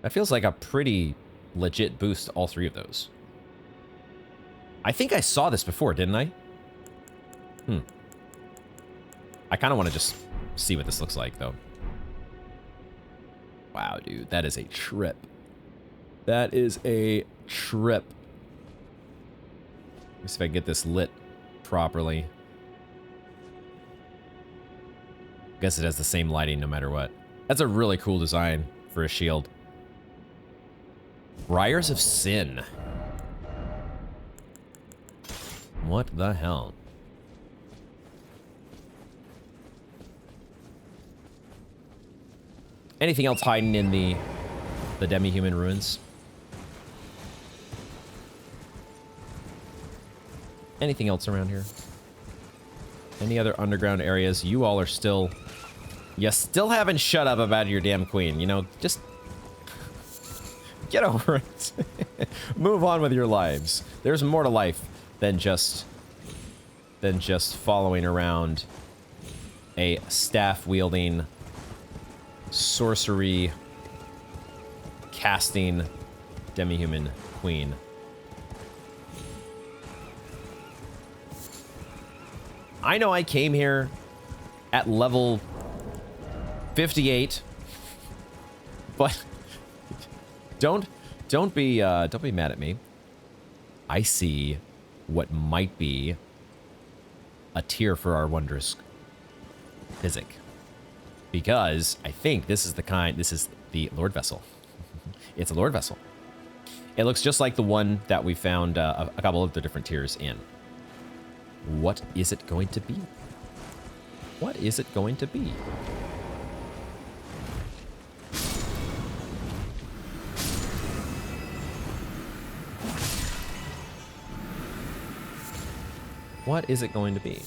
That feels like a pretty legit boost to all three of those. I think I saw this before, didn't I? I kind of want to just see what this looks like, though. Wow, dude, that is a trip. That is a trip. Let me see if I can get this lit properly. Guess it has the same lighting no matter what. That's a really cool design for a shield. Briars of Sin. What the hell? Anything else hiding in the Demi-Human ruins? Anything else around here? Any other underground areas? You all are still... You still haven't shut up about your damn queen. You know, just... Get over it. Move on with your lives. There's more to life than just following around a staff-wielding, sorcery casting Demi-Human queen. I know I came here at level 58, but don't be mad at me. I see what might be a tier for our wondrous physic, because I think this is the Lord Vessel. It's a Lord Vessel. It looks just like the one that we found a couple of the different tiers in. What is it going to be? What is it going to be? What is it going to be?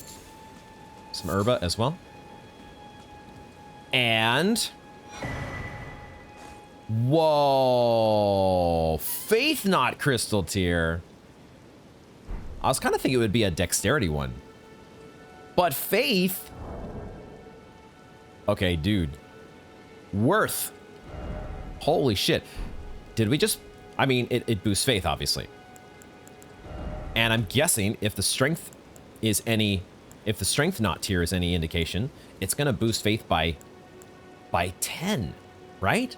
Some herba as well. And... Whoa! Faith Knot Crystal tier. I was kind of thinking it would be a dexterity one. But faith... Okay, dude. Worth. Holy shit. Did we just... I mean, it boosts faith, obviously. And I'm guessing if the strength is any... If the strength knot tier is any indication, it's going to boost faith by 10, right?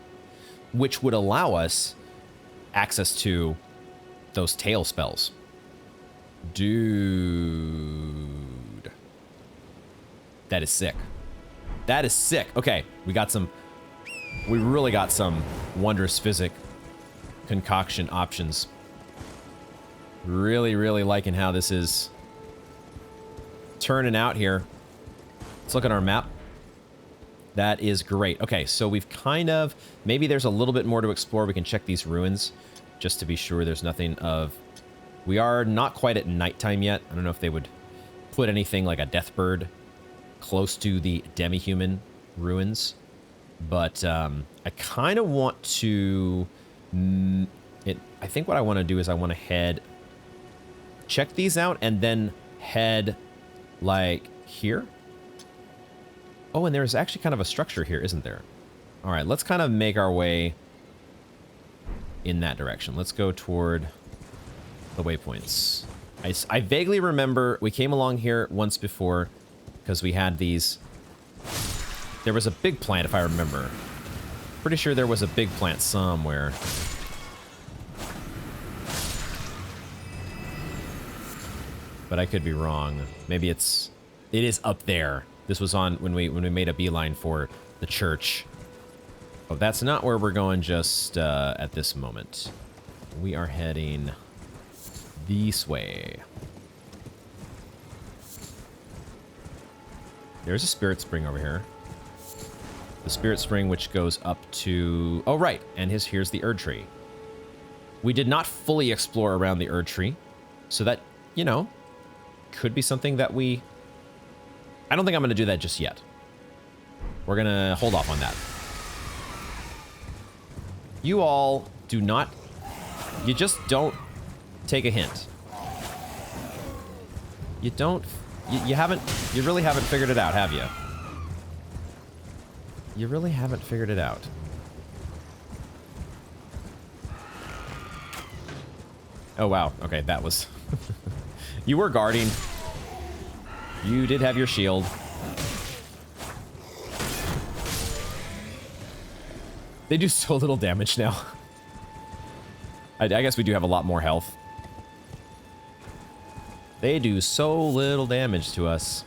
Which would allow us access to those tail spells. Dude. That is sick. That is sick. Okay, we really got some wondrous physic concoction options. Really, really liking how this is turning out here. Let's look at our map. That is great. Okay, so we've kind of... Maybe there's a little bit more to explore. We can check these ruins just to be sure there's nothing of... We are not quite at nighttime yet. I don't know if they would put anything like a death bird close to the Demi-Human ruins. But I kind of want to... I think what I want to do is I want to head... Check these out and then head like here. Oh, and there's actually kind of a structure here, isn't there? All right, let's kind of make our way in that direction. Let's go toward the waypoints. I vaguely remember we came along here once before because we had these... There was a big plant, if I remember. Pretty sure there was a big plant somewhere. But I could be wrong. Maybe it is up there. This was on when we made a beeline for the church. Oh, that's not where we're going just at this moment. We are heading this way. There's a spirit spring over here. The spirit spring which goes up to... Oh, right. And here's the Erd tree. We did not fully explore around the Erd tree. So that, you know, could be something that we... I don't think I'm going to do that just yet. We're going to hold off on that. You all do not... You just don't take a hint. You don't... You haven't... You really haven't figured it out, have you? You really haven't figured it out. Oh, wow. Okay, that was... You were guarding. You did have your shield. They do so little damage now. I guess we do have a lot more health. They do so little damage to us.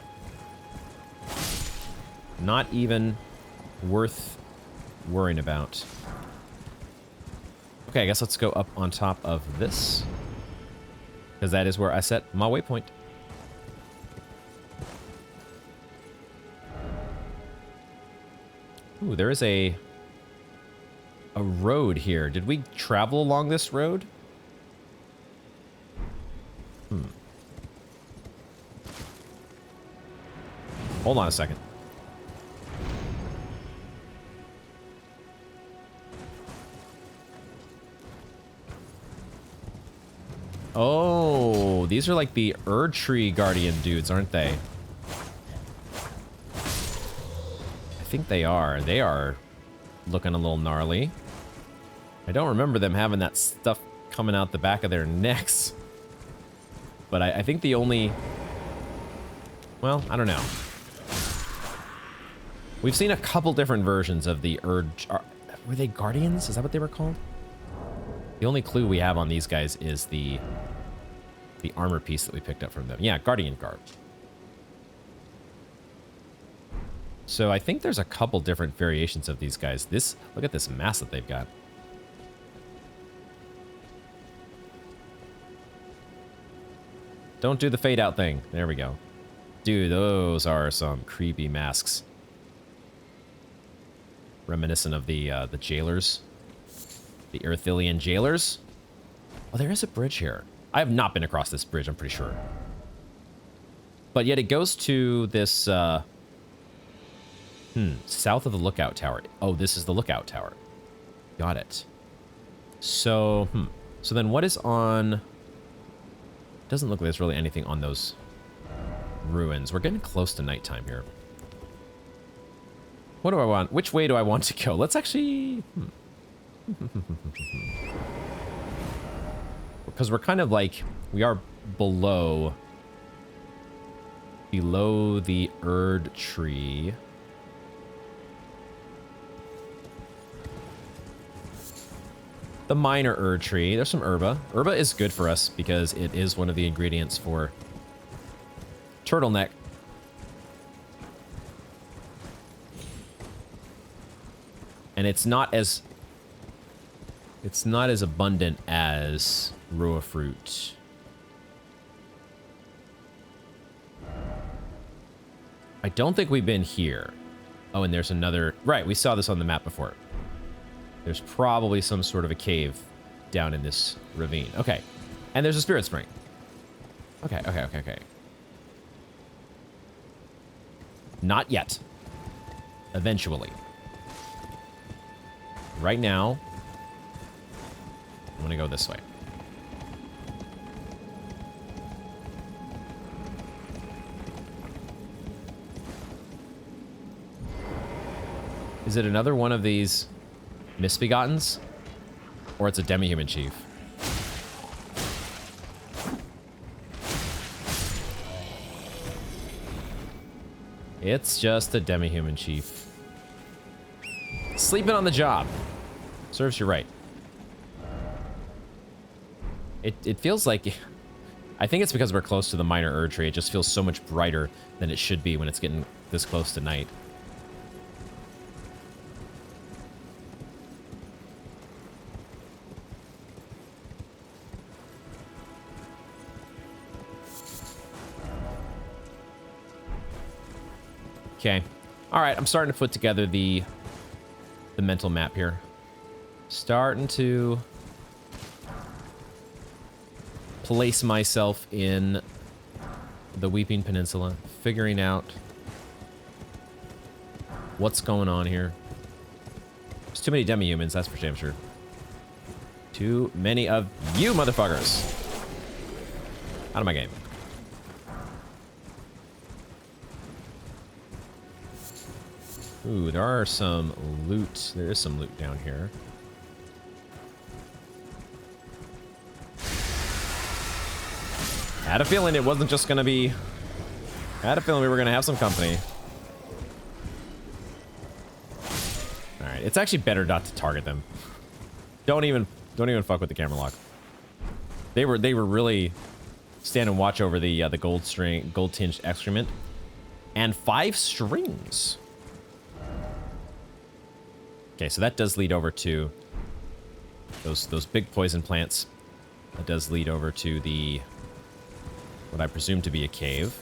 Not even worth worrying about. Okay, I guess let's go up on top of this. Because that is where I set my waypoint. Ooh, there is a road here. Did we travel along this road? Hold on a second. Oh, these are like the Erd Tree Guardian dudes, aren't they? I think they are. They are looking a little gnarly. I don't remember them having that stuff coming out the back of their necks. But I think the only... Well, I don't know. We've seen a couple different versions of the Erd... Were they Guardians? Is that what they were called? The only clue we have on these guys is the armor piece that we picked up from them. Yeah, Guardian Garb. So I think there's a couple different variations of these guys. Look at this mass that they've got. Don't do the fade out thing. There we go. Dude, those are some creepy masks. Reminiscent of the jailers. The Earthilian jailers. Oh, there is a bridge here. I have not been across this bridge, I'm pretty sure. But yet it goes to this, south of the lookout tower. Oh, this is the lookout tower. Got it. So, So then what is on... Doesn't look like there's really anything on those ruins. We're getting close to nighttime here. What do I want? Which way do I want to go? Let's actually... Because we're kind of like... We are below the Erd tree. The minor Erd tree. There's some herba. Herba is good for us because it is one of the ingredients for turtleneck. And it's not as abundant as Rua fruit. I don't think we've been here. Oh, and there's another... Right, we saw this on the map before. There's probably some sort of a cave down in this ravine. Okay. And there's a spirit spring. Okay, okay, okay, okay. Not yet. Eventually. Right now, I'm gonna go this way. Is it another one of these Misbegottens? Or it's a Demi-Human chief? It's just a Demi-Human chief. Sleeping on the job. Serves you right. It feels like... I think it's because we're close to the minor Erd tree. It just feels so much brighter than it should be when it's getting this close to night. Okay. All right, I'm starting to put together the mental map here. Starting to place myself in the Weeping Peninsula, figuring out what's going on here. There's too many Demi-Humans, that's for damn sure. Too many of you motherfuckers. Out of my game. Ooh, there are some loot. There is some loot down here. Had a feeling it wasn't just gonna be... Had a feeling we were gonna have some company. Alright, it's actually better not to target them. Don't even fuck with the camera lock. They were really standing watch over the gold tinged excrement. And 5 strings. Okay, so that does lead over to those big poison plants. That does lead over to the what I presume to be a cave.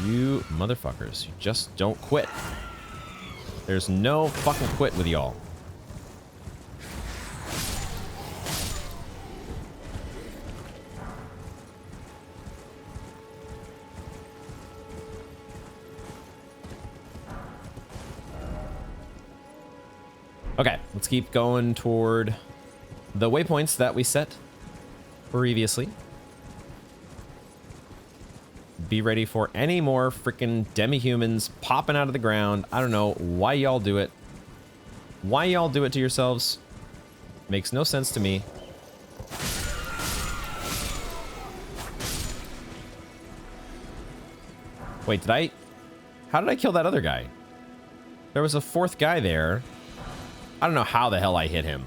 You motherfuckers, you just don't quit. There's no fucking quit with y'all. Okay, let's keep going toward the waypoints that we set previously. Be ready for any more freaking Demi-Humans popping out of the ground. I don't know why y'all do it. Why y'all do it to yourselves makes no sense to me. Wait, how did I kill that other guy? There was a 4th guy there. I don't know how the hell I hit him.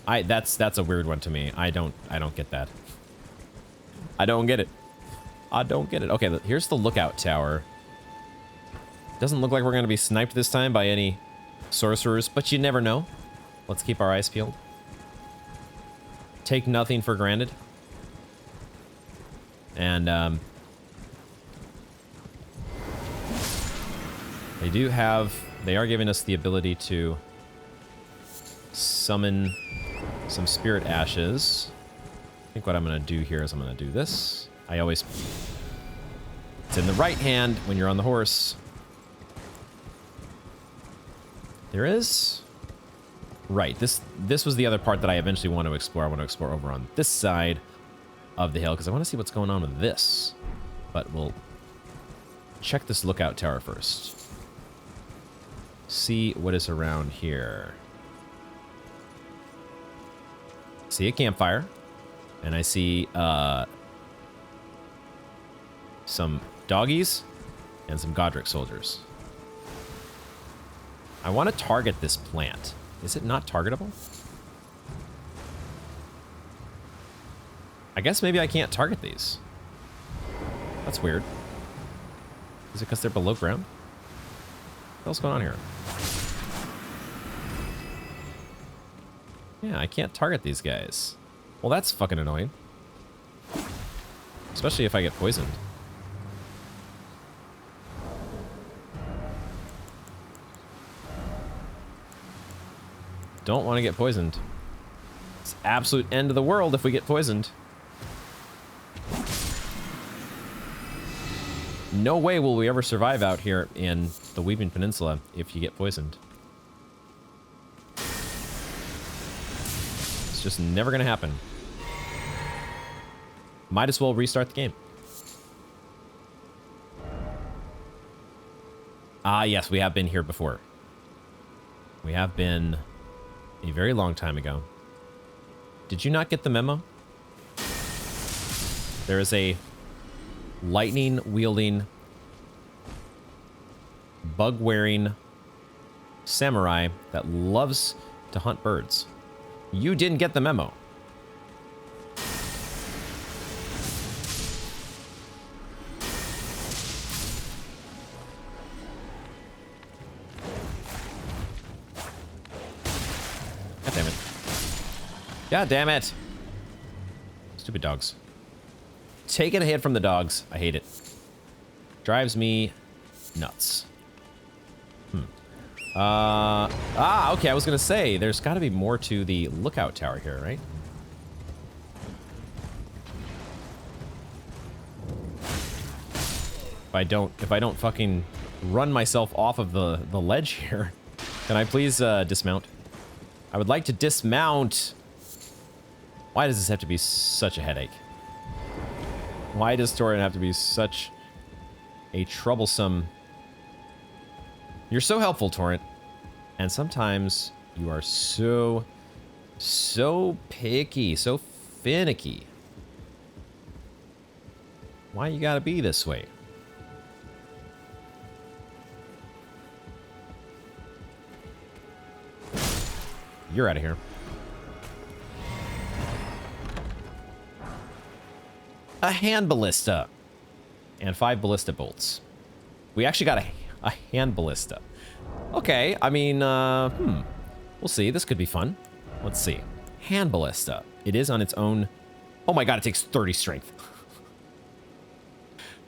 That's a weird one to me. I don't get that. I don't get it. I don't get it. Okay, here's the lookout tower. Doesn't look like we're gonna be sniped this time by any sorcerers, but you never know. Let's keep our eyes peeled. Take nothing for granted. And they are giving us the ability to summon some spirit ashes. I think what I'm gonna do here is I'm gonna do this. It's in the right hand when you're on the horse. There is... Right, this was the other part that I eventually want to explore. I want to explore over on this side of the hill because I want to see what's going on with this. But we'll check this lookout tower first. See what is around here. See a campfire. And I see some doggies and some Godric soldiers. I want to target this plant. Is it not targetable? I guess maybe I can't target these. That's weird. Is it because they're below ground? What the hell's going on here? Yeah, I can't target these guys. Well, that's fucking annoying. Especially if I get poisoned. don't want to get poisoned. It's absolute end of the world if we get poisoned. No way will we ever survive out here in the Weeping Peninsula if you get poisoned. It's just never gonna happen. Might as well restart the game. Ah, yes, we have been here before. We have been a very long time ago. Did you not get the memo? There is a lightning-wielding, bug-wearing samurai that loves to hunt birds. You didn't get the memo. God damn it. God damn it. Stupid dogs. Taking a hit from the dogs. I hate it. Drives me nuts. Okay, I was gonna say, there's gotta be more to the lookout tower here, right? If I don't fucking run myself off of the ledge here, can I please dismount? I would like to dismount. Why does this have to be such a headache? Why does Torian have to be such a troublesome... You're so helpful, Torrent. And sometimes you are so picky, so finicky. Why you gotta be this way? You're out of here. A hand ballista. And 5 ballista bolts. We actually got a hand ballista. Okay, I mean, we'll see. This could be fun. Let's see. Hand ballista. It is on its own. Oh my god, it takes 30 strength.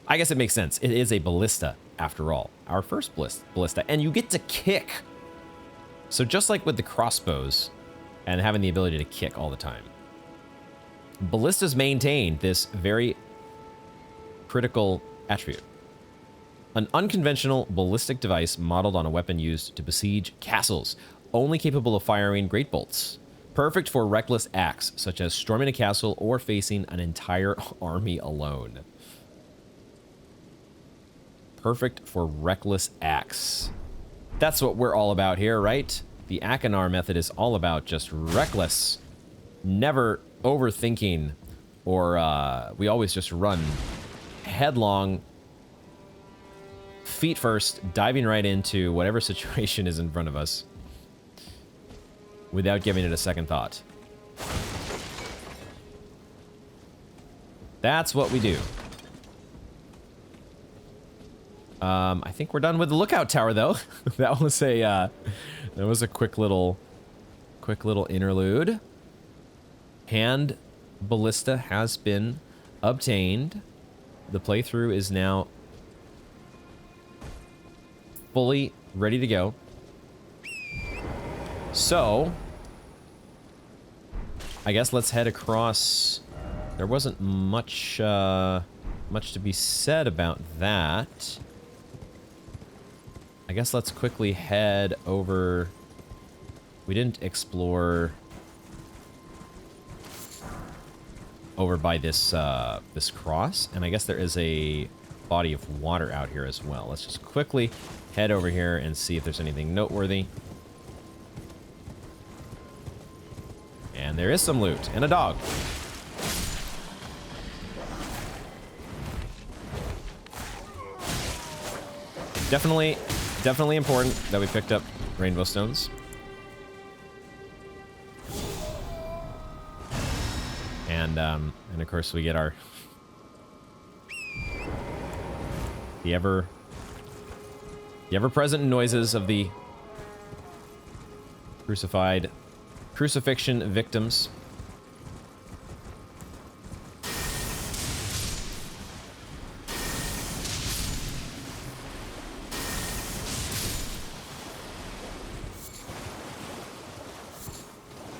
I guess it makes sense. It is a ballista, after all. Our first ballista. And you get to kick. So just like with the crossbows and having the ability to kick all the time, ballistas maintain this very critical attribute. An unconventional ballistic device modeled on a weapon used to besiege castles, only capable of firing great bolts. Perfect for reckless acts, such as storming a castle or facing an entire army alone. Perfect for reckless acts. That's what we're all about here, right? The Akinar method is all about just reckless, never overthinking, or we always just run headlong, feet first, diving right into whatever situation is in front of us without giving it a second thought. That's what we do. I think we're done with the lookout tower, though. That was a quick little interlude. Hand ballista has been obtained. The playthrough is now fully ready to go. So, I guess let's head across. There wasn't much to be said about that. I guess let's quickly head over. We didn't explore over by this this cross, and I guess there is a body of water out here as well. Let's just quickly head over here and see if there's anything noteworthy. And there is some loot and a dog. Definitely important that we picked up rainbow stones. And of course we get our the ever-present noises of the crucifixion victims.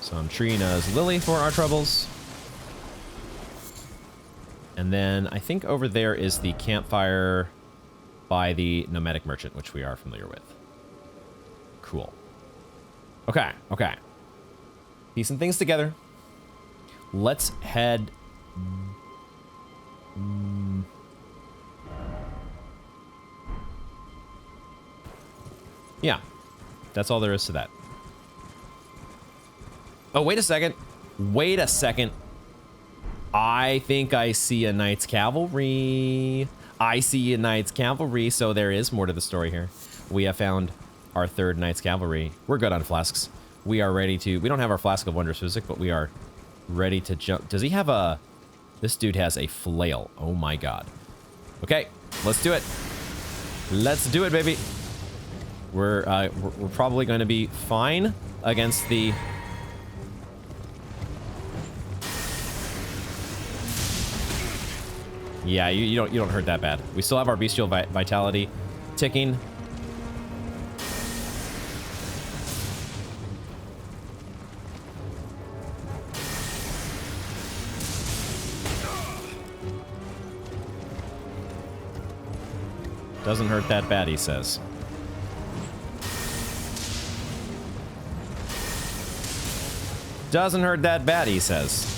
some Trina's Lily for our troubles. And then I think over there is the campfire by the nomadic merchant, which we are familiar with. Cool. Okay, okay. Piecing things together. Let's head... Yeah. That's all there is to that. Oh, wait a second. Wait a second. I think I see a Knight's Cavalry. I see a Knight's Cavalry, so there is more to the story here. We have found our third Knight's Cavalry. We're good on flasks. We are ready to... We don't have our Flask of Wondrous Physic, but we are ready to jump. Does he have a... This dude has a flail. Oh my god. Okay, let's do it. Let's do it, baby. We're probably going to be fine against the... Yeah, you don't hurt that bad. We still have our bestial vitality ticking. Doesn't hurt that bad, he says. Doesn't hurt that bad, he says.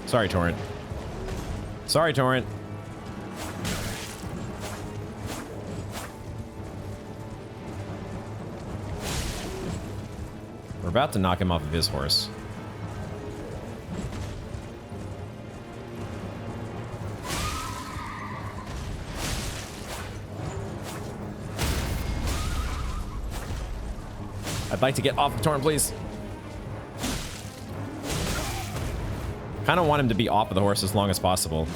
Sorry, Torrent. Sorry, Torrent. We're about to knock him off of his horse. I'd like to get off the Torrent, please. Kind of want him to be off of the horse as long as possible.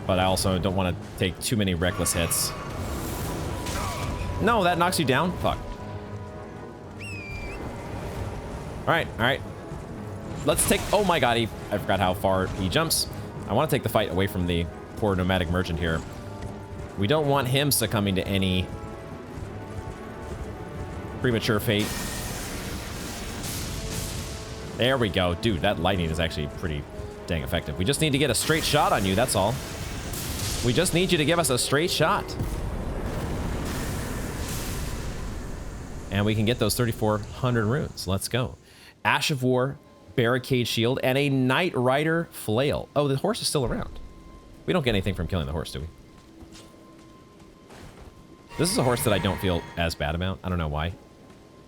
But I also don't want to take too many reckless hits. No, that knocks you down? Fuck. Alright, alright. Let's take... Oh my god, I forgot how far he jumps. I want to take the fight away from the poor nomadic merchant here. We don't want him succumbing to any premature fate. There we go. Dude, that lightning is actually pretty dang effective. We just need to get a straight shot on you, that's all. We just need you to give us a straight shot. And we can get those 3,400 runes. Let's go. Ash of War, Barricade Shield, and a Knight Rider Flail. Oh, the horse is still around. We don't get anything from killing the horse, do we? This is a horse that I don't feel as bad about. I don't know why.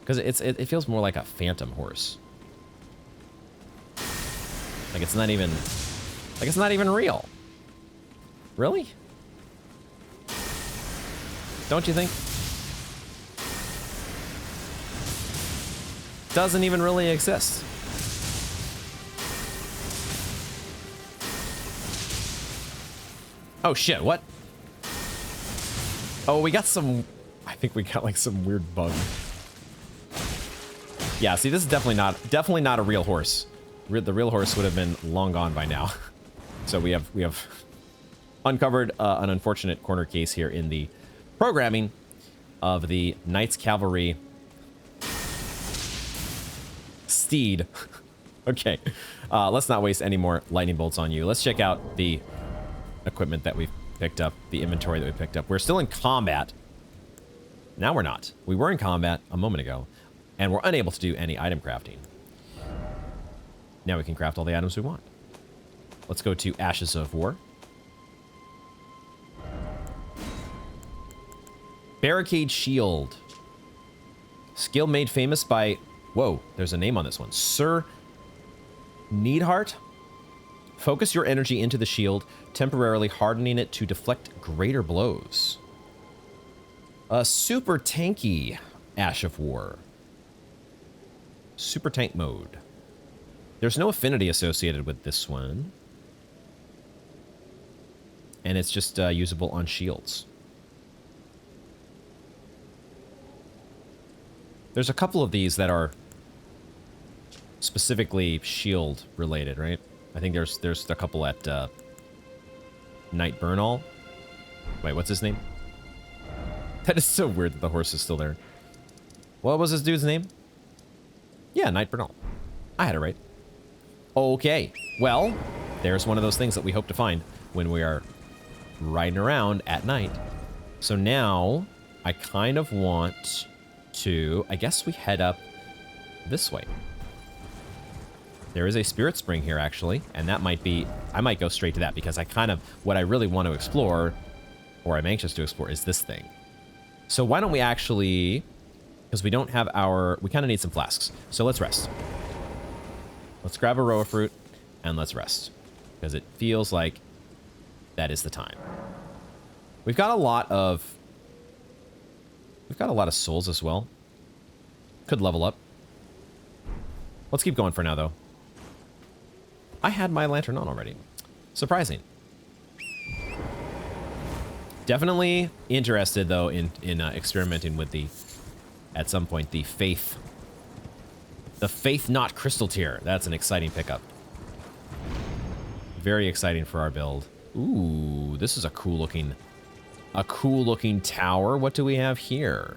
Because it feels more like a phantom horse. Like it's not even real. Really? Don't you think? Doesn't even really exist. Oh shit, what? Oh, we got some... I think we got like some weird bug. Yeah, see, this is definitely not a real horse. The real horse would have been long gone by now. So we have uncovered an unfortunate corner case here in the programming of the Knight's Cavalry steed. Okay, let's not waste any more lightning bolts on you. Let's check out the equipment that we've picked up, the inventory that we picked up. We're still in combat. Now we're not. We were in combat a moment ago, and we're unable to do any item crafting. Now we can craft all the items we want. Let's go to Ashes of War. Barricade Shield. Skill made famous by... Whoa, there's a name on this one. Sir Needhart. Focus your energy into the shield, temporarily hardening it to deflect greater blows. A super tanky Ash of War. Super tank mode. There's no affinity associated with this one. And it's just usable on shields. There's a couple of these that are specifically shield related, right? I think there's a couple at Knight Bernal. Wait, what's his name? That is so weird that the horse is still there. What was this dude's name? Yeah, Knight Bernal. I had it right. Okay. Well, there's one of those things that we hope to find when we are riding around at night. So now I kind of want to, I guess we head up this way. There is a spirit spring here actually, and that might be, I might go straight to that because I kind of, what I really want to explore, or I'm anxious to explore, is this thing. So why don't we actually, because we don't have our, we kind of need some flasks. So let's rest. Let's grab a roa fruit and let's rest because it feels like that is the time. We've got a lot of souls as well. Could level up. Let's keep going for now though. I had my lantern on already. Surprising. Definitely interested though in experimenting with the, at some point, the Faith Not Crystal Tier. That's an exciting pickup. Very exciting for our build. Ooh, this is a cool looking tower. What do we have here?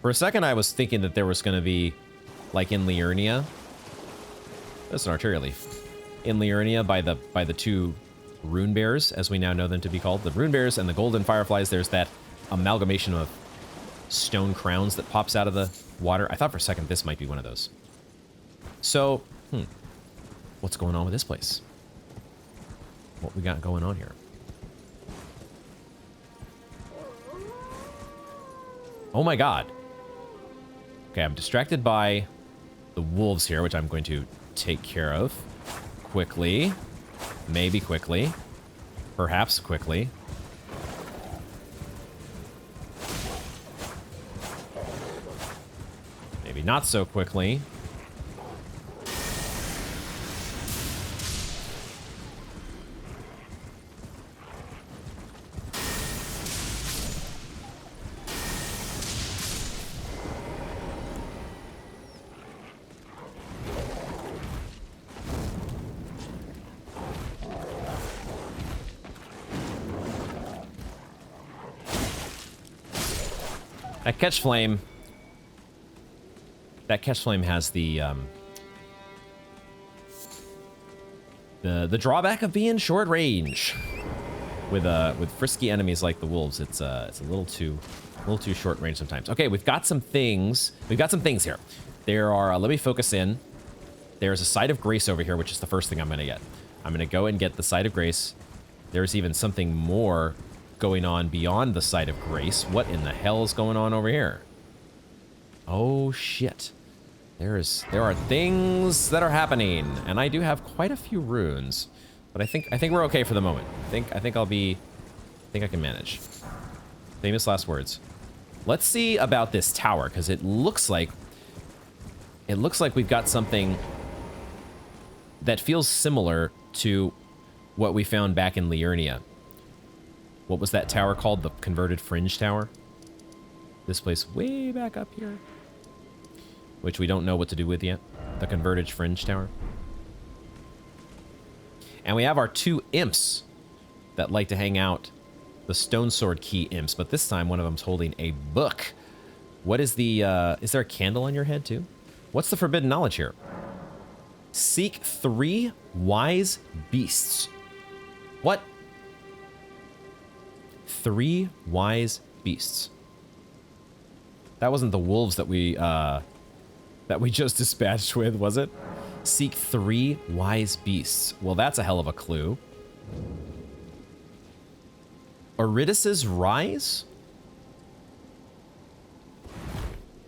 For a second, I was thinking that there was going to be, like in Liurnia. That's an arterial leaf. In Liurnia, by the two rune bears, as we now know them to be called, the rune bears and the golden fireflies. There's that amalgamation of stone crowns that pops out of the water. I thought for a second this might be one of those. So, what's going on with this place? What we got going on here? Oh my god. Okay, I'm distracted by the wolves here, which I'm going to take care of quickly. Maybe quickly. Perhaps quickly. Maybe not so quickly. That catch flame has the drawback of being short range. With frisky enemies like the wolves, it's a little too short range sometimes. Okay, we've got some things. We've got some things here. There are. Let me focus in. There's a Site of Grace over here, which is the first thing I'm gonna get. I'm gonna go and get the Site of Grace. There's even something more going on beyond the Site of Grace. What in the hell is going on over here? Oh shit. There are things that are happening, and I do have quite a few runes, but I think we're okay for the moment. I think I can manage. Famous last words. Let's see about this tower, because it looks like we've got something that feels similar to what we found back in Liurnia. What was that tower called? The Converted Fringe Tower? This place way back up here. Which we don't know what to do with yet. The Converted Fringe Tower. And we have our two imps that like to hang out. The Stone Sword Key imps. But this time one of them's holding a book. What is the... is there a candle on your head too? What's the forbidden knowledge here? Seek 3 wise beasts. What? 3 wise beasts. That wasn't the wolves that we just dispatched with, was it? Seek 3 wise beasts. Well, that's a hell of a clue. Oridys' Rise?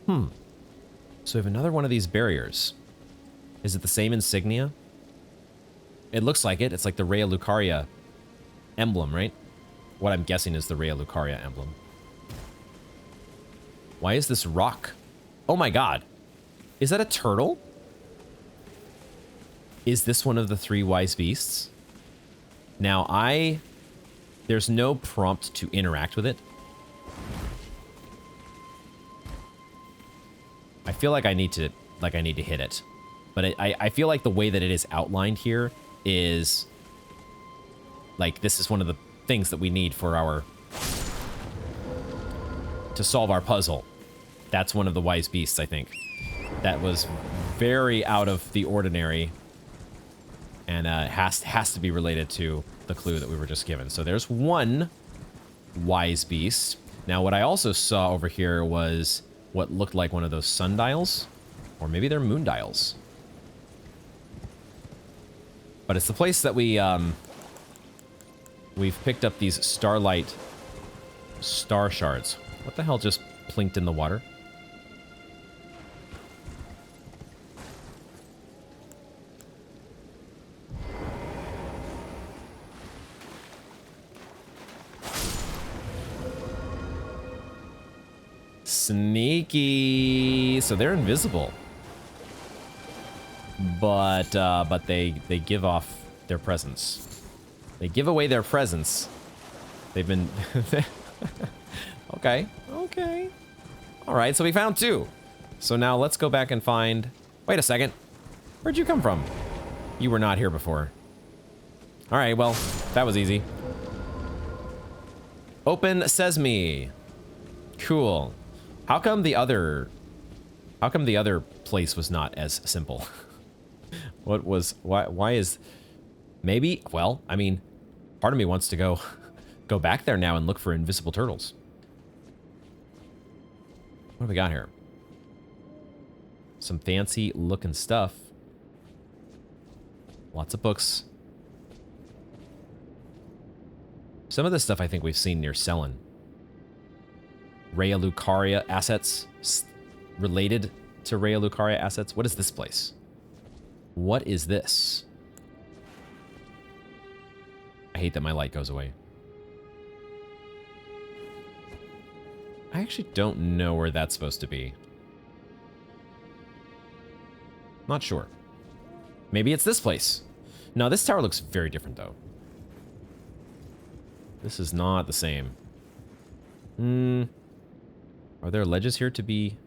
So we have another one of these barriers. Is it the same insignia? It looks like it. It's like the Rhea Lucaria emblem, right? What I'm guessing is the Rhea Lucaria emblem. Why is this rock? Oh my god. Is that a turtle? Is this one of the 3 wise beasts? Now there's no prompt to interact with it. I feel like I need to like I need to hit it. But I feel like the way that it is outlined here is like this is one of the things that we need for our to solve our puzzle. That's one of the wise beasts, I think. That was very out of the ordinary and has to be related to the clue that we were just given. So there's one wise beast. Now what I also saw over here was what looked like one of those sundials, or maybe they're moon dials. But it's the place that we've picked up these starlight star shards. What the hell just plinked in the water? Sneaky. So they're invisible. But they give off their presence. They give away their presence. They've been Okay. Okay. All right, so we found two. So now let's go back and find... Wait a second. Where'd you come from? You were not here before. All right, well, that was easy. Open sesame. Cool. How come the other place was not as simple? Why is... Maybe, well, I mean, part of me wants to go back there now and look for invisible turtles. What have we got here? Some fancy looking stuff. Lots of books. Some of this stuff I think we've seen near Castellan. Rhea Lucaria assets related to Rhea Lucaria assets. What is this place? What is this? I hate that my light goes away. I actually don't know where that's supposed to be. Not sure. Maybe it's this place. No, this tower looks very different, though. This is not the same. Are there ledges here to be...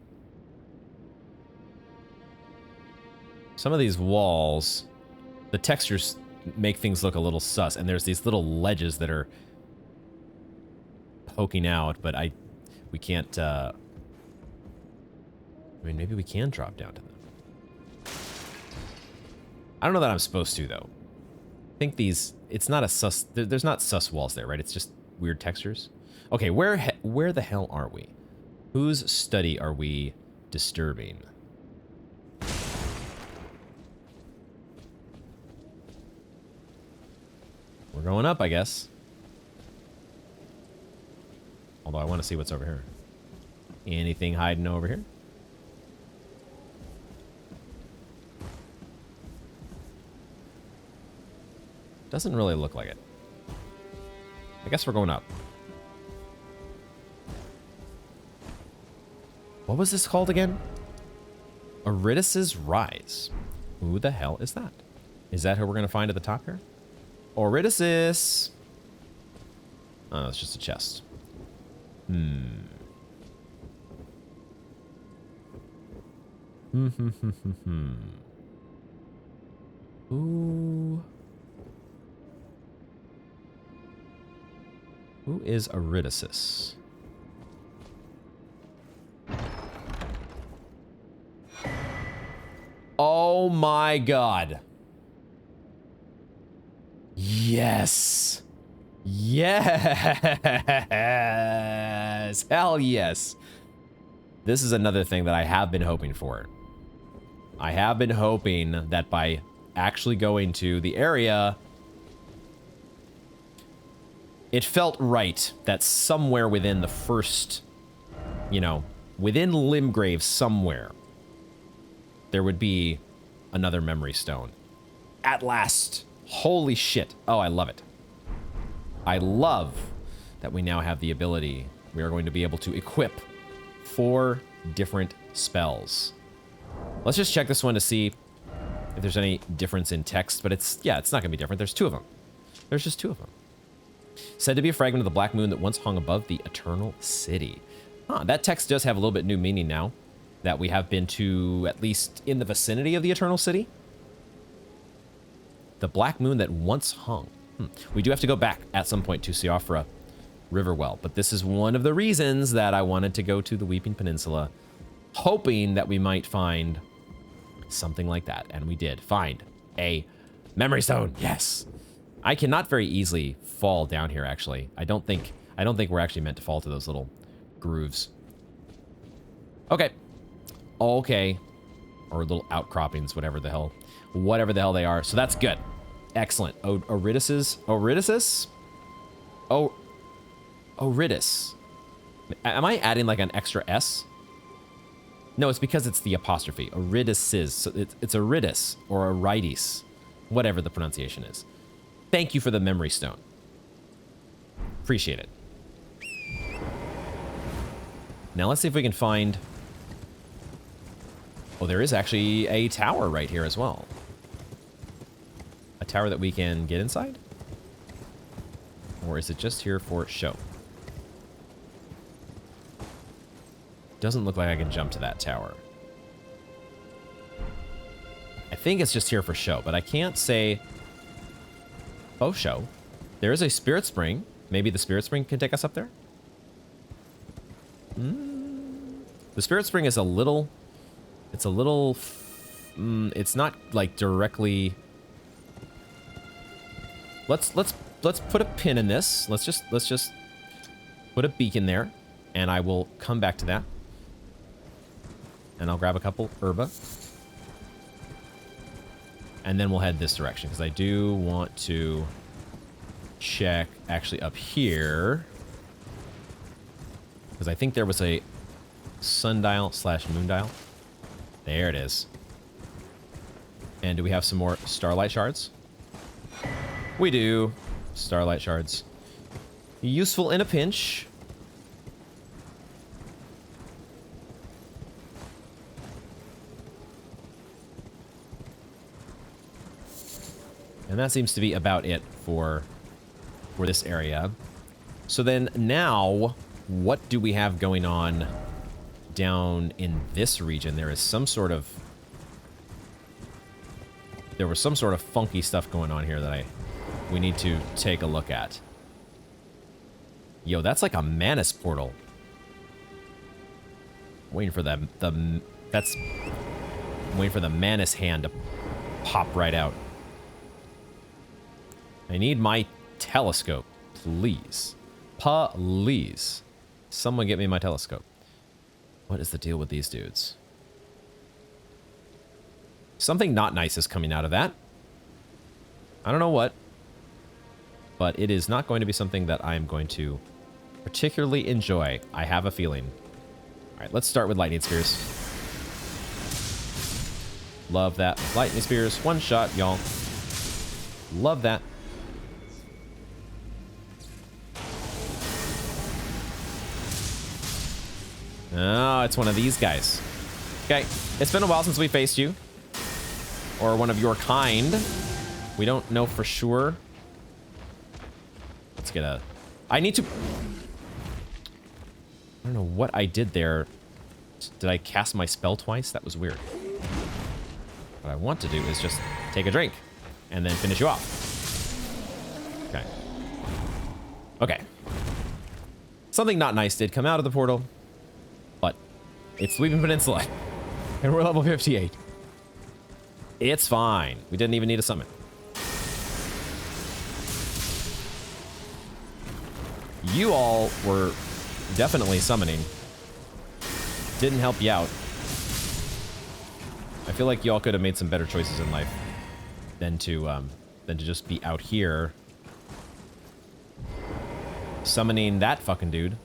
Some of these walls, the textures make things look a little sus, and there's these little ledges that are poking out, but we can't, I mean, maybe we can drop down to them. I don't know that I'm supposed to, though. I think these, it's not a sus, there's not sus walls there, right? It's just weird textures. Okay, where the hell are we? Whose study are we disturbing? We're going up, I guess. Although I want to see what's over here. Anything hiding over here? Doesn't really look like it. I guess we're going up. What was this called again? Oridys' Rise. Who the hell is that? Is that who we're going to find at the top here? Oridys. Oh, it's just a chest. Ooh. Who is Oridys? Oh my god. Yes. Yes. Hell yes. This is another thing that I have been hoping for. I have been hoping that by actually going to the area, it felt right that somewhere within the first, you know, within Limgrave somewhere, there would be another memory stone. At last. Holy shit. Oh, I love it. I love that we now have the ability. We are going to be able to equip 4 different spells. Let's just check this one to see if there's any difference in text, but it's not going to be different. There's 2 of them. There's just 2 of them. Said to be a fragment of the black moon that once hung above the eternal city. Huh, that text does have a little bit new meaning now. that we have been to at least in the vicinity of the Eternal City. The Black Moon that once hung. We do have to go back at some point to Siofra Riverwell, but this is one of the reasons that I wanted to go to the Weeping Peninsula, hoping that we might find something like that, and we did find a memory stone. Yes. I cannot very easily fall down here, actually. I don't think we're actually meant to fall to those little grooves. Okay. Okay. Or little outcroppings, whatever the hell they are. So that's good. Excellent. Oridys? Oh, Oridys. Am I adding like an extra S? No, it's because it's the apostrophe. Oridys. So it's Oridys or Oridys, whatever the pronunciation is. Thank you for the memory stone. Appreciate it. Now let's see if we can find... Oh, there is actually a tower right here as well. A tower that we can get inside? Or is it just here for show? Doesn't look like I can jump to that tower. I think it's just here for show, but I can't say... Oh, show. There is a spirit spring. Maybe the spirit spring can take us up there? The spirit spring is a little... It's a little... it's not, like, directly... Let's put a pin in this. Let's just put a beacon there, and I will come back to that. And I'll grab a couple herba. And then we'll head this direction, because I do want to check actually up here. Because I think there was a sundial / moondial. There it is. And do we have some more starlight shards? We do. Starlight shards. Useful in a pinch. And that seems to be about it for this area. So then now, what do we have going on down in this region? There was some sort of funky stuff going on here that we need to take a look at. Yo, that's like a Manus portal. Waiting for the Manus hand to pop right out. I need my telescope, please. Please. Someone get me my telescope. What is the deal with these dudes? Something not nice is coming out of that. I don't know what. But it is not going to be something that I am going to particularly enjoy. I have a feeling. Alright, let's start with lightning spears. Love that. Lightning spears. One shot, y'all. Love that. Oh, it's one of these guys. Okay, it's been a while since we faced you. Or one of your kind. We don't know for sure. Let's get a... I need to... I don't know what I did there. Did I cast my spell twice? That was weird. What I want to do is just take a drink and then finish you off. Okay. Okay. Something not nice did come out of the portal. But it's Weeping Peninsula. And we're level 58. It's fine. We didn't even need a summon. You all were definitely summoning. Didn't help you out. I feel like you all could have made some better choices in life than to just be out here summoning that fucking dude.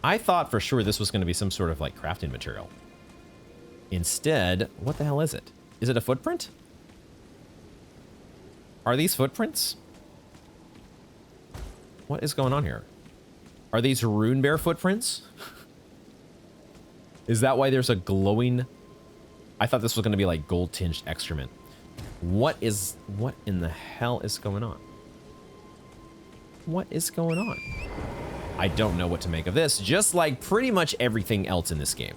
I thought for sure this was going to be some sort of like crafting material. Instead, what the hell is it? Is it a footprint? Are these footprints? What is going on here? Are these rune bear footprints? Is that why there's a glowing... I thought this was going to be like gold tinged excrement. What in the hell is going on? What is going on? I don't know what to make of this, just like pretty much everything else in this game.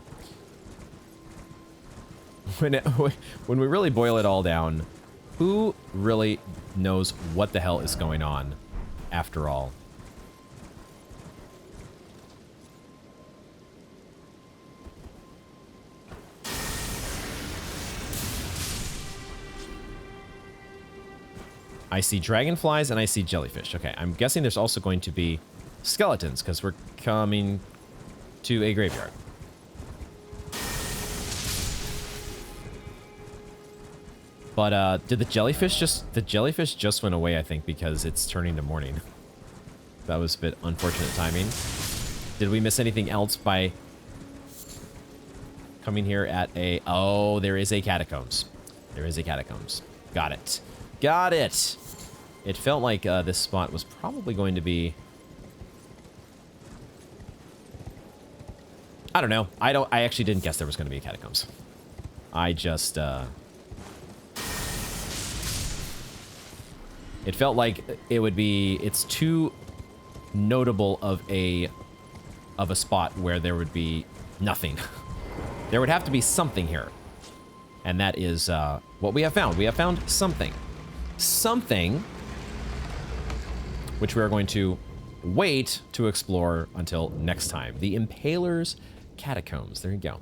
when we really boil it all down, who really knows what the hell is going on after all? I see dragonflies and I see jellyfish. Okay, I'm guessing there's also going to be skeletons because we're coming to a graveyard. But did the jellyfish just went away, I think, because it's turning to morning. That was a bit unfortunate timing. Did we miss anything else by coming here at a... Oh, there is a catacombs. There is a catacombs. Got it. Got it. It felt like this spot was probably going to be... I don't know. I actually didn't guess there was going to be a catacombs. I just... It felt like it would be... It's too notable of a spot where there would be nothing. There would have to be something here. And that is what we have found. We have found something. Something which we are going to wait to explore until next time. The Impaler's Catacombs. There you go.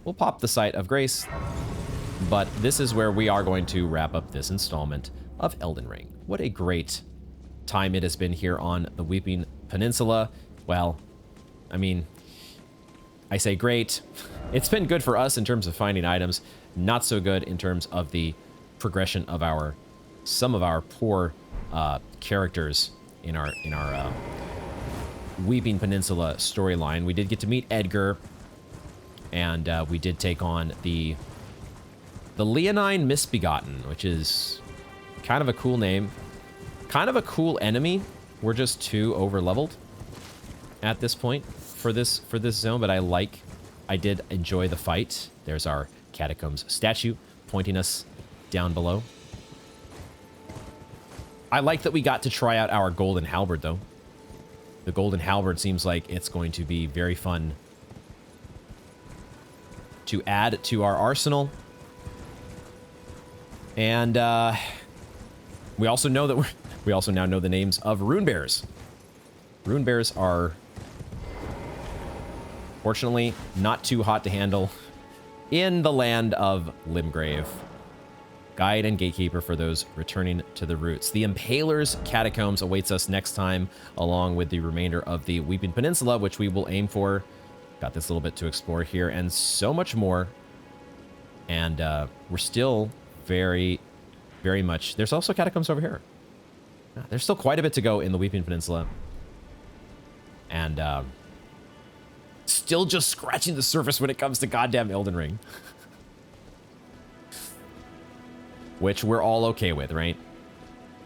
We'll pop the Site of Grace, but this is where we are going to wrap up this installment of Elden Ring. What a great time it has been here on the Weeping Peninsula. Well, I mean, I say great. It's been good for us in terms of finding items, not so good in terms of the progression of some of our poor characters in our Weeping Peninsula storyline. We did get to meet Edgar, and we did take on the Leonine Misbegotten, which is kind of a cool name, kind of a cool enemy. We're just too over-leveled at this point for this zone, but I did enjoy the fight. There's our Catacombs statue pointing us down below. I like that we got to try out our Golden Halberd, though. The Golden Halberd seems like it's going to be very fun to add to our arsenal. And we also know that we also now know the names of rune bears. Rune bears are fortunately not too hot to handle in the land of Limgrave. Guide and gatekeeper for those returning to the roots. The Impaler's Catacombs awaits us next time, along with the remainder of the Weeping Peninsula, which we will aim for. Got this little bit to explore here, and so much more. And we're still very, very much... There's also catacombs over here. There's still quite a bit to go in the Weeping Peninsula. And still just scratching the surface when it comes to goddamn Elden Ring. Which we're all okay with, right?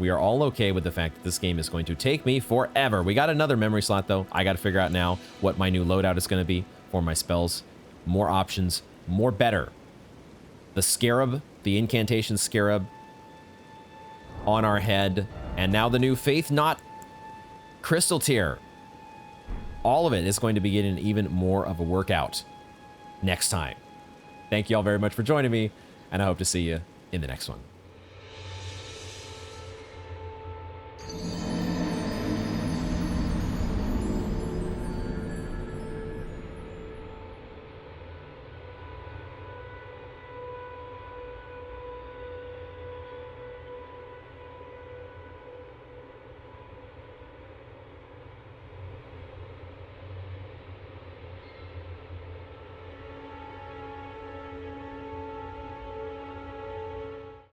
We are all okay with the fact that this game is going to take me forever. We got another memory slot, though. I got to figure out now what my new loadout is going to be for my spells. More options, more better. The Scarab, the Incantation Scarab on our head. And now the new Faith Knot Crystal Tier. All of it is going to be getting even more of a workout next time. Thank you all very much for joining me, and I hope to see you in the next one.